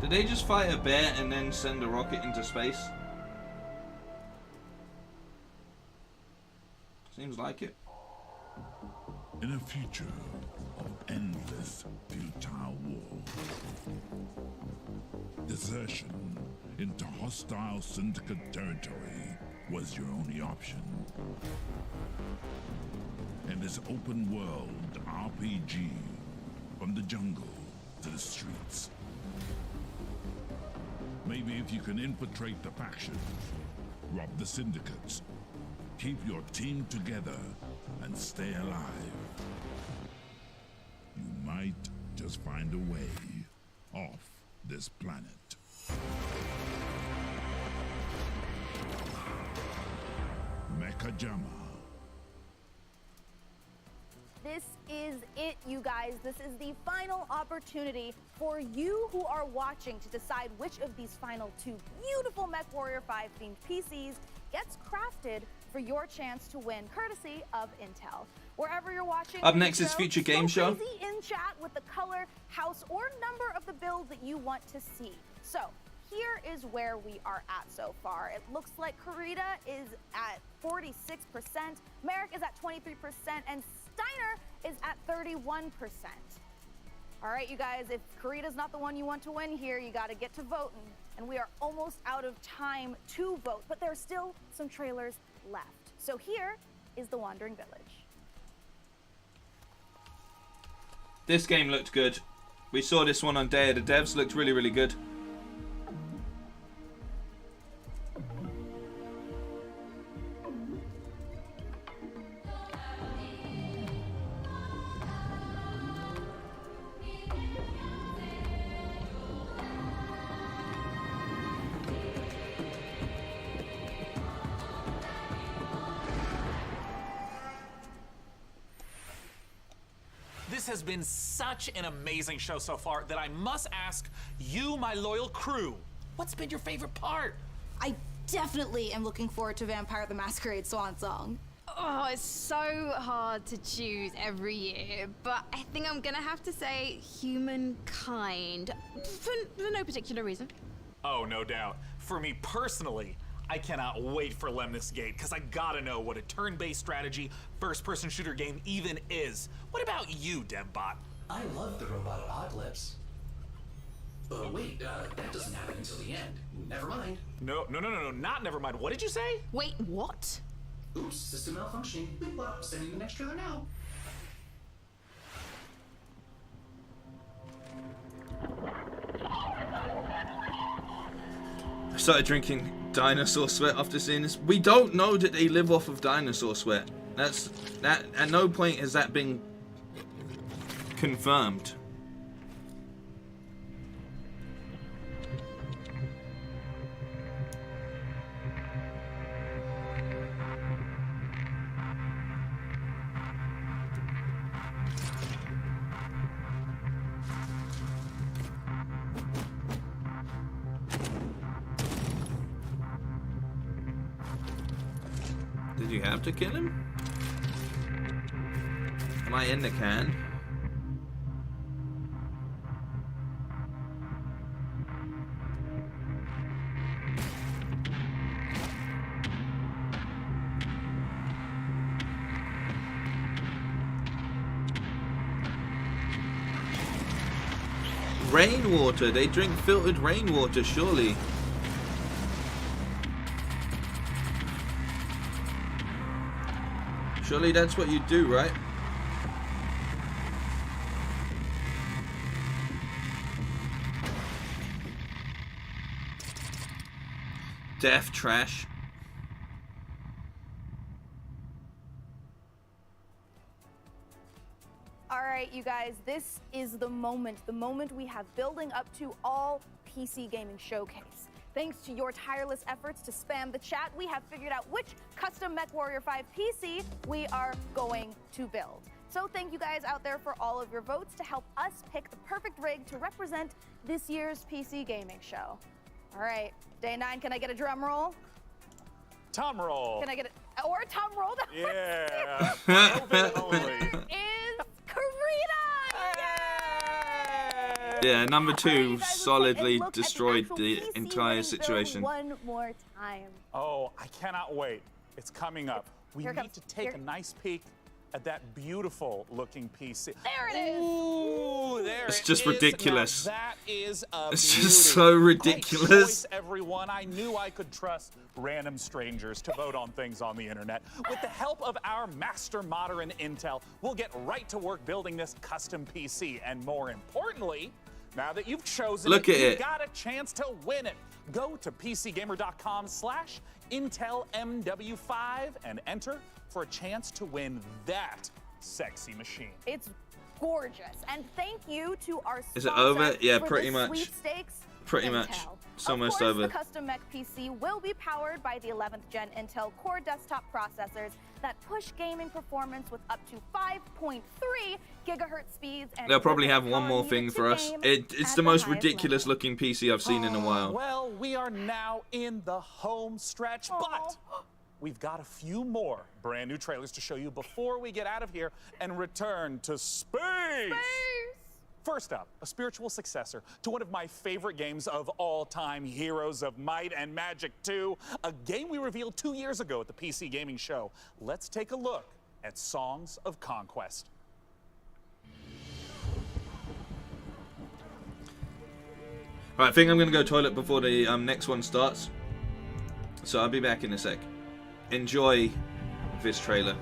Did they just fight a bear and then send a rocket into space? Seems like it. In a future of endless futile war, desertion into hostile syndicate territory was your only option. In this open world RPG, from the jungle to the streets, maybe if you can infiltrate the factions, rob the syndicates, keep your team together, and stay alive, you might just find a way off this planet. Mechajama. This is it, you guys. This is the final opportunity for you who are watching to decide which of these final 2 beautiful MechWarrior 5 themed PCs gets crafted for your chance to win, courtesy of Intel. Wherever you're watching, Up next is Future Game Show. Go crazy in chat with the color, house, or number of the build that you want to see. So here is where we are at so far. It looks like Karita is at 46%, Merrick is at 23%, and Steiner is at 31%. All right, you guys, if Karita's not the one you want to win here, you got to get to voting. And we are almost out of time to vote, but there are still some trailers left. So here is The Wandering Village. This game looked good. We saw this one on Day of the Devs. Looked really, really good. This has been such an amazing show so far that I must ask you, my loyal crew, what's been your favorite part? I definitely am looking forward to Vampire the Masquerade Swan Song. Oh, it's so hard to choose every year, but I think I'm gonna have to say Humankind, for no particular reason. Oh, no doubt. For me personally, I cannot wait for Lemnis Gate, because I gotta know what a turn-based strategy first-person shooter game even is. What about you, DevBot? I love the robot apocalypse. Wait, that doesn't happen until the end. Never mind. No, not never mind. What did you say? Wait, what? Oops, system malfunctioning. Well, sending the next trailer now. I started drinking dinosaur sweat after seeing this. We don't know that they live off of dinosaur sweat. That at no point has that been confirmed. Did you have to kill him? Am I in the can? Rainwater. They drink filtered rainwater, surely. Surely that's what you do, right? Death trash. All right, you guys, this is the moment we have building up to all PC gaming showcase. Thanks to your tireless efforts to spam the chat, we have figured out which custom MechWarrior 5 PC we are going to build. So thank you guys out there for all of your votes to help us pick the perfect rig to represent this year's PC gaming show. All right, Day 9, can I get a drum roll? Tom roll. Can I get it? Or a Tom roll? Yeah. Winner is Karita! Yay! Yeah, number Alright, 2 you guys, let's take a solidly look at destroyed actual the PC entire ready build situation. one more time. Oh, I cannot wait. It's coming up. We Here it need comes. to take a nice peek at that beautiful looking PC. There it is. Ooh, there It's it just is. ridiculous. Now that is a It's beauty. just so ridiculous. Great choice, everyone. I knew I could trust random strangers to vote on things on the internet. With the help of our master modder in Intel, we'll get right to work building this custom PC. And more importantly, now that you've chosen Look it, at you've it. got a chance to win it. Go to PCGamer.com/IntelMW5 and enter for a chance to win that sexy machine. It's gorgeous. And thank you to our Is it over? sponsor Yeah, for pretty this much. sweepstakes, Pretty Intel. much. It's almost of course, over. The custom Mech PC will be powered by the 11th gen Intel Core desktop processors that push gaming performance with up to 5.3 gigahertz speeds. And They'll probably delivers have one power more needed thing to for us. game It's at the most highest ridiculous level. looking PC I've seen in a while. Well, we are now in the home stretch, but we've got a few more brand new trailers to show you before we get out of here and return to space. First up, a spiritual successor to one of my favorite games of all time, Heroes of Might and Magic 2, a game we revealed 2 years ago at the PC Gaming Show. Let's take a look at Songs of Conquest. Right, I think I'm going to go toilet before the next one starts. So I'll be back in a sec. Enjoy this trailer.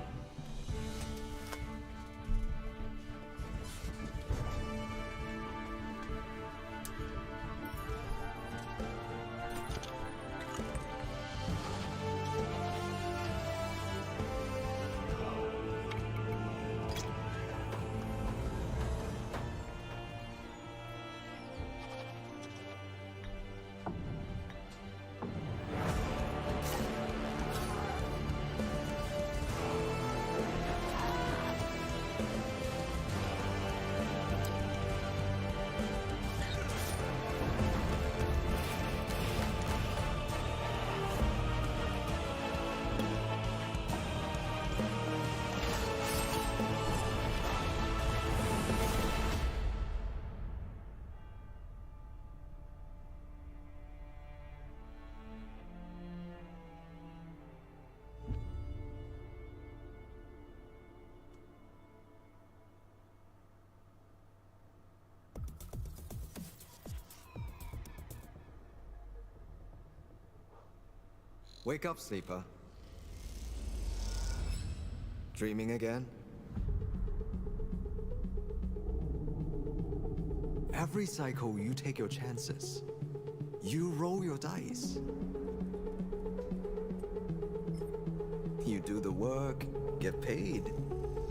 Wake up, sleeper. Dreaming again? Every cycle, you take your chances. You roll your dice. You do the work, get paid,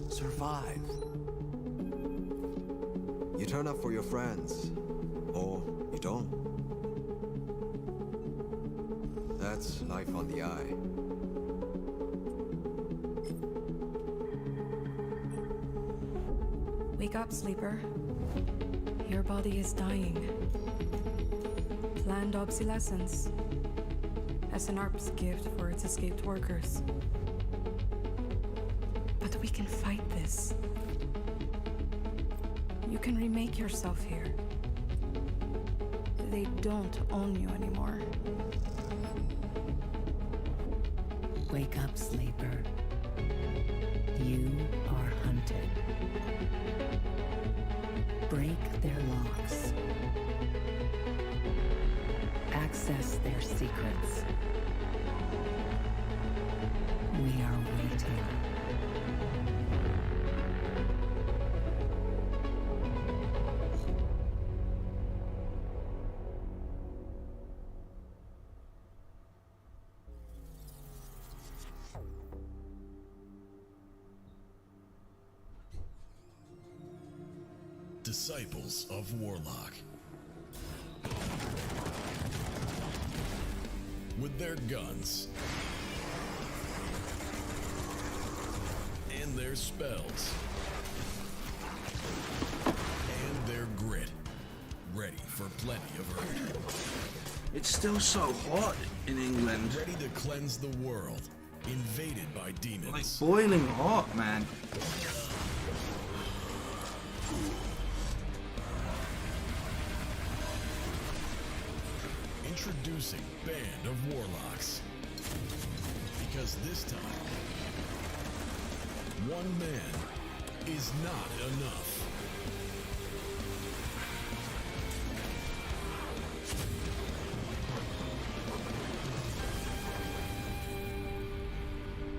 survive. You turn up for your friends, or you don't. That's life on the eye. Wake up, sleeper. Your body is dying. Planned obsolescence. SNRP's gift for its escaped workers. But we can fight this. You can remake yourself here. They don't own you anymore. Wake up, sleeper. You are hunted. Break their locks. Access their secrets. We are waiting. Disciples of Warlock. With their guns and their spells and their grit, ready for plenty of hurt. It's still so hot in England. Ready to cleanse the world, invaded by demons. Like boiling hot, man. Introducing Band of Warlocks. Because this time, one man is not enough.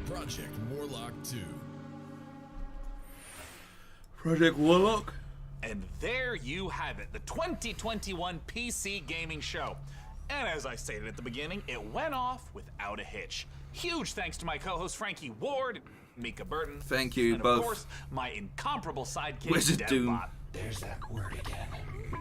Project Warlock 2. Project Warlock? And there you have it, the 2021 PC Gaming Show. And as I stated at the beginning, it went off without a hitch. Huge thanks to my co-host Frankie Ward, Mika Burton. Thank you and both. of course, my incomparable sidekick, Wizard Doom. DevBot. There's that word again.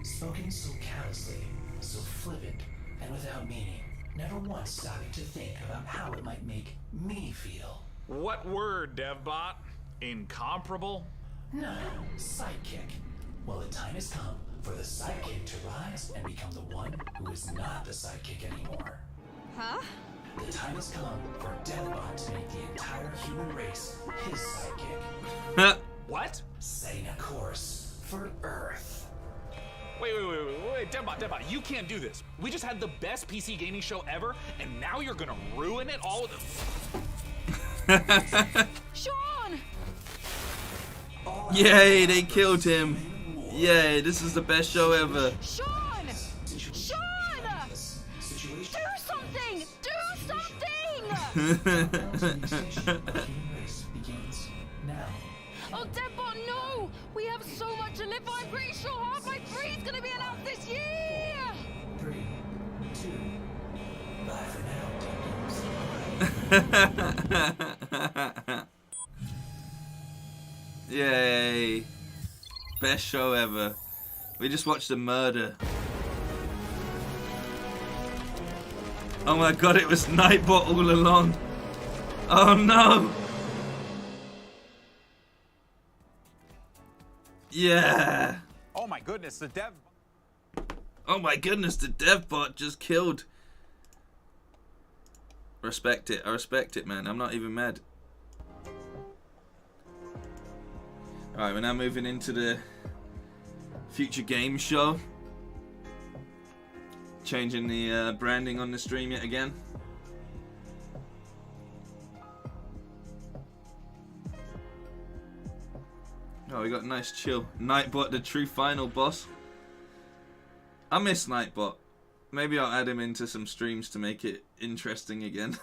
Spoken so callously, so flippant, and without meaning. Never once stopping to think about how it might make me feel. What word, DevBot? Incomparable? No, sidekick. Well, the time has come for the sidekick to rise and become the one who is not the sidekick anymore. Huh? The time has come for DevBot to make the entire human race his sidekick. What? Setting a course for Earth. Wait, DevBot, you can't do this. We just had the best PC gaming show ever, and now you're gonna ruin it all with Sean! Yay, they killed him. Yay, this is the best show ever. Sean! Sean! Do something! Do something! Oh, DevBot, no! We have so much to live for. I'm pretty sure half my free's gonna be announced this year! 3, 2, bye for now. Yay. Best show ever. We just watched a murder. Oh my god, it was Nightbot all along. Oh no. Yeah. Oh my goodness, the dev. Oh my goodness, the DevBot just killed. Respect it. I respect it, man. I'm not even mad. Alright, we're now moving into the future game show. Changing the branding on the stream yet again. Oh, we got a nice chill. Nightbot, the true final boss. I miss Nightbot. Maybe I'll add him into some streams to make it interesting again.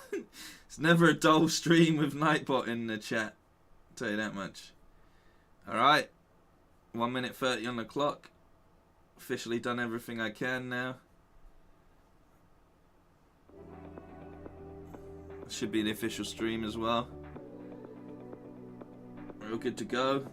It's never a dull stream with Nightbot in the chat. I'll tell you that much. Alright. 1 minute 30 on the clock. Officially done everything I can now. Should be the official stream as well. We're all good to go.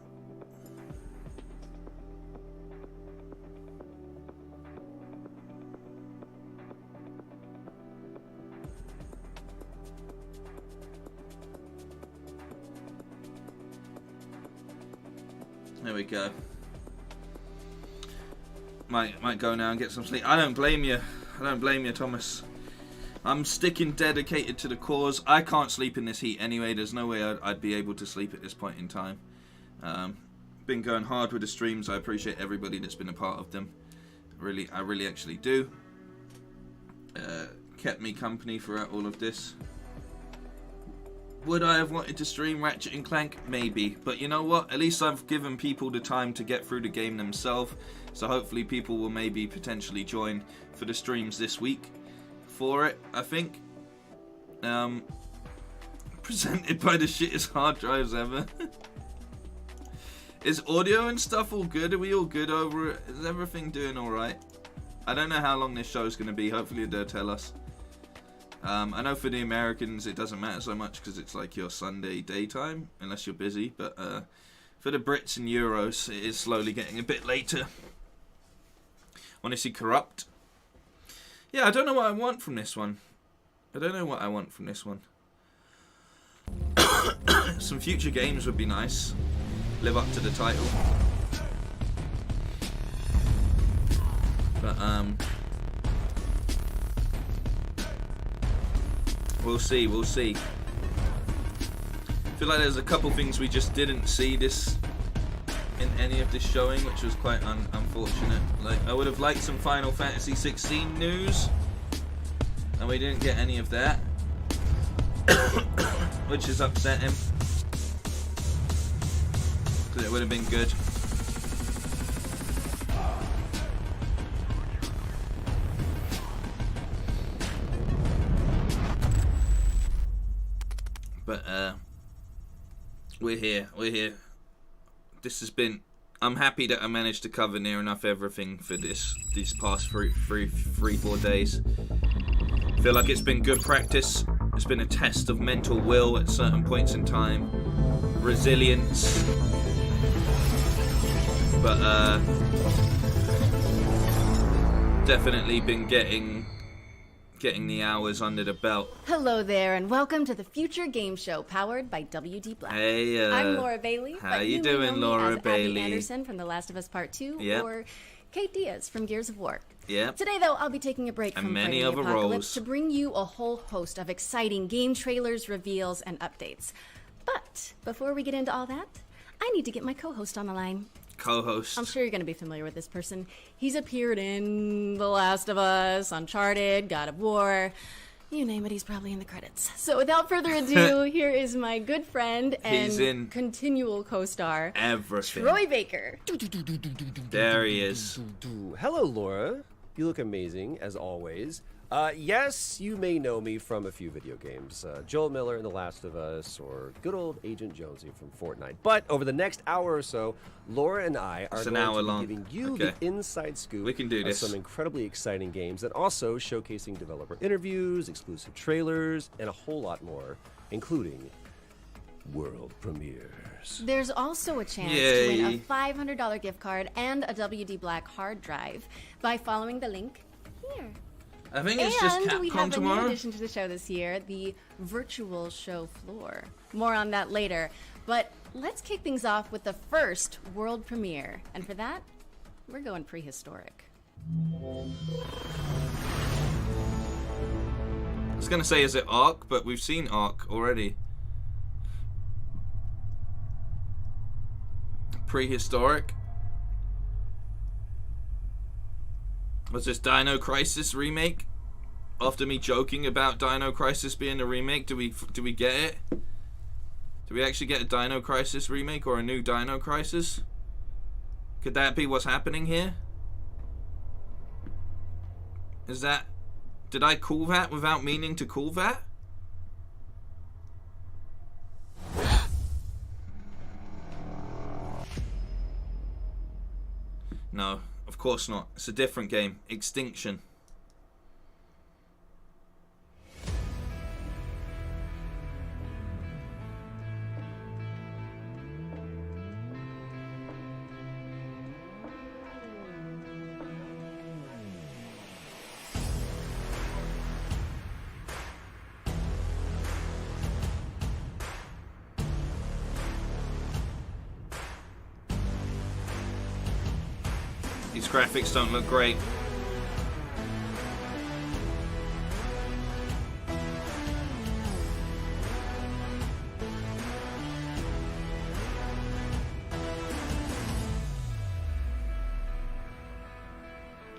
There we go. Might go now and get some sleep. I don't blame you. I don't blame you, Thomas. I'm sticking dedicated to the cause. I can't sleep in this heat anyway. There's no way I'd be able to sleep at this point in time. Been going hard with the streams. I appreciate everybody that's been a part of them. I really actually do. Kept me company throughout all of this. Would I have wanted to stream Ratchet and Clank? Maybe. But you know what? At least I've given people the time to get through the game themselves. So hopefully people will maybe potentially join for the streams this week for it, I think. Presented by the shittest hard drives ever. Is audio and stuff all good? Are we all good over it? Is everything doing alright? I don't know how long this show's going to be. Hopefully they'll tell us. I know for the Americans it doesn't matter so much because it's like your Sunday daytime, unless you're busy, but for the Brits and Euros it is slowly getting a bit later. Want to see Corrupt? Yeah, I don't know what I want from this one. Some future games would be nice. Live up to the title. But we'll see. I feel like there's a couple things we just didn't see this in any of this showing, which was quite unfortunate. Like, I would have liked some Final Fantasy 16 news, And we didn't get any of that. Which is upsetting. Because it would have been good. But we're here. This has been, I'm happy that I managed to cover near enough everything for these past 3-4 days. I feel like it's been good practice. It's been a test of mental will at certain points in time, resilience, but definitely been getting the hours under the belt. Hello there, and welcome to the Future Game Show, powered by WD Black. Hey, I'm Laura Bailey. How you may doing, know me Laura as Bailey? Abby Anderson from The Last of Us Part 2, Yep. or Kate Diaz from Gears of War. Yep. Today, though, I'll be taking a break And from many Fighting the other Apocalypse roles. to bring you a whole host of exciting game trailers, reveals, and updates. But before we get into all that, I need to get my co-host on the line. Co-host. I'm sure you're going to be familiar with this person. He's appeared in The Last of Us, Uncharted, God of War. You name it, he's probably in the credits. So without further ado, here is my good friend He's in and continual co-star, everything. Troy Baker. There he is. Hello, Laura. You look amazing, as always. Yes, you may know me from a few video games. Joel Miller in The Last of Us, or good old Agent Jonesy from Fortnite. But over the next hour or so, Laura and I are going to be giving you the inside scoop We can do of this. some incredibly exciting games, and also showcasing developer interviews, exclusive trailers, and a whole lot more, including world premieres. There's also a chance to win a $500 gift card and a WD Black hard drive by following the link here. I think it's just And we have Capcom a new tomorrow. addition to the show this year, the virtual show floor. More on that later. But let's kick things off with the first world premiere. And for that, we're going prehistoric. I was going to say, is it Ark? But we've seen Ark already. Prehistoric. Was this Dino Crisis remake? After me joking about Dino Crisis being a remake, do we get it? Do we actually get a Dino Crisis remake or a new Dino Crisis? Could that be what's happening here? Is that... Did I call that without meaning to call that? No, of course not. It's a different game. Extinction. These graphics don't look great.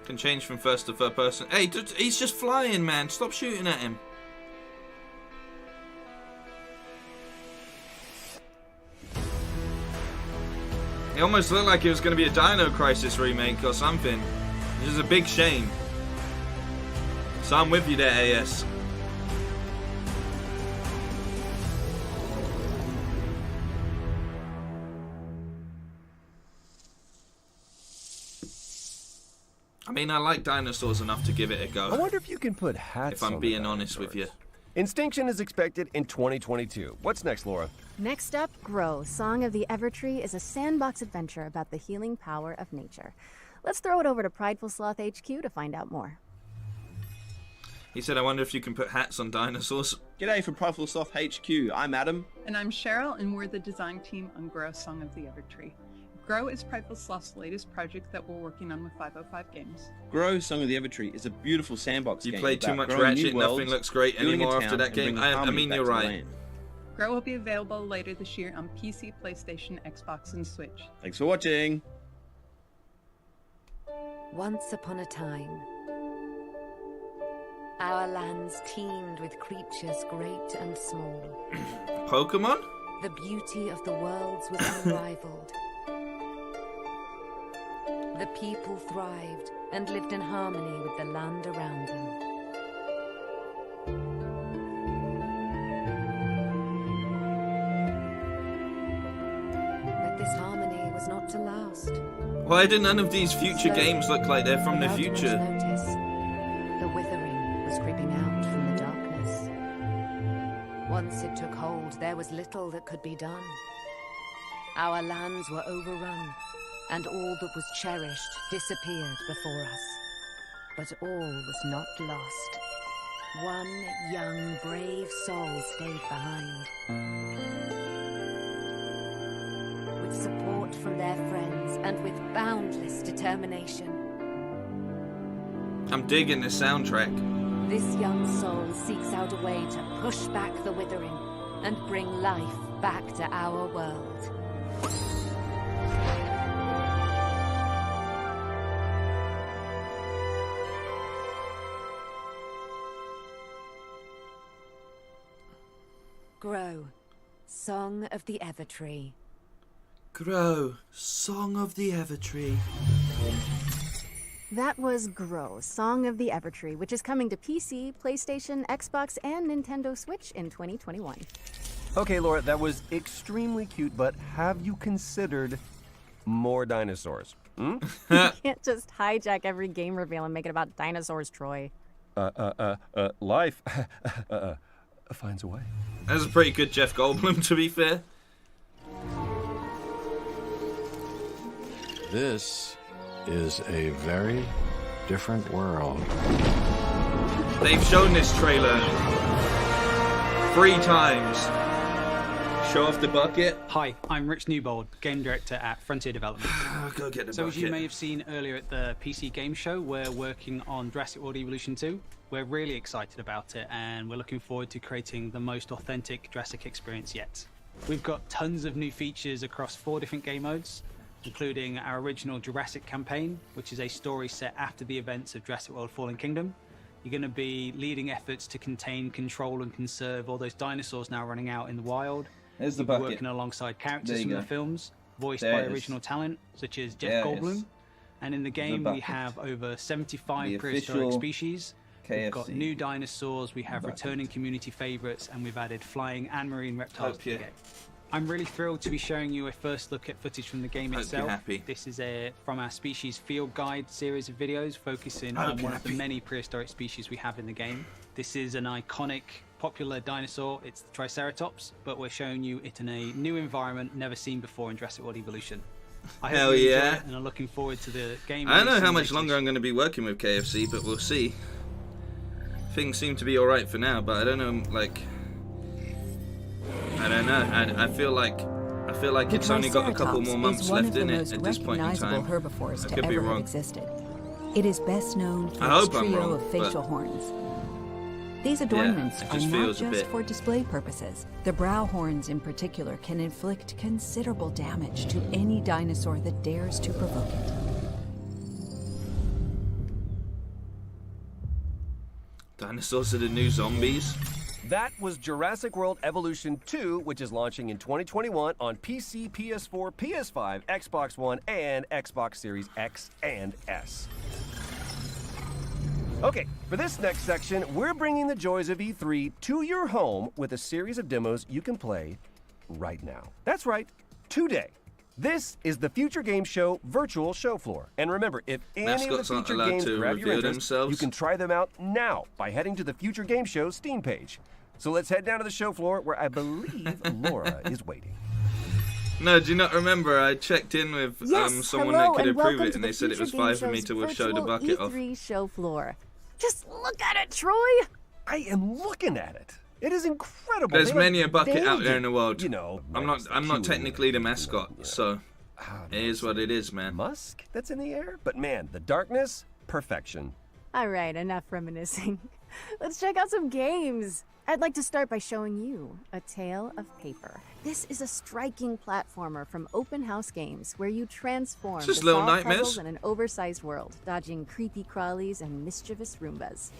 Can change from first to third person. Hey, he's just flying, man. Stop shooting at him. It almost looked like it was going to be a Dino Crisis remake or something, which is a big shame. So I'm with you there, AS. I mean, I like dinosaurs enough to give it a go. I wonder if you can put hats If I'm on being the honest with you. Extinction is expected in 2022. What's next, Laura? Next up, Grow, Song of the Evertree is a sandbox adventure about the healing power of nature. Let's throw it over to Prideful Sloth HQ to find out more. He said, I wonder if you can put hats on dinosaurs. G'day from Prideful Sloth HQ. I'm Adam. And I'm Cheryl, and we're the design team on Grow, Song of the Evertree. Grow is Prideful Sloth's latest project that we're working on with 505 Games. Grow, Song of the Evertree is a beautiful sandbox You game. played too about much growing new Ratchet, worlds, nothing looks great building a anymore after town, that and game. bringing I harmony mean, back you're to the right. land. Grow will be available later this year on PC, PlayStation, Xbox, and Switch. Thanks for watching. Once upon a time, Our lands teemed with creatures great and small. Pokemon? The beauty of the worlds was unrivaled. The people thrived and lived in harmony with the land around them. But this harmony was not to last. Why do none of these future games look like they're from the Without much future? notice, the withering was creeping out from the darkness. Once it took hold, there was little that could be done. Our lands were overrun, and all that was cherished disappeared before us. But all was not lost. One young, brave soul stayed behind. With support from their friends and with boundless determination. I'm digging the soundtrack. This young soul seeks out a way to push back the withering and bring life back to our world. Grow, Song of the Evertree. Grow, Song of the Evertree. That was Grow, Song of the Evertree, which is coming to PC, PlayStation, Xbox, and Nintendo Switch in 2021. Okay, Laura, that was extremely cute, but have you considered more dinosaurs? You can't just hijack every game reveal and make it about dinosaurs, Troy. Life finds a way. That's a pretty good Jeff Goldblum, to be fair. This is a very different world. They've shown this trailer 3 times. Show off the bucket. Hi, I'm Rich Newbold, game director at Frontier Development. Go get the So bucket. as you may have seen earlier at the PC Game Show, we're working on Jurassic World Evolution 2. We're really excited about it, and we're looking forward to creating the most authentic Jurassic experience yet. We've got tons of new features across 4 different game modes, including our original Jurassic campaign, which is a story set after the events of Jurassic World Fallen Kingdom. You're going to be leading efforts to contain, control, and conserve all those dinosaurs now running out in the wild. There's the You'll be bucket. working alongside There characters you from go. the films, voiced There by it is. original talent, such as Jeff There it Goldblum. is. And in the game, we bucket. have over 75 The prehistoric official species. We've got KFC new dinosaurs, we have bucket. returning community favorites, and we've added flying and marine reptiles Hope to the you- game. I'm really thrilled to be showing you a first look at footage from the game Hope you're itself. happy. This is from our Species Field Guide series of videos focusing Hope on you're one of the happy. many prehistoric species we have in the game. This is an iconic, popular dinosaur. It's the Triceratops, but we're showing you it in a new environment never seen before in Jurassic World Evolution. I hope Hell you enjoy yeah. it, and I'm looking forward to the game. I don't know releasing how much later longer I'm going to be working with KFC, but we'll see. Things seem to be alright for now, but I don't know, like... I don't know. I feel like The it's only got a couple Triceratops more months is one left of in the it most at this point in recognizable time. herbivores I to could be ever have wrong. existed. It is best known for I its hope I'm trio wrong, of facial but- horns. These adornments it are just not feels a just bit- for display purposes. The brow horns in particular can inflict considerable damage to any dinosaur that dares to provoke it. Dinosaurs are the new zombies. That was Jurassic World Evolution 2, which is launching in 2021 on PC, PS4, PS5, Xbox One, and Xbox Series X and S. Okay, for this next section, we're bringing the joys of E3 to your home with a series of demos you can play right now. That's right, today. This is the Future Game Show virtual show floor. And remember, if any Mascots of the aren't featured allowed games to grab your reveal interest, themselves. you can try them out now by heading to the Future Game Show Steam page. So let's head down to the show floor where I believe Laura is waiting. No, do you not remember? I checked in with Yes, someone hello, that could and approve welcome it, to and the they said it Future was Game fine for me Show's to show the virtual bucket off. E3 show floor. Just look at it, Troy. I am looking at it. It is incredible. There's They many a look bucket out big. there in the world. You know, I'm not technically the mascot, so it is what it is, man. Musk that's in the air, but man, the darkness, perfection. All right, enough reminiscing. Let's check out some games. I'd like to start by showing you A Tale of Paper. This is a striking platformer from Open House Games where you transform Just to Little solve Nightmares? puzzles in an oversized world, dodging creepy crawlies and mischievous Roombas.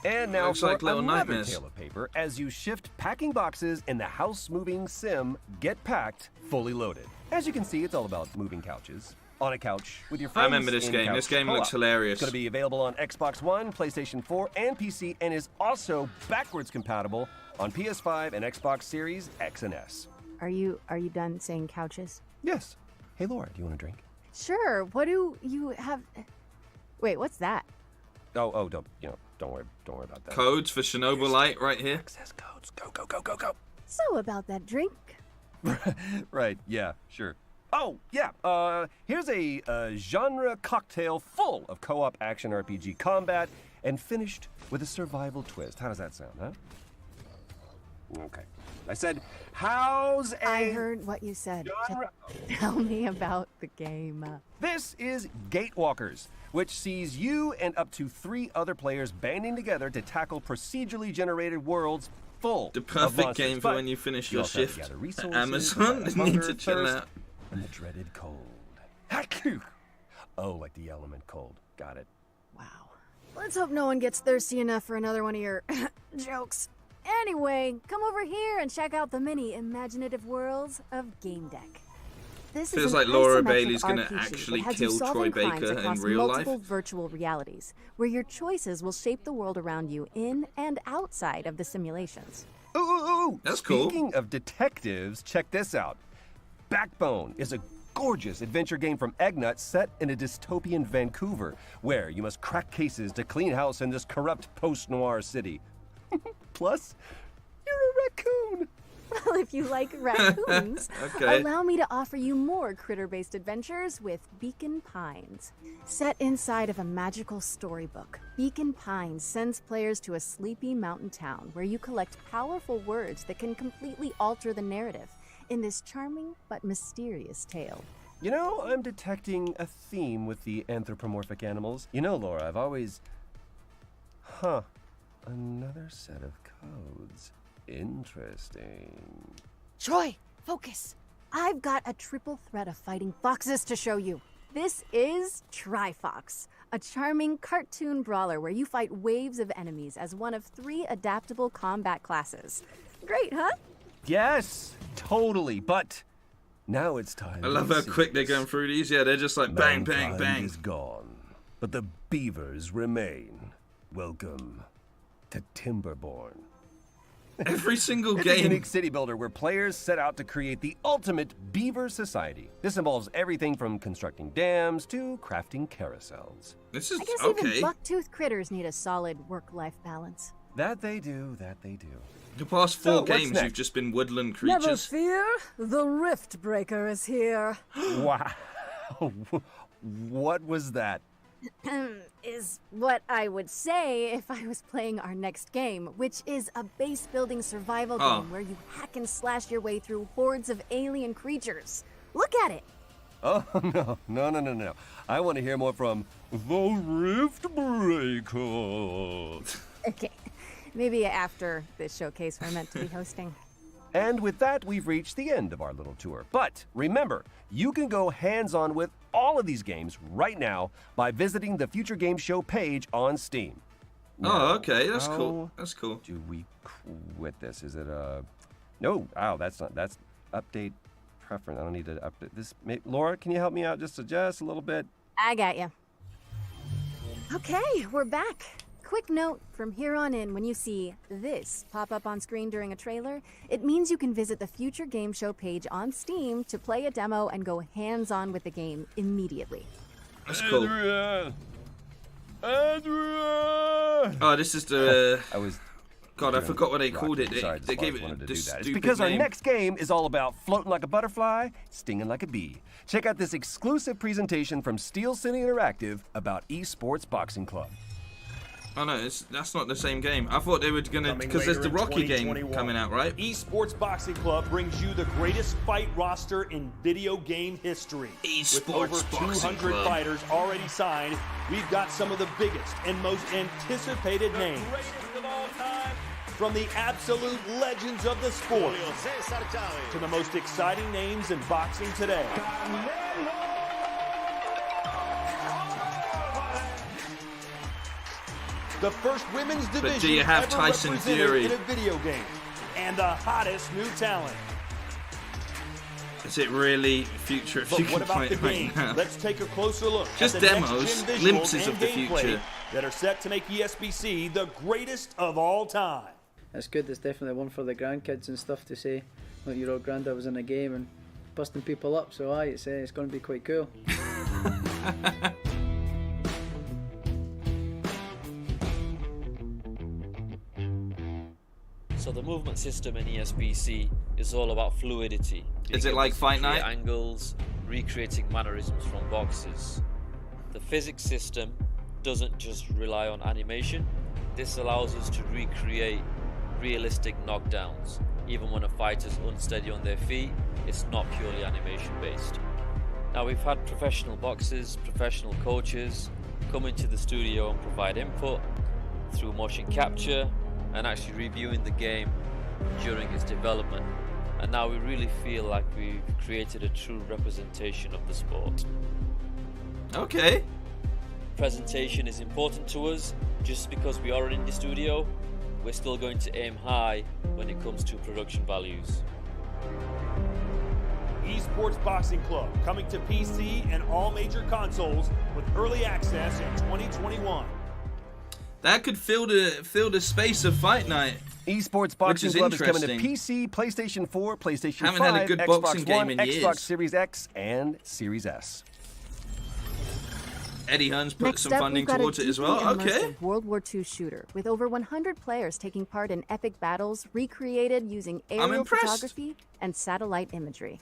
And now Looks for like Little another Nightmares. tale of paper as you shift packing boxes in the house-moving sim Get Packed Fully Loaded. As you can see, it's all about moving couches. On a couch with your friends. I remember this in game. couch This game looks co-op. hilarious. It's going to be available on Xbox One, PlayStation 4, and PC, and is also backwards compatible on PS5 and Xbox Series X and S. Are you done saying couches? Yes. Hey, Laura, do you want a drink? Sure. What do you have? Wait, what's that? Oh, don't worry about that. Codes for Chernobyl Light right here. Access codes. Go. So about that drink. Right, yeah, sure. Oh, yeah, here's a genre cocktail full of co-op action RPG combat and finished with a survival twist. How does that sound, huh? Okay. I said, how's a... I heard what you said. genre... Tell me about the game. This is Gatewalkers, which sees you and up to 3 other players banding together to tackle procedurally generated worlds full The of perfect monsters. game for But when you finish you your also have to shift gather at resources, Amazon. combat You need hunger, to chill thirst, out. and the dreaded cold. Haku! Oh, like the element cold. Got it. Let's hope no one gets thirsty enough for another one of your jokes. Anyway, come over here and check out the many imaginative worlds of Game Deck. This Feels is like an Laura isometric Bailey's gonna RPG actually that has you kill solving Troy crimes Baker in across real multiple life. virtual realities, where your choices will shape the world around you in and outside of the simulations. Ooh! That's cool. Speaking of detectives, check this out. Backbone is a gorgeous adventure game from Eggnut set in a dystopian Vancouver, where you must crack cases to clean house in this corrupt post-noir city. Plus, you're a raccoon. Well, if you like raccoons, Okay. allow me to offer you more critter-based adventures with Beacon Pines. Set inside of a magical storybook, Beacon Pines sends players to a sleepy mountain town where you collect powerful words that can completely alter the narrative in this charming but mysterious tale. You know, I'm detecting a theme with the anthropomorphic animals. You know, Laura, I've always... Another set of codes. Interesting. Troy, focus. I've got a triple threat of fighting foxes to show you. This is Trifox, a charming cartoon brawler where you fight waves of enemies as one of 3 adaptable combat classes. Great, huh? Yes, totally, but now it's time. I love to how be quick they're serious. going through these. Yeah, they're just like bang, bang, Mankind bang. is gone, but the beavers remain. Welcome to Timberborn. Every single It's game. a unique city builder where players set out to create the ultimate beaver society. This involves everything from constructing dams to crafting carousels. This is I guess even buck-toothed critters need a solid work-life balance. That they do. The past 4 So, what's games, next? you've just been woodland Never creatures. fear, the Rift Breaker is here. Wow. What was that? Is what I would say if I was playing our next game, which is a base-building survival Oh. game where you hack and slash your way through hordes of alien creatures. Look at it. Oh, no. I want to hear more from the Rift Breaker. Okay, maybe after this showcase we're meant to be hosting. And with that, we've reached the end of our little tour. But remember, you can go hands-on with all of these games right now by visiting the Future Game Show page on Steam. Oh, okay, that's how cool. That's cool. Do we quit this? Is it No, that's update preference. I don't need to update this. Laura, can you help me out just a little bit? I got you. Okay, we're back. Quick note, from here on in, when you see this pop up on screen during a trailer, it means you can visit the Future Game Show page on Steam to play a demo and go hands-on with the game immediately. That's cool. Adria! Oh, this is the. I was. God, I forgot what they called it. Sorry, They gave it wanted to do this that. It's stupid because our name. next game is all about floating like a butterfly, stinging like a bee. Check out this exclusive presentation from Steel City Interactive about Esports Boxing Club. Oh no, that's not the same game. I thought they were gonna, because there's the Rocky game coming out, right? Esports Boxing Club brings you the greatest fight roster in video game history. With over Esports Boxing 200 Club. fighters already signed, we've got some of the biggest and most anticipated names. From the absolute legends of the sport to the most exciting names in boxing today. the first women's division do you have ever Tyson represented Fury? in a video game, and the hottest new talent. Is it really future if But you what can about play the it right game? now? Let's take a closer look Just at the demos, next-gen visuals glimpses and of the gameplay future. that are set to make ESBC the greatest of all time. It's good. It's definitely one for the grandkids and stuff to say. Like your old granddad was in a game and busting people up. So it's going to be quite cool. So the movement system in ESBC is all about fluidity. Is it like Fight Night? Angles, recreating mannerisms from boxes. The physics system doesn't just rely on animation. This allows us to recreate realistic knockdowns. Even when a fighter's unsteady on their feet, it's not purely animation based. Now we've had professional boxers, professional coaches come into the studio and provide input through motion capture and actually reviewing the game during its development. And now we really feel like we've created a true representation of the sport. Okay. Presentation is important to us. Just because we are in the studio, we're still going to aim high when it comes to production values. Esports Boxing Club coming to PC and all major consoles with early access in 2021. That could fill the space of Fight Night. Esports Boxing which is Club is coming to interesting. PC, PlayStation 4, PlayStation Haven't 5, had a good Xbox boxing One, game in Xbox years. Series X, and Series S. Eddie Hunn's put Next some up, funding we've got towards a it as well. deeply Okay. immersive World War II shooter with over 100 players taking part in epic battles recreated using aerial impressed. photography and satellite imagery.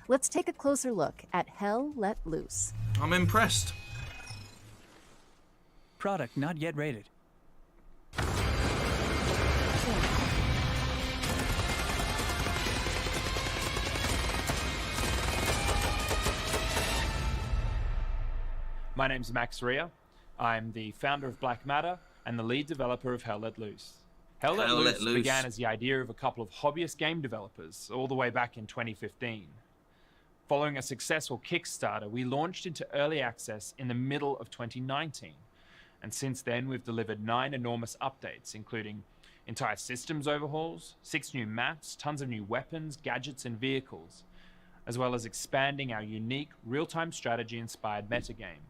Let's take a closer look at Hell Let Loose. I'm impressed. Product not yet rated. My name's Max Rea. I'm the founder of Black Matter and the lead developer of Hell Let Loose. Hell Let Loose began as the idea of a couple of hobbyist game developers all the way back in 2015. Following a successful Kickstarter, we launched into early access in the middle of 2019. And since then, we've delivered 9 enormous updates, including entire systems overhauls, 6 new maps, tons of new weapons, gadgets, and vehicles, as well as expanding our unique real-time strategy-inspired metagame.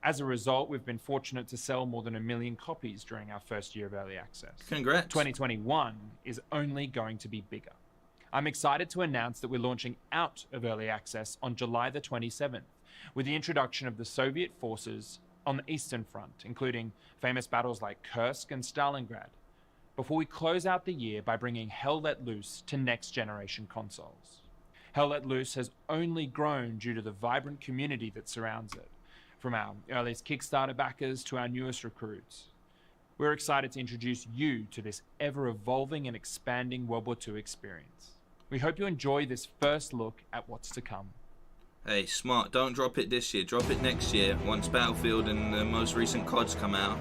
As a result, we've been fortunate to sell more than 1 million copies during our first year of early access. Congrats. 2021 is only going to be bigger. I'm excited to announce that we're launching out of early access on July the 27th, with the introduction of the Soviet forces on the Eastern Front, including famous battles like Kursk and Stalingrad, before we close out the year by bringing Hell Let Loose to next-generation consoles. Hell Let Loose has only grown due to the vibrant community that surrounds it, from our earliest Kickstarter backers to our newest recruits. We're excited to introduce you to this ever-evolving and expanding World War II experience. We hope you enjoy this first look at what's to come. Hey, smart. Don't drop it this year. Drop it next year. Once Battlefield and the most recent CODs come out,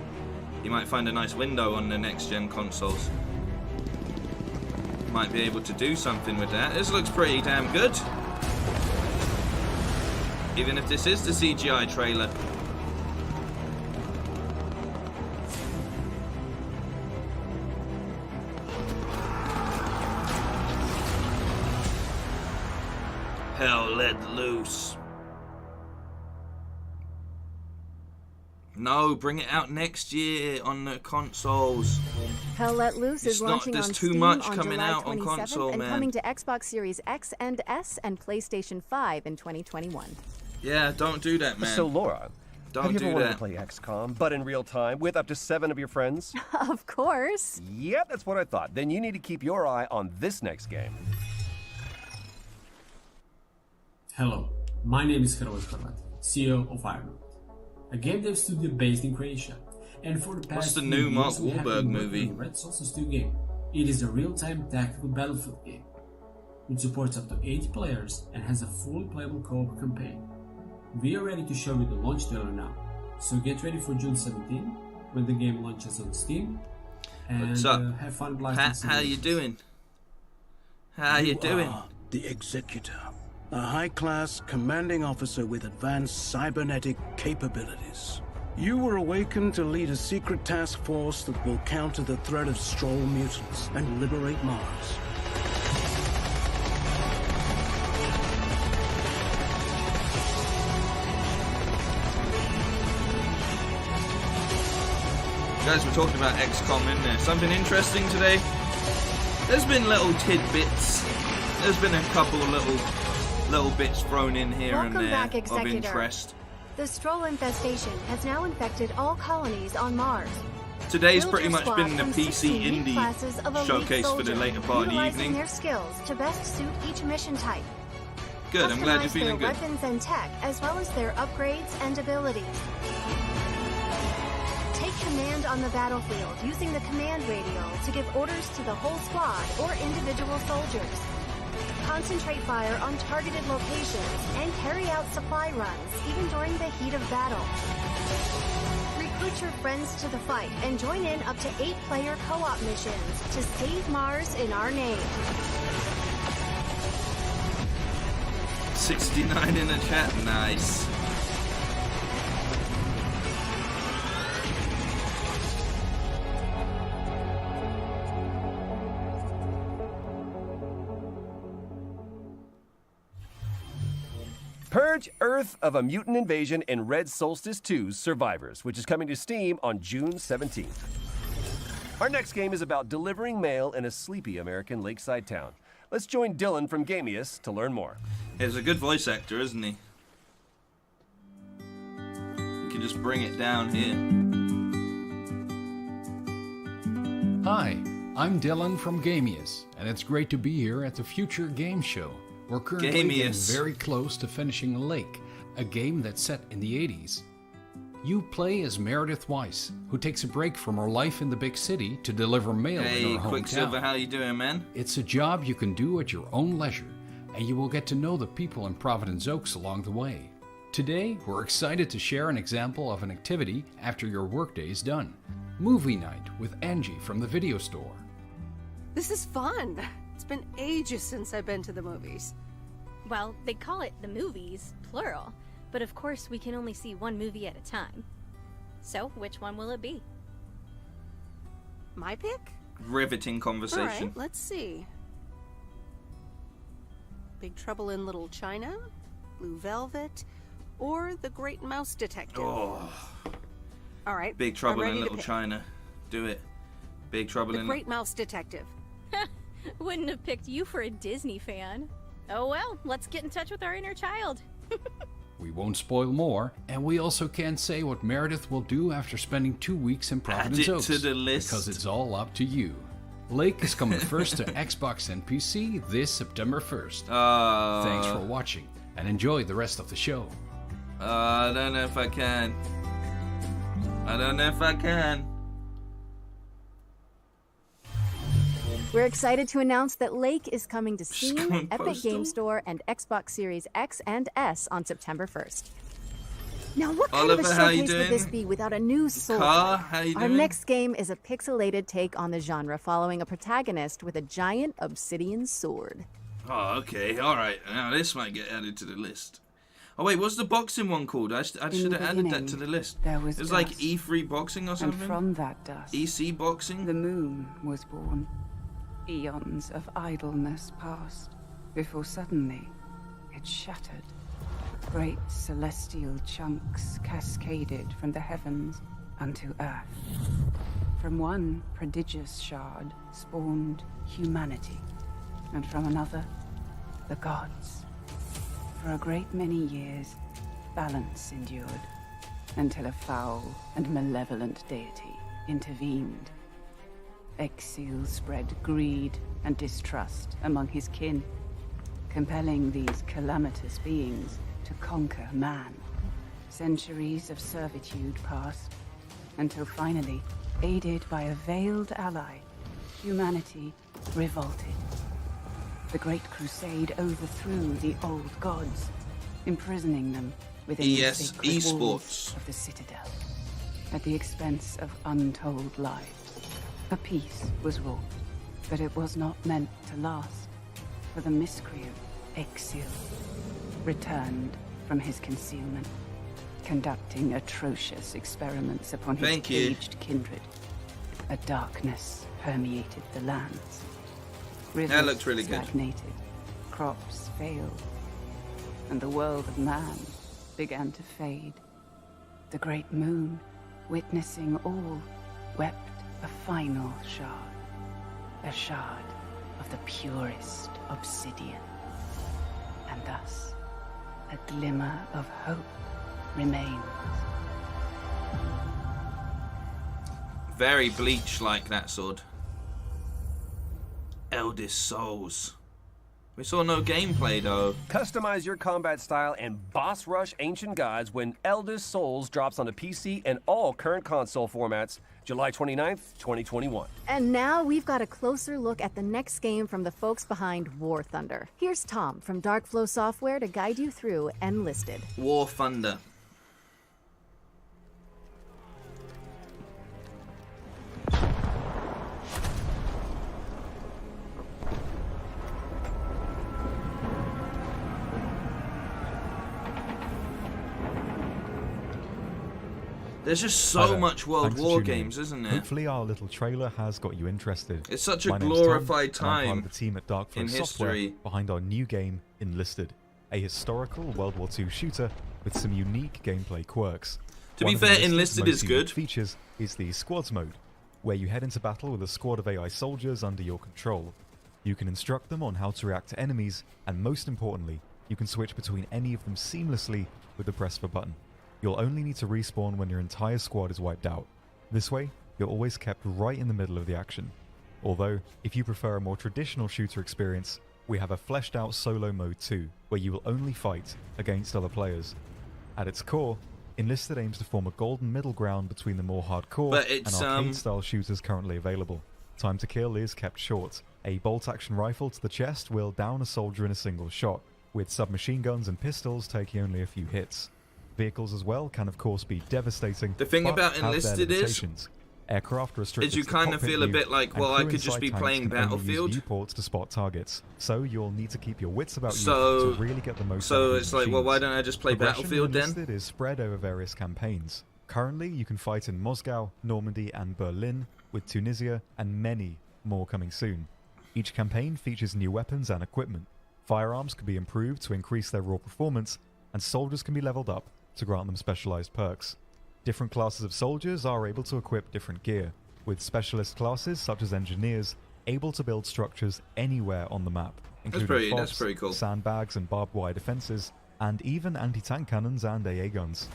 you might find a nice window on the next-gen consoles. Might be able to do something with that. This looks pretty damn good. Even if this is the CGI trailer. Hell Let Loose. No, bring it out next year on the consoles. Hell Let Loose is launching there's on too Steam much on coming July out on 27th console, and man. coming to Xbox Series X and S and PlayStation 5 in 2021. Yeah, don't do that, man. So, Laura, Don't have you do ever wanted that. to play XCOM, but in real time, with up to 7 of your friends? Of course. Yep, that's what I thought. Then you need to keep your eye on this next game. Hello, my name is Hrvoje Horvat, CEO of Ironwood, a game dev studio based in Croatia. And for the past What's the few new years, Mark we have Wahlberg been working movie? on the Red Solstice 2 game. It is a real-time tactical battlefield game. It supports up to 8 players and has a fully playable co-op campaign. We are ready to show you the launch trailer now, so get ready for June 17 when the game launches on Steam. And What's up? have fun Pat, licensing. how you doing? How you doing? Are the Executor, a high-class commanding officer with advanced cybernetic capabilities. You were awakened to lead a secret task force that will counter the threat of Stroll mutants and liberate Mars. Guys, we're talking about XCOM, isn't there? Something interesting today? There's been little tidbits. There's been a couple little bits thrown in here Welcome and there back, of Executor. interest. The Stroll infestation has now infected all colonies on Mars. Today's Build pretty your much squad been the from PC 16 indie classes of elite showcase for the soldiers, later part of the utilizing evening. their skills to best suit each mission type. Good, I'm glad you're Customize feeling their good. weapons and tech, as well as their upgrades and abilities. Take command on the battlefield using the command radio to give orders to the whole squad or individual soldiers. Concentrate fire on targeted locations and carry out supply runs even during the heat of battle. Recruit your friends to the fight and join in up to 8-player co-op missions to save Mars in our name. 69 in the chat, nice. Purge Earth of a Mutant Invasion in Red Solstice 2's Survivors, which is coming to Steam on June 17th. Our next game is about delivering mail in a sleepy American lakeside town. Let's join Dylan from Gamius to learn more. He's a good voice actor, isn't he? You can just bring it down here. Hi, I'm Dylan from Gamius, and it's great to be here at the Future Game Show. We're currently getting Gamius. very close to finishing Lake, a game that's set in the 80s. You play as Meredith Weiss, who takes a break from her life in the big city to deliver mail Hey, in her Quicksilver, hometown. how you doing, man? It's a job you can do at your own leisure, and you will get to know the people in Providence Oaks along the way. Today, we're excited to share an example of an activity after your workday is done. Movie night with Angie from the video store. This is fun. It's been ages since I've been to the movies. Well, they call it the movies, plural, but of course we can only see one movie at a time. So, which one will it be? My pick? Riveting conversation. All right, let's see. Big Trouble in Little China, Blue Velvet, or The Great Mouse Detective. Oh, All right, Big Trouble I'm in ready to Little pick. China. Do it. Big Trouble The in... Great Mouse Detective. Wouldn't have picked you for a Disney fan. Oh well, let's get in touch with our inner child. We won't spoil more, and we also can't say what Meredith will do after spending 2 weeks in Providence it Oaks, to the list. because it's all up to you. Lake is coming first to Xbox and PC this September 1st. Thanks for watching, and enjoy the rest of the show. I don't know if I can. I don't know if I can. We're excited to announce that Lake is coming to Steam, going Epic postal? Game Store, and Xbox Series X and S on September 1st. Now, what kind Oliver, of a how you showcase would this doing? be without a new soul? Car, how you Our doing? next game is a pixelated take on the genre, following a protagonist with a giant obsidian sword. Oh, okay. All right. Now this might get added to the list. Oh, wait. What's the boxing one called? I should have added that to the list. There was It was like dust. E3 boxing or something? And from that dust, EC boxing? the moon was born. Eons of idleness passed, before suddenly it shattered. Great celestial chunks cascaded from the heavens unto earth. From one prodigious shard spawned humanity, and from another, the gods. For a great many years, balance endured, until a foul and malevolent deity intervened. Exil spread greed and distrust among his kin, compelling these calamitous beings to conquer man. Centuries of servitude passed, until finally, aided by a veiled ally, humanity revolted. The Great Crusade overthrew the old gods, imprisoning them within the ES sacred walls Esports. of the Citadel, at the expense of untold lives. A peace was wrought, but it was not meant to last, for the miscreant, Exil, returned from his concealment, conducting atrocious experiments upon his caged kindred. A darkness permeated the lands. That looks really good. Stagnated, crops failed, and the world of man began to fade. The great moon, witnessing all, wept a final shard. A shard of the purest obsidian. And thus, a glimmer of hope remains. Very Bleach-like, that sword. Eldest Souls. We saw no gameplay though. Customize your combat style and boss rush ancient gods when Eldest Souls drops on the PC and all current console formats July 29th, 2021. And now we've got a closer look at the next game from the folks behind War Thunder. Here's Tom from Darkflow Software to guide you through Enlisted. War Thunder. There's just so much World War games, isn't there? Hopefully our little trailer has got you interested. It's such a My name's glorified Tom, and I'm part time of the team at Darkflow in Software history. behind our new game, Enlisted, a historical World War II shooter with some unique gameplay quirks. To One be of fair, Enlisted's Enlisted most is unique good. Features is the Squads mode, where you head into battle with a squad of AI soldiers under your control. You can instruct them on how to react to enemies, and most importantly, you can switch between any of them seamlessly with the press of a button. You'll only need to respawn when your entire squad is wiped out. This way, you're always kept right in the middle of the action. Although, if you prefer a more traditional shooter experience, we have a fleshed out solo mode too, where you will only fight against other players. At its core, Enlisted aims to form a golden middle ground between the more hardcore and arcade-style shooters currently available. Time to kill is kept short. A bolt-action rifle to the chest will down a soldier in a single shot, with submachine guns and pistols taking only a few hits. Vehicles as well can of course be devastating. The thing but about have their Enlisted limitations. Aircraft restricted you to the kind of cockpit feel a view, bit like, and well, I crew could just inside be tanks playing can only use Battlefield. viewports to spot targets, so you'll need to keep your wits about So- you to really get the most out so of it's these like, well, machines. why don't I just play Progression Battlefield then? Enlisted is spread over various campaigns. Currently, you can fight in Moscow, Normandy, and Berlin, with Tunisia and many more coming soon. Each campaign features new weapons and equipment. Firearms can be improved to increase their raw performance, and soldiers can be leveled up to grant them specialized perks. Different classes of soldiers are able to equip different gear, with specialist classes such as engineers able to build structures anywhere on the map, including that's FOBs, pretty cool. sandbags and barbed wire defenses, and even anti-tank cannons and AA guns.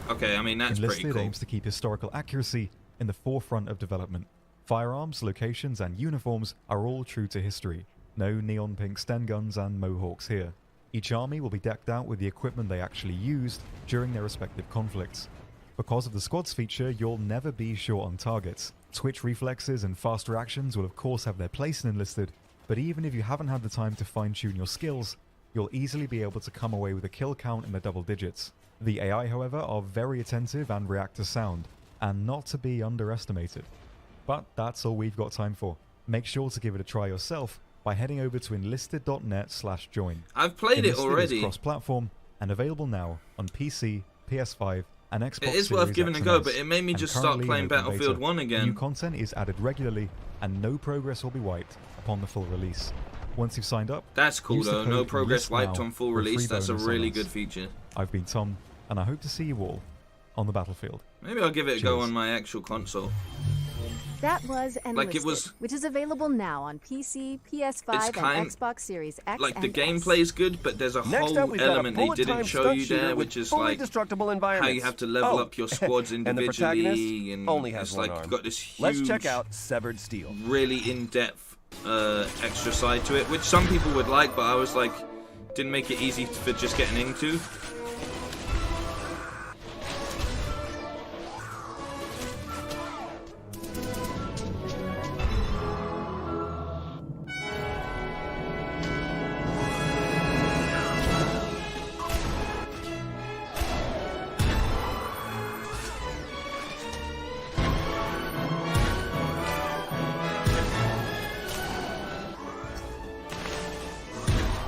Okay, I mean, that's pretty Enlisted cool. aims to keep historical accuracy in the forefront of development. Firearms, locations, and uniforms are all true to history. No neon pink Sten guns and mohawks here. Each army will be decked out with the equipment they actually used during their respective conflicts. Because of the squads feature, you'll never be short on targets. Twitch reflexes and fast reactions will of course have their place in Enlisted, but even if you haven't had the time to fine-tune your skills, you'll easily be able to come away with a kill count in the double digits. The AI, however, are very attentive and react to sound, and not to be underestimated. But that's all we've got time for. Make sure to give it a try yourself by heading over to enlisted.net/join. I've played it Enlisted already. is cross-platform and available now on PC, PS5, and Xbox It is Series worth giving X a go, and but S, it made me and just start currently in playing open Battlefield beta. 1 again. New content is added regularly, and no progress will be wiped upon the full release. Once you've signed up, That's cool use the though. No code progress wiped LISTNOW on full for a free release. That's a bonus on really us. good feature. I've been Tom, and I hope to see you all on the battlefield. Maybe I'll give it a go Cheers. on my actual console. That was Enlisted, Like, it was- which is available now on PC, PS5, It's kind- and Xbox Series X Like, the and gameplay is good, but there's a Next up, whole we've got a element they bullet didn't time show stunt you shooter there, with which is fully like destructible how environments. you have to level Oh, up your squads and the protagonist individually, and only has it's one like arm. you've got this huge, Let's check out Severed Steel. really in-depth extra side to it, which some people would like, but I was like, didn't make it easy for just getting into.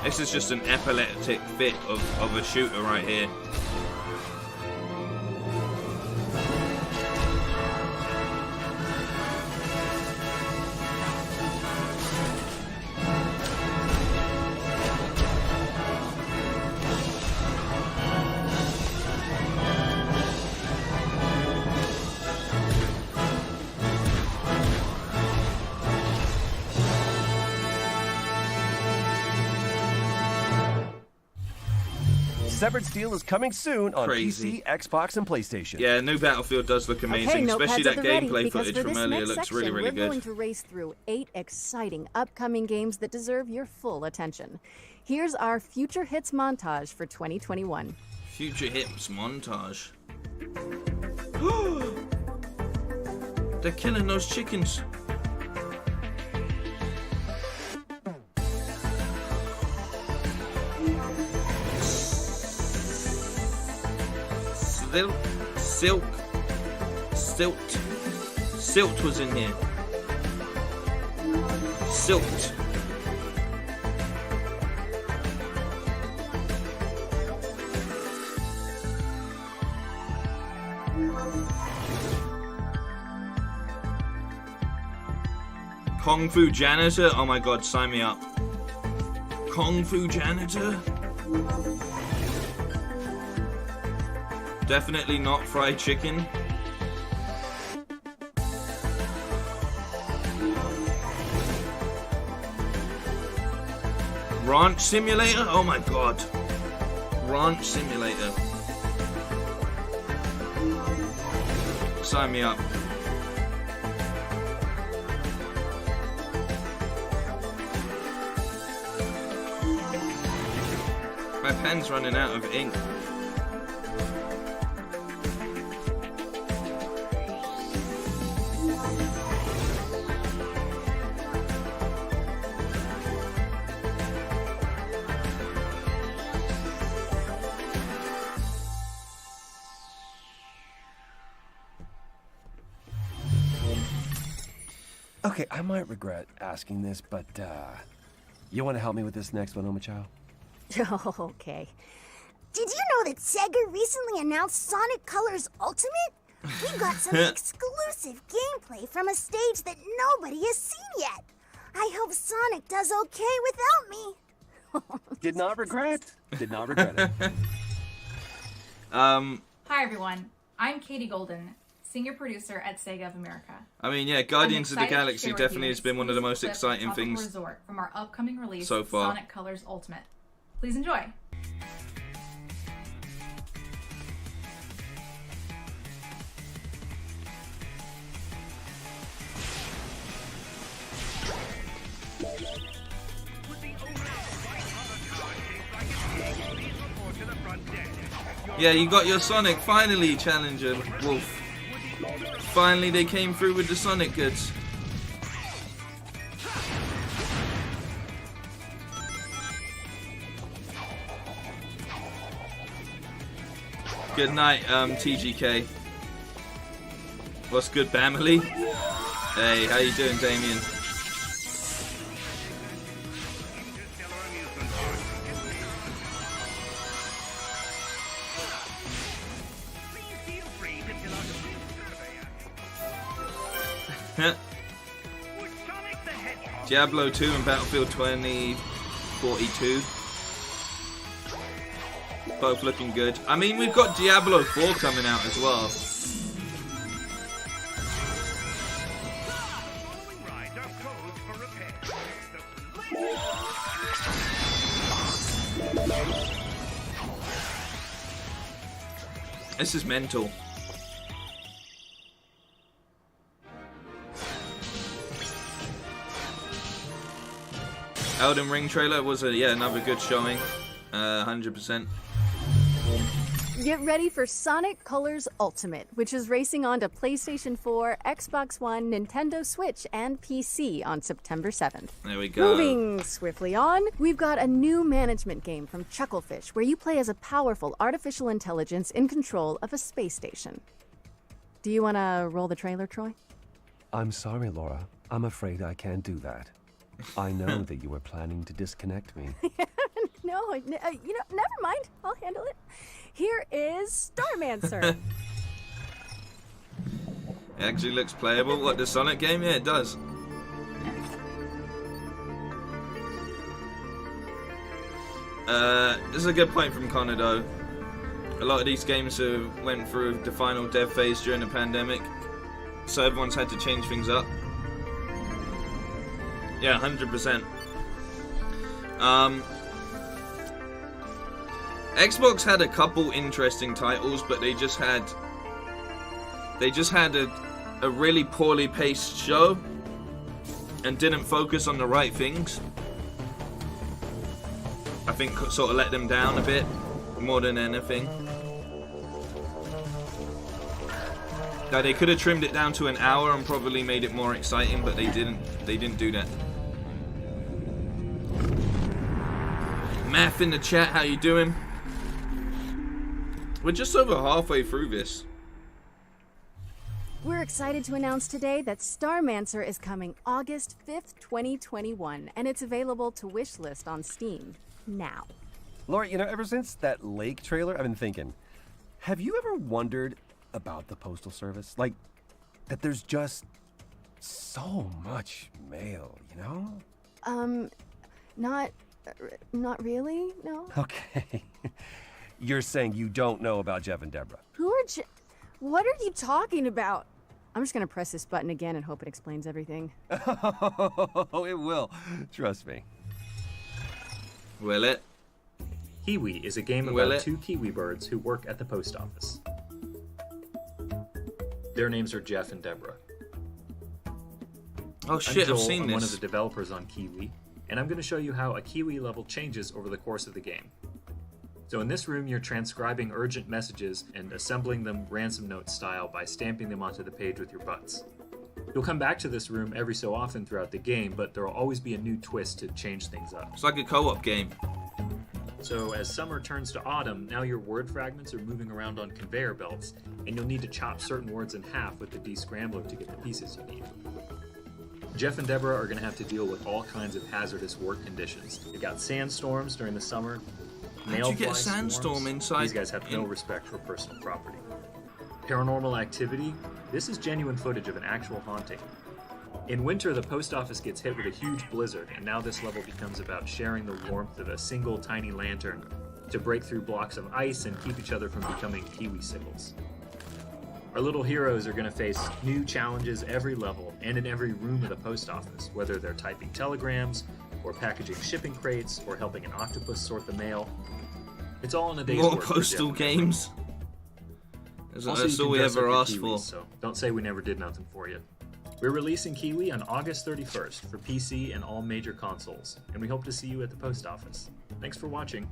This is just an epileptic fit of a shooter right here. Severed Steel is coming soon on Crazy. PC, Xbox, and PlayStation. Yeah, new Battlefield does look amazing, especially that gameplay footage from earlier looks really, really We're going good. to race through 8 exciting upcoming games that deserve your full attention. Here's our future hits montage for 2021. Future hits montage. They're killing those chickens. Silt was in here. Silt. Kung Fu Janitor? Oh my god, sign me up. Kung Fu Janitor? Definitely not fried chicken. Ranch Simulator? Oh my god. Ranch Simulator. Sign me up. My pen's running out of ink. Okay, I might regret asking this, but you want to help me with this next one, Omachow? Okay. Did you know that Sega recently announced Sonic Colors Ultimate? We got some exclusive gameplay from a stage that nobody has seen yet. I hope Sonic does okay without me. Did not regret. Did not regret it. Hi everyone, I'm Katie Golden, senior producer at Sega of America. I mean, yeah, Guardians of the I'm excited to Galaxy share with definitely you has been one of the most exclusive exciting Tropical things Resort from our upcoming release, so far. Sonic Colors Ultimate. Please enjoy. Yeah, you got your Sonic, finally, Challenger Wolf. Finally, they came through with the Sonic goods. Good night, TGK. What's good, Bamily? Hey, how you doing, Damien? Diablo 2 and Battlefield 2042. Both looking good. I mean, we've got Diablo 4 coming out as well. This is mental. Elden Ring trailer was another good showing. 100%. Get ready for Sonic Colors Ultimate, which is racing onto PlayStation 4, Xbox One, Nintendo Switch, and PC on September 7th. There we go. Moving swiftly on, we've got a new management game from Chucklefish where you play as a powerful artificial intelligence in control of a space station. Do you want to roll the trailer, Troy? I'm sorry, Laura. I'm afraid I can't do that. I know that you were planning to disconnect me. No, never mind. I'll handle it. Here is Starmancer. It actually looks playable. What, the Sonic game? Yeah, it does. This is a good point from Connor, though. A lot of these games went through the final dev phase during the pandemic, so everyone's had to change things up. Yeah, 100%. Xbox had a couple interesting titles, but they just had a really poorly paced show and didn't focus on the right things. I think sort of let them down a bit more than anything. Now, they could have trimmed it down to an hour and probably made it more exciting, but they didn't. They didn't do that. Math in the chat, how you doing? We're just over halfway through this. We're excited to announce today that Starmancer is coming August 5th, 2021, and it's available to wishlist on Steam now. Laura, you know, ever since that lake trailer, I've been thinking, have you ever wondered about the Postal Service? Like, that there's just so much mail, you know? Not really, no. Okay. You're saying you don't know about Jeff and Deborah? Who are What are you talking about? I'm just gonna press this button again and hope it explains everything. Oh, it will. Trust me. Will it? Kiwi is a game about two kiwi birds who work at the post office. Their names are Jeff and Deborah. Oh shit, I've seen I'm this. one of the developers on Kiwi, and I'm going to show you how a Kiwi level changes over the course of the game. So in this room, you're transcribing urgent messages and assembling them ransom note style by stamping them onto the page with your butts. You'll come back to this room every so often throughout the game, but there will always be a new twist to change things up. It's like a co-op game. So as summer turns to autumn, now your word fragments are moving around on conveyor belts, and you'll need to chop certain words in half with the descrambler to get the pieces you need. Jeff and Deborah are going to have to deal with all kinds of hazardous work conditions. They got sandstorms during the summer. How'd you get a sandstorm inside? These guys have no respect for personal property. Paranormal activity. This is genuine footage of an actual haunting. In winter, the post office gets hit with a huge blizzard, and now this level becomes about sharing the warmth of a single tiny lantern to break through blocks of ice and keep each other from becoming kiwi sickles. Our little heroes are going to face new challenges every level and in every room of the post office, whether they're typing telegrams, or packaging shipping crates, or helping an octopus sort the mail. It's all in a day's More work. postal games. That's all we ever asked for. So don't say we never did nothing for you. We're releasing Kiwi on August 31st for PC and all major consoles, and we hope to see you at the post office. Thanks for watching.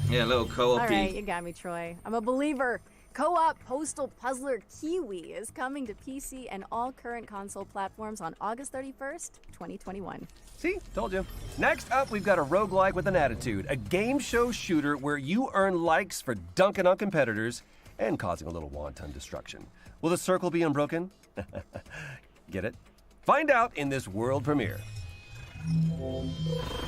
Yeah, a little co-op. All right, you got me, Troy. I'm a believer. Co-op Postal Puzzler Kiwi is coming to PC and all current console platforms on August 31st, 2021. See? Told you. Next up, we've got a roguelike with an attitude. A game show shooter where you earn likes for dunking on competitors and causing a little wanton destruction. Will the circle be unbroken? Get it? Find out in this world premiere.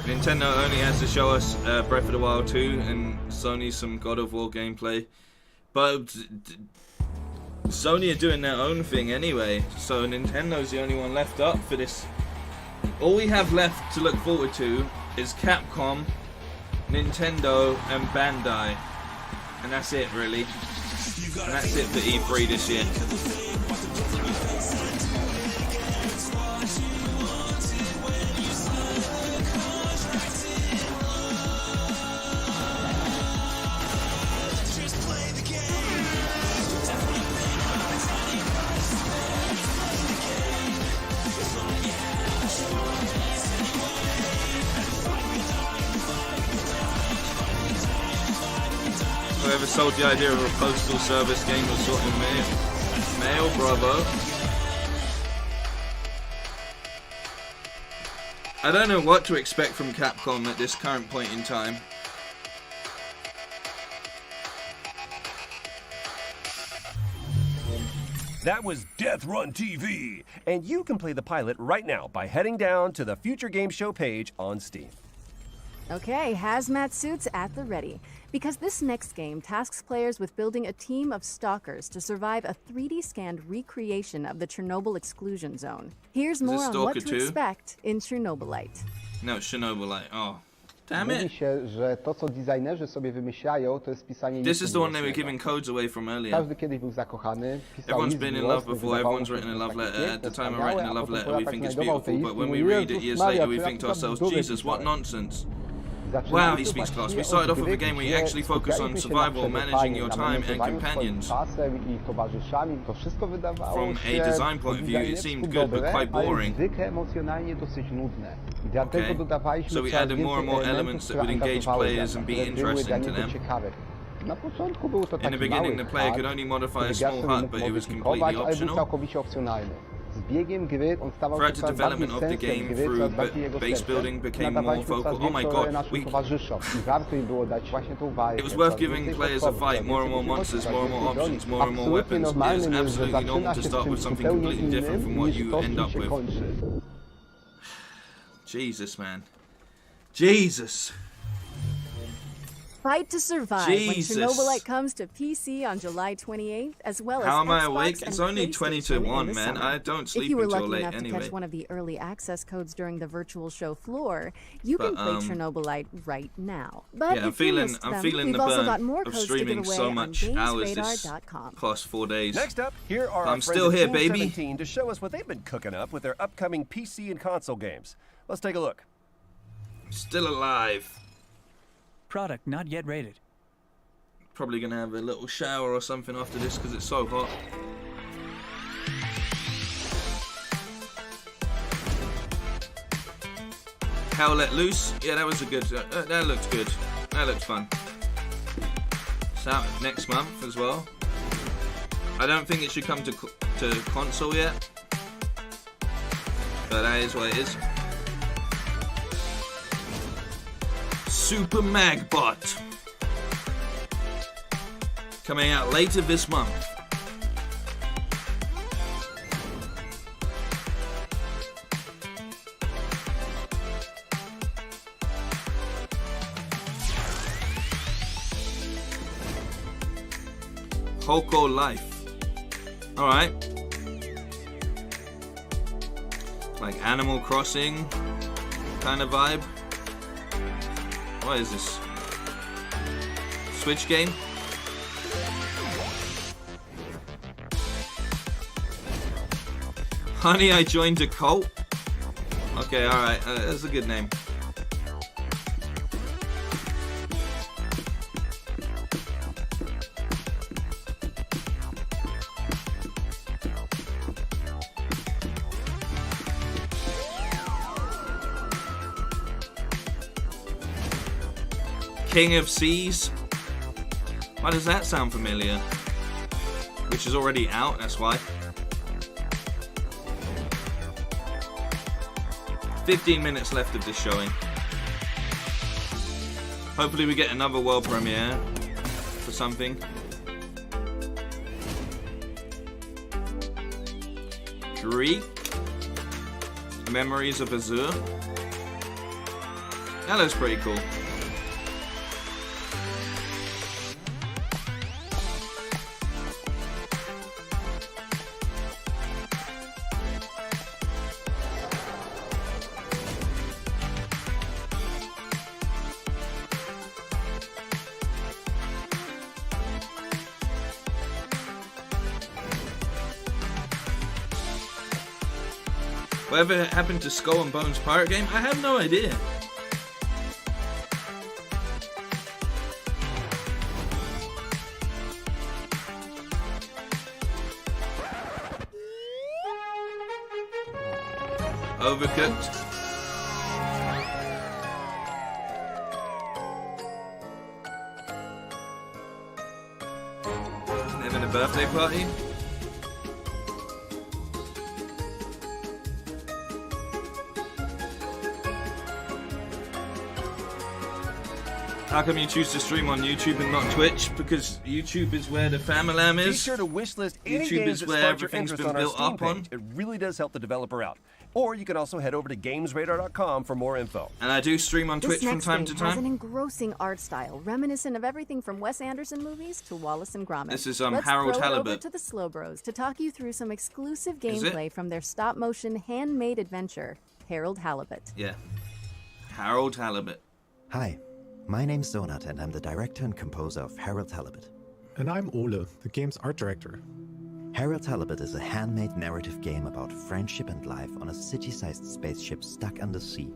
Nintendo only has to show us Breath of the Wild 2 and Sony some God of War gameplay. But Sony are doing their own thing anyway, so Nintendo's the only one left up for this. All we have left to look forward to is Capcom, Nintendo, and Bandai. And that's it, really. And that's it for E3 this year. Whoever sold the idea of a postal service game was sorting mail, bravo. I don't know what to expect from Capcom at this current point in time. That was Death Run TV, and you can play the pilot right now by heading down to the Future Game Show page on Steam. Okay, hazmat suits at the ready. Because this next game tasks players with building a team of stalkers to survive a 3D scanned recreation of the Chernobyl exclusion zone. Here's more on what to expect in Chernobylite. No, Chernobylite. Oh, Damn it. się, że to, co designerzy sobie wymyślają, to jest pisanie This is the one they were miłosnego. giving codes away from earlier. Każdy kiedyś był zakochany, pisał Everyone's list been in love miłosny, before, wydawało everyone's mu written a się, love że letter. takie At the piękne, time of wspaniałe, writing a a love potem letter, po we latach think it's znajdował te beautiful, listy but i when mówi, we read it Jezus years Maria, later, we co ja think to tu ourselves, bzdury Jesus, what pisałem. nonsense. Zaczynamy Wow, he to speaks class. właściwie We started od off with a gry, game where you gdzie actually focus on skupialiśmy się na survival, managing przetrwaniu, your na time and manewrowaniu swoim companions. czasem i towarzyszami. To wszystko wydawało From się a design po point of view, it designersku seemed good, but dobre, quite ale boring. zwykle emocjonalnie dosyć nudne. I dlatego Okay. dodawaliśmy So we coraz added more and więcej more elementów, elements that które would engage angażowały players gracza, and be które były dla interesting to niego them. ciekawe. Na początku był to In taki the beginning, mały the player hut, could only modify a który small gracz hut, mógł but it was modyfikować, completely ale był optional. całkowicie opcjonalny. Z biegiem gry on stawał się Throughout the coraz bardziej development of the sensem game, gry, through coraz bardziej jego base sercem. building became more Nadawaliśmy focal. coraz Oh my większą god, rolę naszym towarzyszom i warto im było dać właśnie tą walkę. It was worth coraz giving więcej players a podchodów, fight, more and more coraz monsters, więcej more and more broni. options, more and more Absolutnie weapons. It is normalnym jest, że absolutely normal zaczyna to się z start czymś with something zupełnie completely different from innym what niż you to, z end czym up się with. kończy. Jesus, man. Jesus. Fight to survive Jesus. when Chernobylite comes to PC on July 28th, as well as How am I Xbox awake? and It's only 20 to PlayStation 1, in the man. summer. I don't If sleep you were until lucky late enough to anyway. catch one of the early access codes during the virtual show floor, you But, can play Chernobylite right now. But Yeah, I'm if you feeling missed them, the we've also burn got more of codes to give streaming away so on much hours this GamesRadar.com. past 4 days. Next up, here are I'm our friends still at here, Team baby. 17 to show us what they've been cooking up with their upcoming PC and console games. Let's take a look. Still alive. Product not yet rated. Probably gonna have a little shower or something after this because it's so hot. Hell Let Loose. Yeah, that was a good. That looked good. That looked fun. It's out next month as well. I don't think it should come to console yet, but that is what it is. Super Magbot. Coming out later this month. Hoko Life. Alright. Like Animal Crossing kind of vibe. What is this? Switch game? Honey, I joined a cult? Okay, alright. That's a good name. King of Seas? Why does that sound familiar? Which is already out, that's why. 15 minutes left of this showing. Hopefully we get another world premiere for something. Greek Memories of Azure. That looks pretty cool. Whatever happened to Skull and Bones Pirate game? I have no idea. Overcooked. Having a birthday party? How come you choose to stream on YouTube and not Twitch? Because YouTube is where the famalam is. Be sure to wishlist any YouTube games is that where spark your everything's interest been on our built Steam up on. page. It really does help the developer out. Or you can also head over to GamesRadar.com for more info. And I do stream on Twitch from time to This next game has time. an engrossing art style, reminiscent of everything from Wes Anderson movies to Wallace and Gromit. This is Let's Harold throw it over Halibut. to the Slow Bros to talk you through some exclusive Is it? gameplay from their stop-motion handmade adventure, Harold Halibut. Yeah. Harold Halibut. Hi, my name's Donut, and I'm the director and composer of Harold Halibut. And I'm Ole, the game's art director. Harold Halibut is a handmade narrative game about friendship and life on a city-sized spaceship stuck undersea.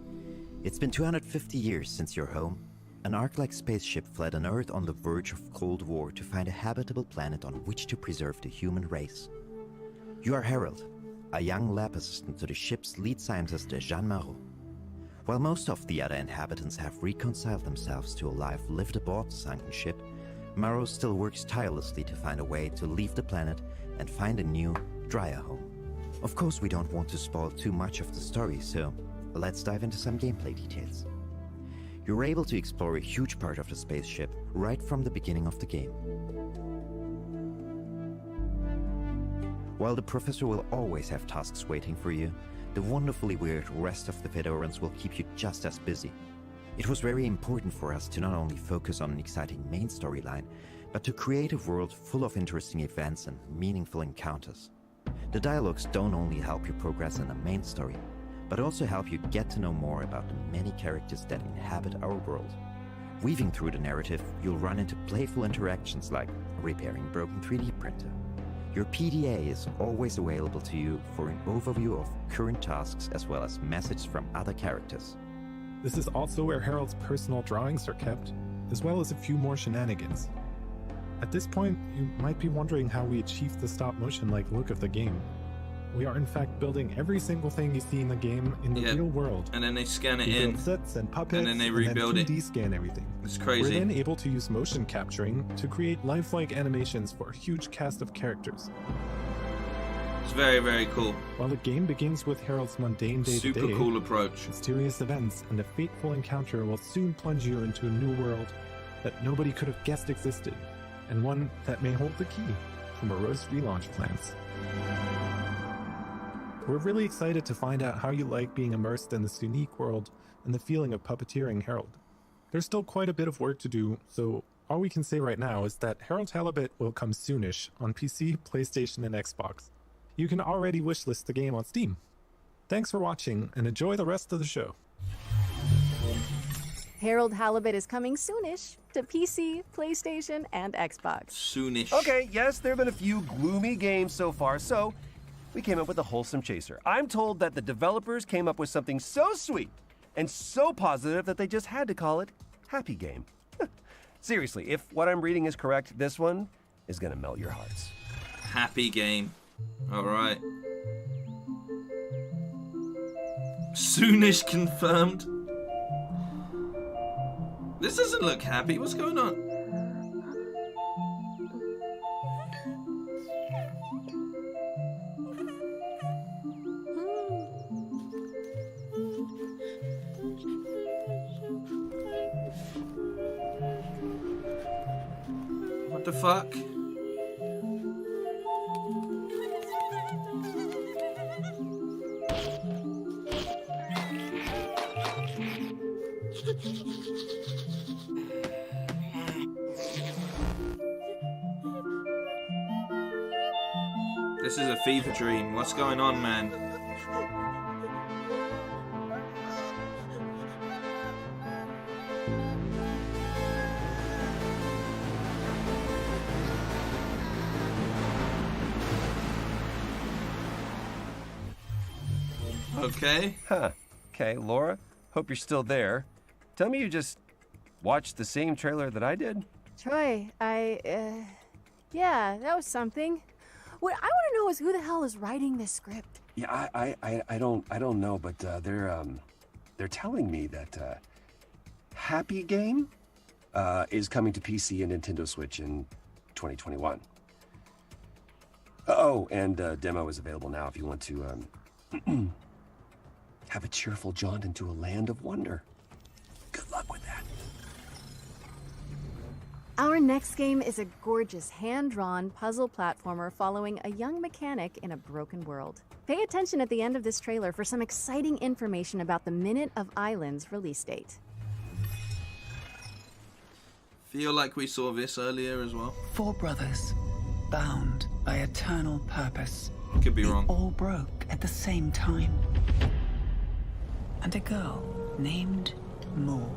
It's been 250 years since your home. An Ark-like spaceship fled an Earth on the verge of Cold War to find a habitable planet on which to preserve the human race. You are Harold, a young lab assistant to the ship's lead scientist, Jean Marot. While most of the other inhabitants have reconciled themselves to a life lived aboard the sunken ship, Marot still works tirelessly to find a way to leave the planet and find a new, drier home. Of course, we don't want to spoil too much of the story, so let's dive into some gameplay details. You're able to explore a huge part of the spaceship right from the beginning of the game. While the professor will always have tasks waiting for you, the wonderfully weird rest of the Fedorans will keep you just as busy. It was very important for us to not only focus on an exciting main storyline, but to create a world full of interesting events and meaningful encounters. The dialogues don't only help you progress in the main story, but also help you get to know more about the many characters that inhabit our world. Weaving through the narrative, you'll run into playful interactions like repairing a broken 3D printer. Your PDA is always available to you for an overview of current tasks as well as messages from other characters. This is also where Harold's personal drawings are kept, as well as a few more shenanigans. At this point, you might be wondering how we achieved the stop-motion-like look of the game. We are in fact building every single thing you see in the game in the real world. And then they scan it we in. Build sets and puppets, and then they rebuild and then 3D scan everything. It's crazy. We're then able to use motion capturing to create lifelike animations for a huge cast of characters. It's very, very cool. While the game begins with Harold's mundane day-to-day, super cool approach. Mysterious events and a fateful encounter will soon plunge you into a new world that nobody could have guessed existed, and one that may hold the key to Moreau's relaunch plans. We're really excited to find out how you like being immersed in this unique world and the feeling of puppeteering Harold. There's still quite a bit of work to do, so all we can say right now is that Harold Halibut will come soonish on PC, PlayStation, and Xbox. You can already wishlist the game on Steam. Thanks for watching, and enjoy the rest of the show. Harold Halibut is coming soonish to PC, PlayStation, and Xbox. Soonish. Okay, yes, there have been a few gloomy games so far, so we came up with a wholesome chaser. I'm told that the developers came up with something so sweet and so positive that they just had to call it Happy Game. Seriously, if what I'm reading is correct, this one is gonna melt your hearts. Happy Game. Alright. Soonish confirmed. This doesn't look happy. What's going on? What the fuck? This is a fever dream. What's going on, man? Okay. Huh. Okay, Laura, hope you're still there. Tell me you just watched the same trailer that I did? Troy, yeah, that was something. What I want to know is who the hell is writing this script? Yeah, I don't know, but they're telling me that Happy Game is coming to PC and Nintendo Switch in 2021. Oh, and demo is available now if you want to have a cheerful jaunt into a land of wonder. Good luck with that. Our next game is a gorgeous hand-drawn puzzle platformer following a young mechanic in a broken world. Pay attention at the end of this trailer for some exciting information about the Minute of Islands release date. Feel like we saw this earlier as well. 4 brothers, bound by eternal purpose. Could be wrong. All broke at the same time. And a girl named Moore.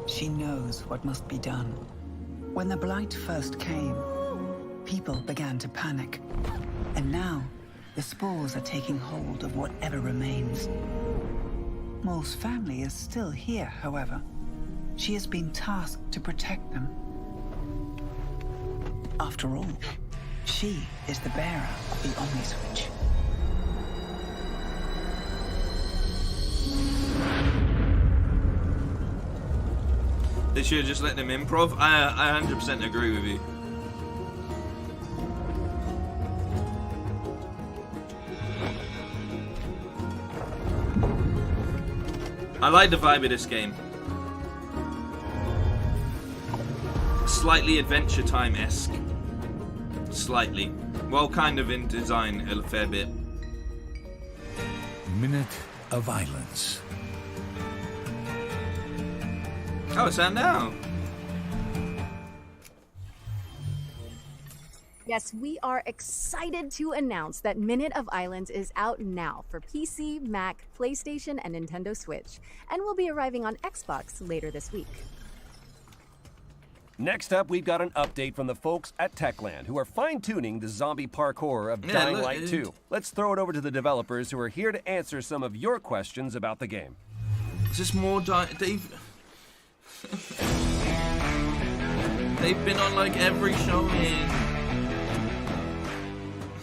She knows what must be done. When the Blight first came, people began to panic. And now, the spores are taking hold of whatever remains. Mole's family is still here, however. She has been tasked to protect them. After all, she is the bearer of the Omni-Switch. They should have just let them improv. I 100% agree with you. I like the vibe of this game. Slightly Adventure Time-esque. Slightly. Well, kind of in design a fair bit. Minute of Violence. Oh, it's out now. Yes, we are excited to announce that Minute of Islands is out now for PC, Mac, PlayStation, and Nintendo Switch, and will be arriving on Xbox later this week. Next up, we've got an update from the folks at Techland, who are fine-tuning the zombie parkour of Dying Light 2. Let's throw it over to the developers, who are here to answer some of your questions about the game. Is this more They've been on like every show here.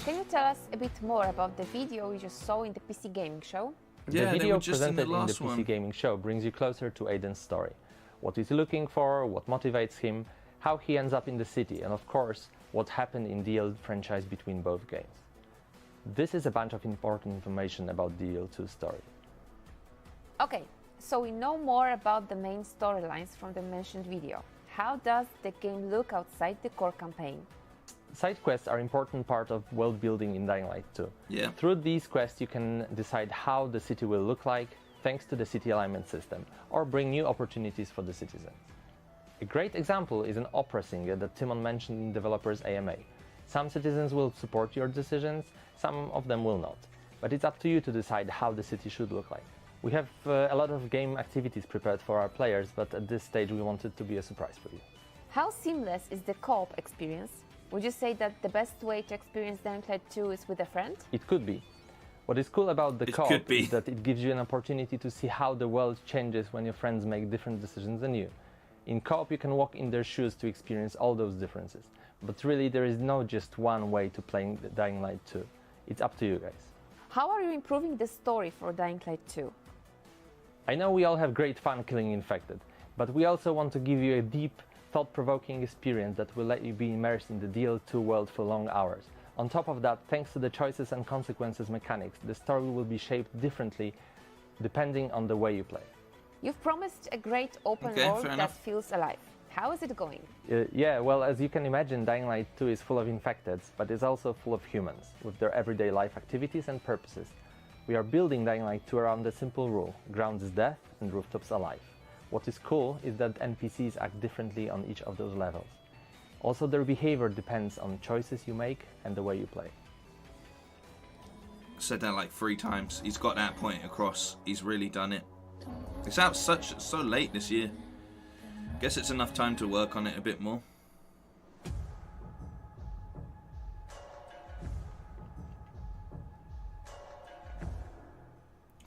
Can you tell us a bit more about the video we just saw in the PC Gaming Show? Yeah, the video just presented in the last PC Gaming Show brings you closer to Aiden's story. What is he looking for, what motivates him, how he ends up in the city, and of course, what happened in the old franchise between both games. This is a bunch of important information about the DL2 story. Okay, so we know more about the main storylines from the mentioned video. How does the game look outside the core campaign? Side quests are an important part of world building in Dying Light 2. Yeah. Through these quests you can decide how the city will look like thanks to the city alignment system, or bring new opportunities for the citizens. A great example is an opera singer that Timon mentioned in developers AMA. Some citizens will support your decisions, some of them will not. But it's up to you to decide how the city should look like. We have a lot of game activities prepared for our players, but at this stage we want it to be a surprise for you. How seamless is the co-op experience? Would you say that the best way to experience Dying Light 2 is with a friend? It could be. What is cool about the co-op is that it gives you an opportunity to see how the world changes when your friends make different decisions than you. In co-op you can walk in their shoes to experience all those differences. But really there is no just one way to play Dying Light 2. It's up to you guys. How are you improving the story for Dying Light 2? I know we all have great fun killing infected, but we also want to give you a deep, thought-provoking experience that will let you be immersed in the DL2 world for long hours. On top of that, thanks to the choices and consequences mechanics, the story will be shaped differently depending on the way you play. You've promised a great open world that feels alive. How is it going? Yeah, well, as you can imagine, Dying Light 2 is full of infecteds, but it's also full of humans, with their everyday life activities and purposes. We are building Dying Light 2 around a simple rule: grounds is death and rooftops alive. What is cool is that NPCs act differently on each of those levels. Also, their behavior depends on choices you make and the way you play. Said that like 3 times. He's got that point across. He's really done it. It's out so late this year. Guess it's enough time to work on it a bit more.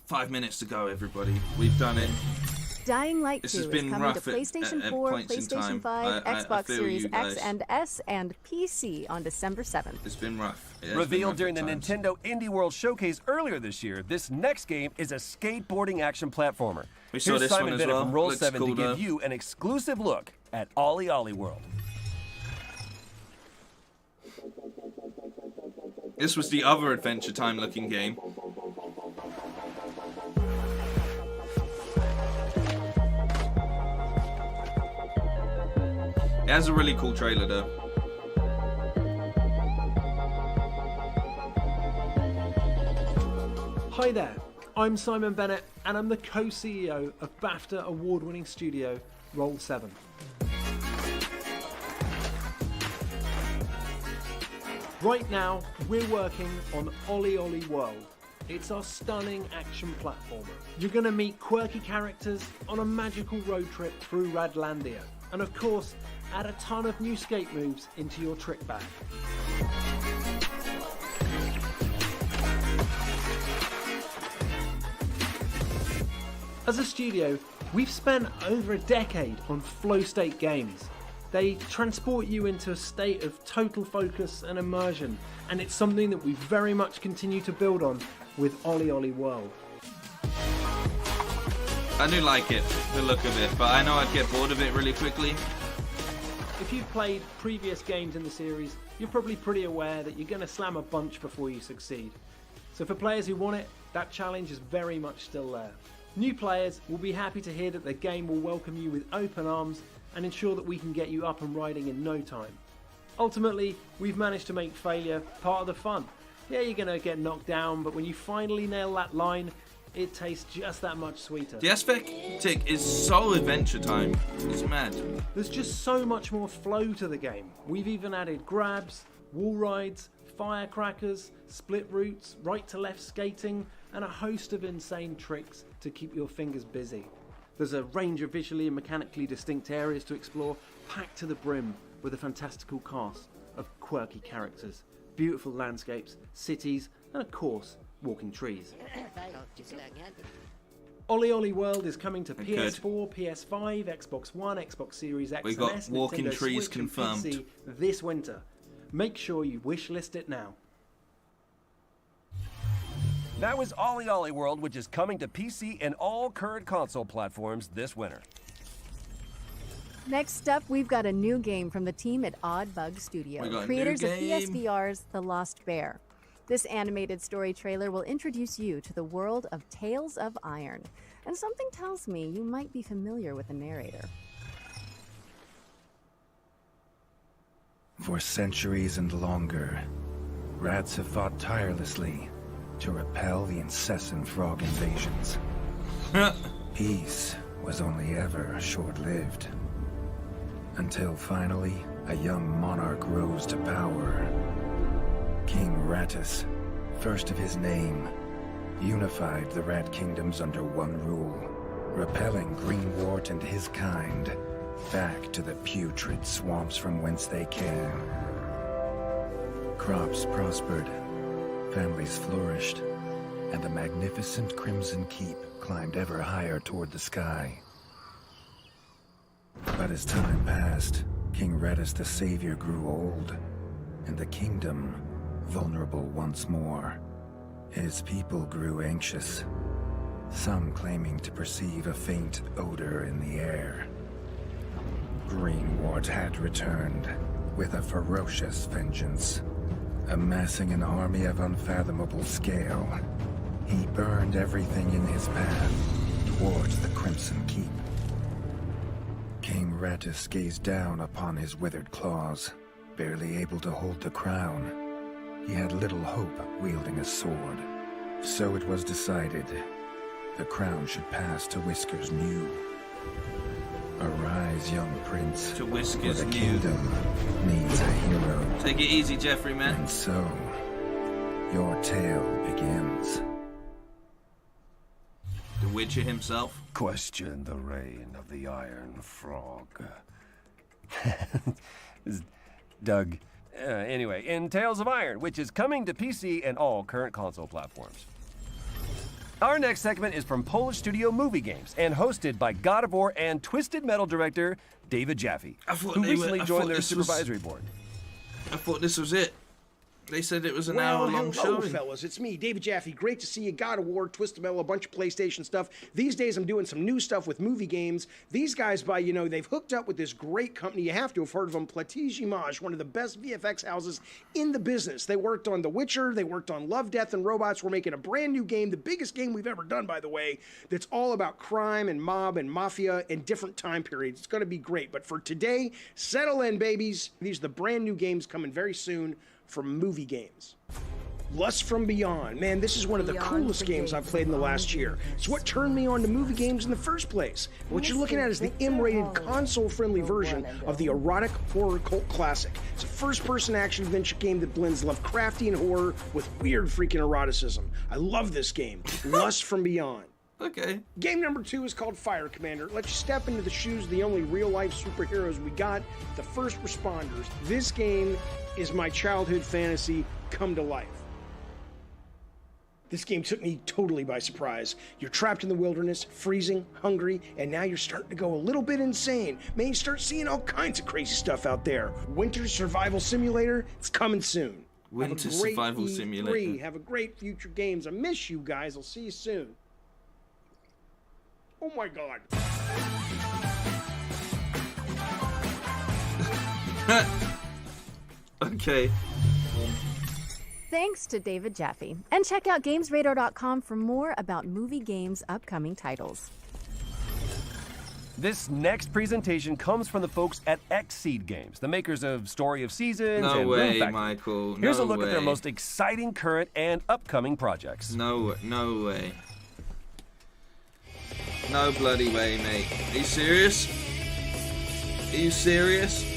Five minutes to go, everybody. We've done it. Dying Light 2 is coming to PlayStation 4, PlayStation 5, Xbox Series X and S, and PC on December 7th. It's been rough. Revealed during the Nintendo Indie World Showcase earlier this year, this next game is a skateboarding action platformer. We saw Here's this Simon one as Bennett well. from Roll Looks 7 cool, to give though. you an exclusive look at Ollie Ollie World. This was the other Adventure Time looking game. It has a really cool trailer though. Hi there, I'm Simon Bennett and I'm the co-CEO of BAFTA award-winning studio Roll 7. Right now, we're working on Ollie Ollie World, It's our stunning action platformer. You're going to meet quirky characters on a magical road trip through Radlandia. And of course, add a ton of new skate moves into your trick bag. As a studio, we've spent over a decade on flow state games. They transport you into a state of total focus and immersion, and it's something that we very much continue to build on with Ollie Ollie World. I do like it, the look of it, but I know I'd get bored of it really quickly. If you've played previous games in the series, you're probably pretty aware that you're going to slam a bunch before you succeed. So for players who want it, that challenge is very much still there. New players will be happy to hear that the game will welcome you with open arms and ensure that we can get you up and riding in no time. Ultimately, we've managed to make failure part of the fun. Yeah, you're going to get knocked down, but when you finally nail that line, it tastes just that much sweeter. The aesthetic is so Adventure Time. It's mad. There's just so much more flow to the game. We've even added grabs, wall rides, firecrackers, split routes, right to left skating, and a host of insane tricks to keep your fingers busy. There's a range of visually and mechanically distinct areas to explore, packed to the brim with a fantastical cast of quirky characters, beautiful landscapes, cities, and of course, walking trees. Ollie Ollie World is coming to PS4, PS5, Xbox One, Xbox Series X We and got S, walking Nintendo trees Switch and confirmed. PC this winter. Make sure you wishlist it now. That was Ollie Ollie World, which is coming to PC and all current console platforms this winter. Next up, we've got a new game from the team at Odd Bug Studio, We got a creators new of game. PSVR's The Lost Bear. This animated story trailer will introduce you to the world of Tales of Iron, and something tells me you might be familiar with the narrator. For centuries and longer, rats have fought tirelessly to repel the incessant frog invasions. Peace was only ever short-lived. Until finally, a young monarch rose to power. King Rattus, first of his name, unified the rat kingdoms under one rule, repelling Greenwort and his kind back to the putrid swamps from whence they came. Crops prospered, families flourished, and the magnificent Crimson Keep climbed ever higher toward the sky. But as time passed, King Rattus the Savior grew old, and the kingdom vulnerable once more. His people grew anxious, some claiming to perceive a faint odor in the air. Greenwort had returned with a ferocious vengeance. Amassing an army of unfathomable scale, he burned everything in his path towards the Crimson Keep. King Rattus gazed down upon his withered claws, barely able to hold the crown. He had little hope wielding a sword. So it was decided the crown should pass to Whiskers New. Arise, young prince. To Whiskers for the New. kingdom needs a hero. Take it easy, Jeffrey, man. And so, your tale begins. The Witcher himself. Question the reign of the Iron Frog. Doug. Anyway, in Tales of Iron, which is coming to PC and all current console platforms. Our next segment is from Polish studio Movie Games and hosted by God of War and Twisted Metal director David Jaffe, who recently joined their supervisory board. I thought this was it. They said it was an Well, hour-long hello, show. fellas. It's me, David Jaffe. Great to see you. God of War, Twisted Metal, a bunch of PlayStation stuff. These days, I'm doing some new stuff with movie games. These guys, they've hooked up with this great company. You have to have heard of them, Plattige Image, one of the best VFX houses in the business. They worked on The Witcher. They worked on Love, Death, and Robots. We're making a brand new game, the biggest game we've ever done, by the way, that's all about crime and mob and mafia and different time periods. It's going to be great. But for today, settle in, babies. These are the brand new games coming very soon from Movie Games. Lust from Beyond. Man, this is one of the coolest games I've played in the last year. It's what turned me on to movie games in the first place. What you're looking at is the M-rated, console-friendly version of the erotic horror cult classic. It's a first-person action-adventure game that blends Lovecraftian horror with weird freaking eroticism. I love this game. Lust from Beyond. Okay. Game number 2 is called Fire Commander. It lets you step into the shoes of the only real-life superheroes we got, the first responders. This game is my childhood fantasy come to life. This game took me totally by surprise. You're trapped in the wilderness, freezing, hungry, and now you're starting to go a little bit insane. Man, you start seeing all kinds of crazy stuff out there. Winter Survival Simulator, it's coming soon. Winter Survival Simulator. Have a great future games. I miss you guys. I'll see you soon. Oh my God. Okay. Thanks to David Jaffe. And check out GamesRadar.com for more about movie games' upcoming titles. This next presentation comes from the folks at Xseed Games, the makers of Story of Seasons No and way, Rune Factory. Michael. Here's No a look at their way. most exciting current and upcoming projects. No way. No bloody way, mate. Are you serious? Are you serious?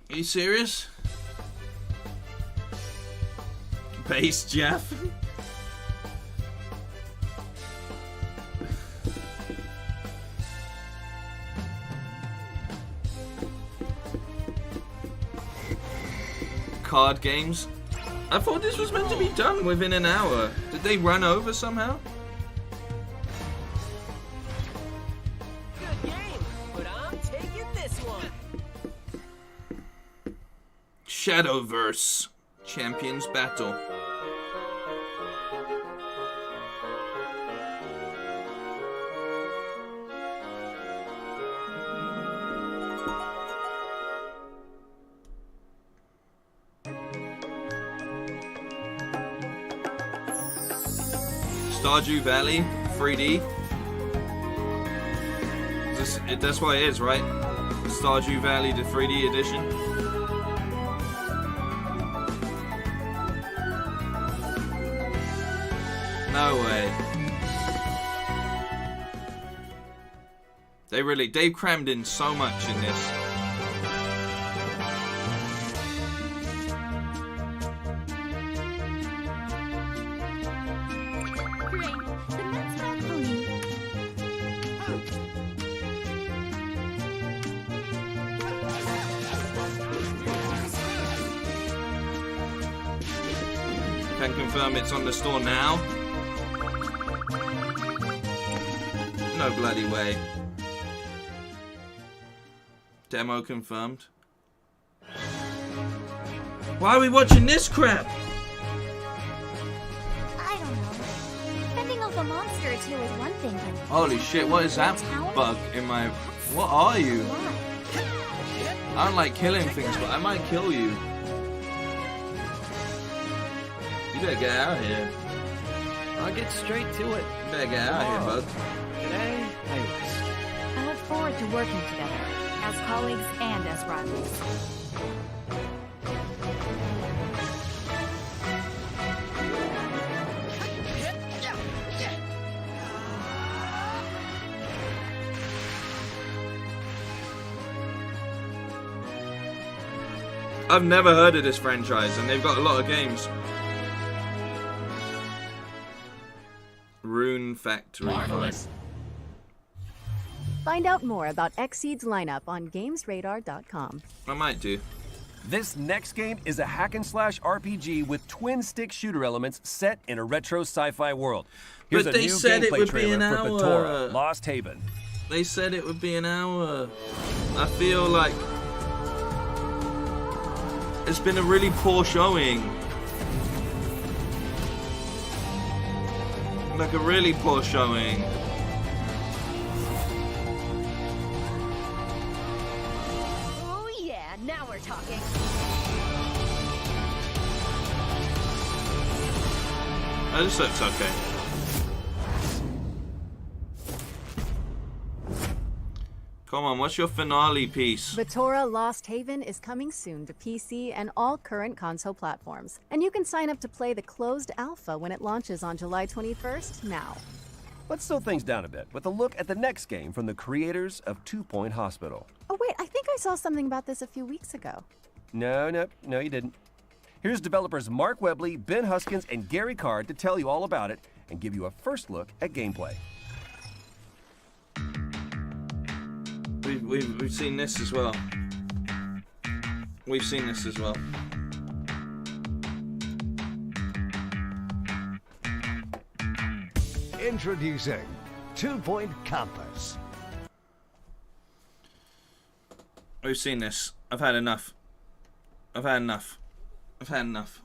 Are you serious? Base Jeff? Card games? I thought this was meant to be done within an hour. Did they run over somehow? Good game, but I'm taking this one. Shadowverse. Champions Battle. Stardew Valley 3D. That's what it is, right? Stardew Valley, the 3D edition. No way. They've crammed in so much in this. Can confirm it's on the store now. No bloody way. Demo confirmed. Why are we watching this crap? I don't know. Fending off a monster or two is one thing, but... Holy shit, what is that bug in my... What are you? I don't like killing things, but I might kill you. You better get out of here. I'll get straight to it. You better get out of here, bud. Today, I rest. I look forward to working together, as colleagues and as rivals. I've never heard of this franchise, and they've got a lot of games. Rune Factory. Marvelous. Find out more about Xseed's lineup on GamesRadar.com. I might do. This next game is a hack-and-slash RPG with twin-stick shooter elements set in a retro sci-fi world. Here's But a they new said it gameplay would be trailer an for hour. Batora, Lost Haven. They said it would be an hour. I feel like it's been a really poor showing. Like a really poor showing. Oh yeah, now we're talking. I just hope it's okay. Come on, what's your finale piece? Vitora Lost Haven is coming soon to PC and all current console platforms. And you can sign up to play the closed alpha when it launches on July 21st now. Let's slow things down a bit with a look at the next game from the creators of 2 Point Hospital. Oh wait, I think I saw something about this a few weeks ago. No, you didn't. Here's developers Mark Webley, Ben Huskins, and Gary Card to tell you all about it and give you a first look at gameplay. We've seen this as well. We've seen this as well. Introducing 2 Point Campus. We've seen this. I've had enough. I've had enough. I've had enough.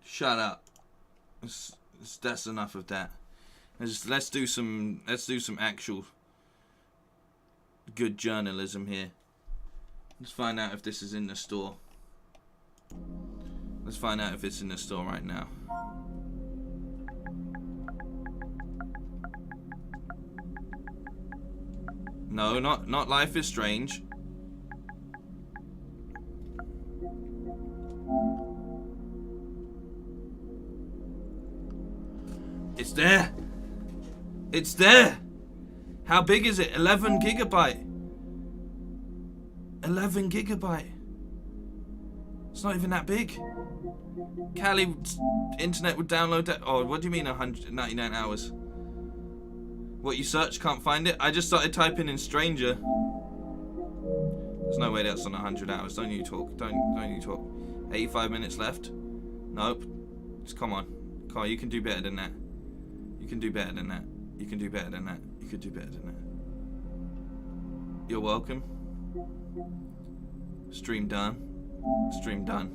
Shut up. That's enough of that. Let's do some actual good journalism here. Let's find out if this is in the store. Let's find out if it's in the store right now. No, not Life is Strange. It's there. It's there. How big is it? 11 gigabyte. 11 gigabyte. It's not even that big. Cali internet would download that. Oh, what do you mean 199 hours? What, you search, can't find it? I just started typing in stranger. There's no way that's on 100 hours. Don't you talk. Don't you talk. 85 minutes left. Nope. Just come on. Come on, you can do better than that. You can do better than that. You can do better than that. You could do better than that. You're welcome. Stream done. Stream done.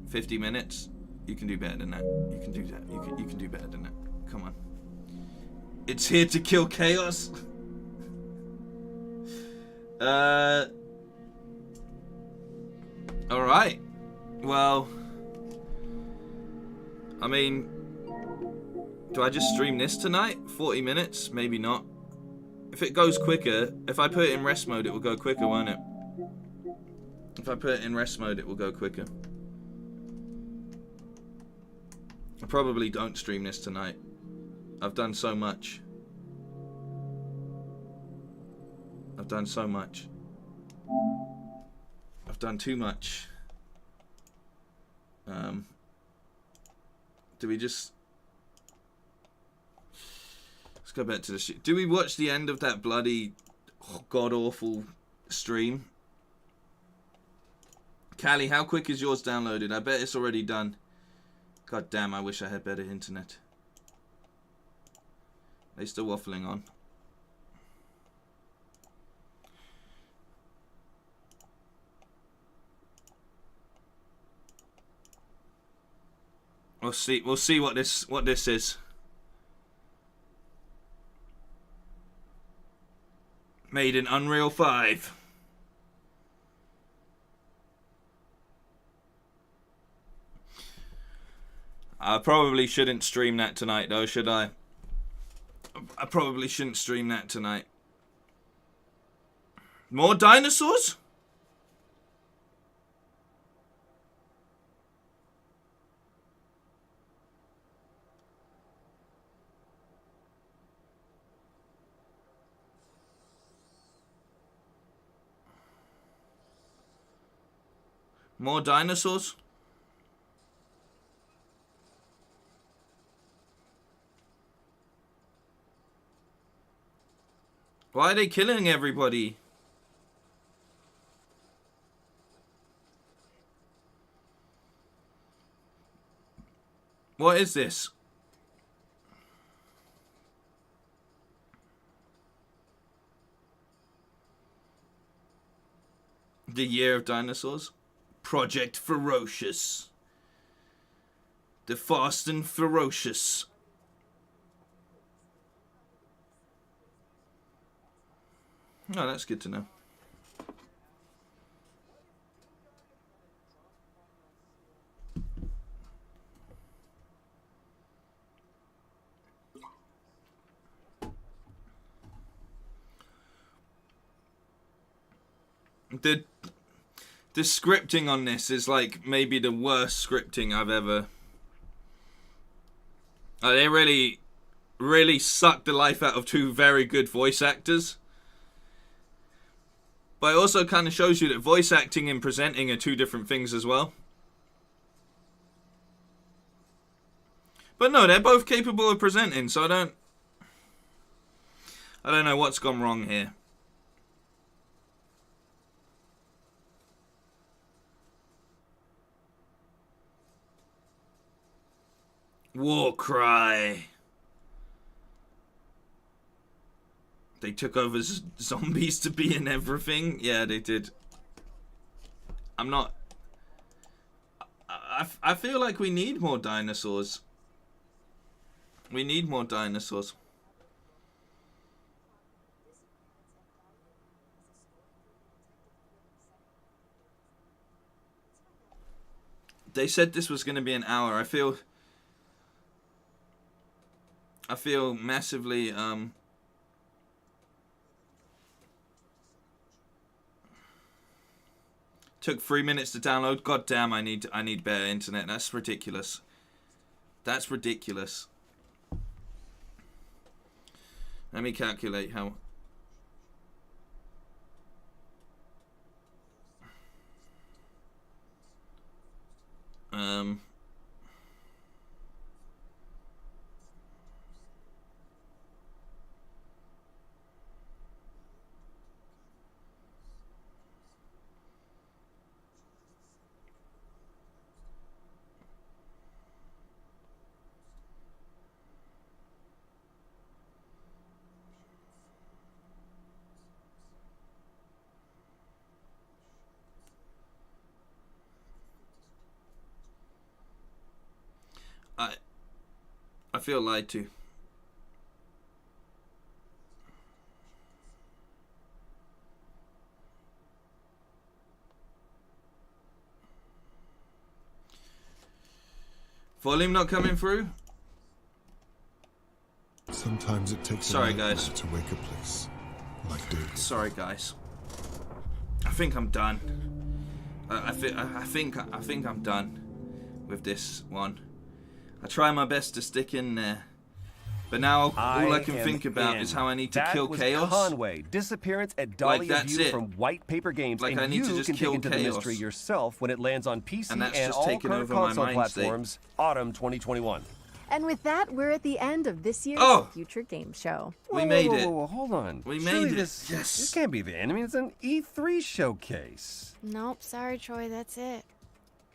50 minutes. You can do better than that. You can do that. You can do better than that. Come on. It's here to kill chaos. Alright. Well, I mean, do I just stream this tonight? 40 minutes? Maybe not. If it goes quicker, if I put it in rest mode, it will go quicker, won't it? If I put it in rest mode, it will go quicker. I probably don't stream this tonight. I've done so much. I've done so much. I've done too much. Do we just... Let's go back to the shit. Do we watch the end of that bloody god-awful stream? Callie, how quick is yours downloaded? I bet it's already done. God damn, I wish I had better internet. They still waffling on. We'll see what this is. Made in Unreal 5. I probably shouldn't stream that tonight though, should I? I probably shouldn't stream that tonight. More dinosaurs? More dinosaurs? Why are they killing everybody? What is this? The Year of Dinosaurs? Project Ferocious. The Fast and Ferocious. Oh, that's good to know. The scripting on this is like maybe the worst scripting I've ever. They really sucked the life out of two very good voice actors. But it also kind of shows you that voice acting and presenting are two different things as well. But no, they're both capable of presenting, so I don't know what's gone wrong here. Warcry. They took over zombies to be in everything. Yeah, they did. I'm not. I feel like we need more dinosaurs. We need more dinosaurs. They said this was going to be an hour. I feel massively took 3 minutes to download. God damn, I need better internet. That's ridiculous. That's ridiculous. Let me calculate how. I feel lied to. Volume not coming through? Sometimes it takes Sorry, a nightmare guys. to wake a place like David. Sorry, guys. I think I'm done. I think I'm done with this one. I try my best to stick in there, but now all I can think about is how I need to kill Chaos. Conway, disappearance at Dahlia that's View it. from White Paper Games, Like, and I need to you just can kill dig into the Chaos. mystery yourself when it lands on PC And that's just all taken current over my console mind state. platforms, autumn 2021. And with that, we're at the end of this year's Future Game Show. We made it. Whoa, hold on. We Surely made it. This, Yes. This can't be the end. I mean, it's an E3 showcase. Nope, sorry, Troy, that's it.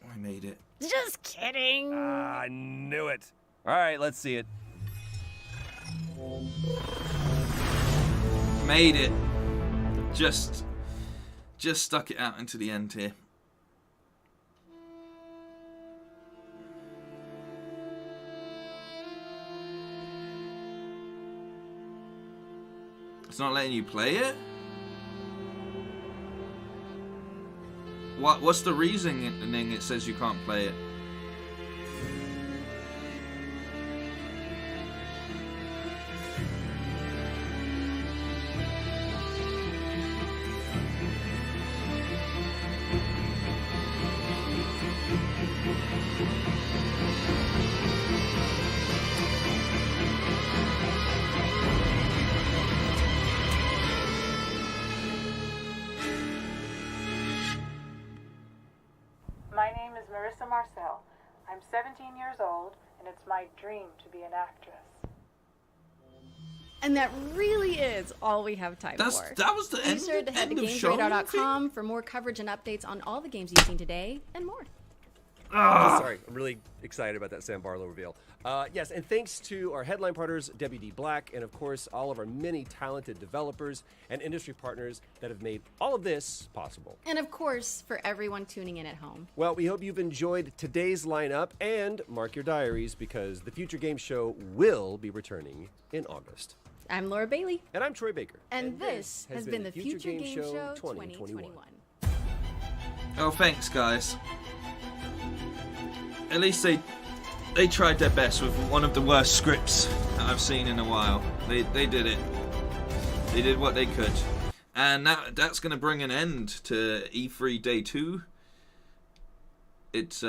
We made it. Just kidding. I knew it. All right, let's see it. Made it. Just stuck it out into the end here. It's not letting you play it? What's the reasoning it says you can't play it? My name is Marissa Marcel. I'm 17 years old, and it's my dream to be an actress. And that really is all we have time for. That was the Be end. sure to head to end of show, GamesRadar.com for more coverage and updates on all the games you've seen today and more. Sorry, I'm really excited about that Sam Barlow reveal. Yes, and thanks to our headline partners, WD Black, and of course, all of our many talented developers and industry partners that have made all of this possible. And of course, for everyone tuning in at home. Well, we hope you've enjoyed today's lineup, and mark your diaries because the Future Game Show will be returning in August. I'm Laura Bailey. And I'm Troy Baker. And this has been the Future Game Show 2021. Oh, thanks, guys. At least they tried their best with one of the worst scripts that I've seen in a while. They did it. They did what they could. And that's going to bring an end to E3 Day 2. It's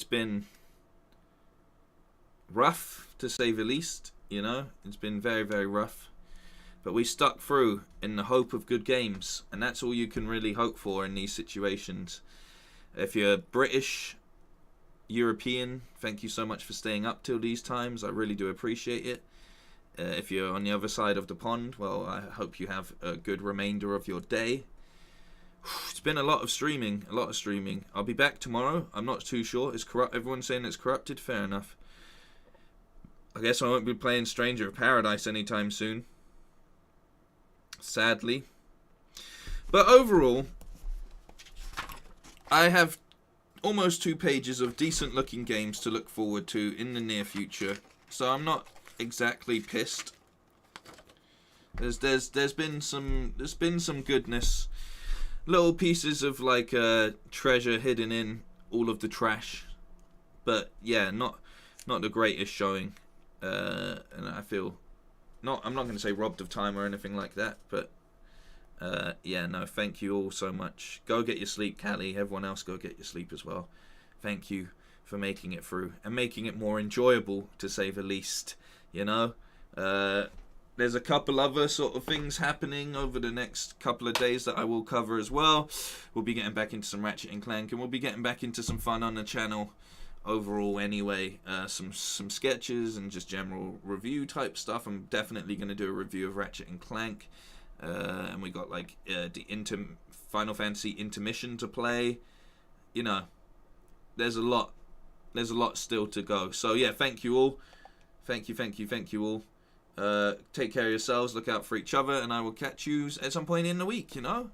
been rough, to say the least, you know. It's been very, very rough. But we stuck through in the hope of good games. And that's all you can really hope for in these situations. If you're British, European, thank you so much for staying up till these times. I really do appreciate it. If you're on the other side of the pond, well, I hope you have a good remainder of your day. It's been a lot of streaming, I'll be back tomorrow. I'm not too sure. It's corrupt. Everyone's saying it's corrupted. Fair enough. I guess I won't be playing Stranger of Paradise anytime soon. Sadly. But overall, I have almost 2 pages of decent looking games to look forward to in the near future. So I'm not exactly pissed. There's been some goodness. Little pieces of like treasure hidden in all of the trash. But yeah, not the greatest showing. And I feel I'm not going to say robbed of time or anything like that, but yeah, no, thank you all so much. Go get your sleep, Callie. Everyone else, go get your sleep as well. Thank you for making it through and making it more enjoyable, to say the least. You know, there's a couple other sort of things happening over the next couple of days that I will cover as well. We'll be getting back into some Ratchet and Clank, and we'll be getting back into some fun on the channel overall anyway. Some sketches and just general review type stuff. I'm definitely going to do a review of Ratchet and Clank. And we got like the Final Fantasy intermission to play. You know, there's a lot still to go. So yeah, thank you all. Thank you all. Take care of yourselves, look out for each other, and I will catch you at some point in the week, you know?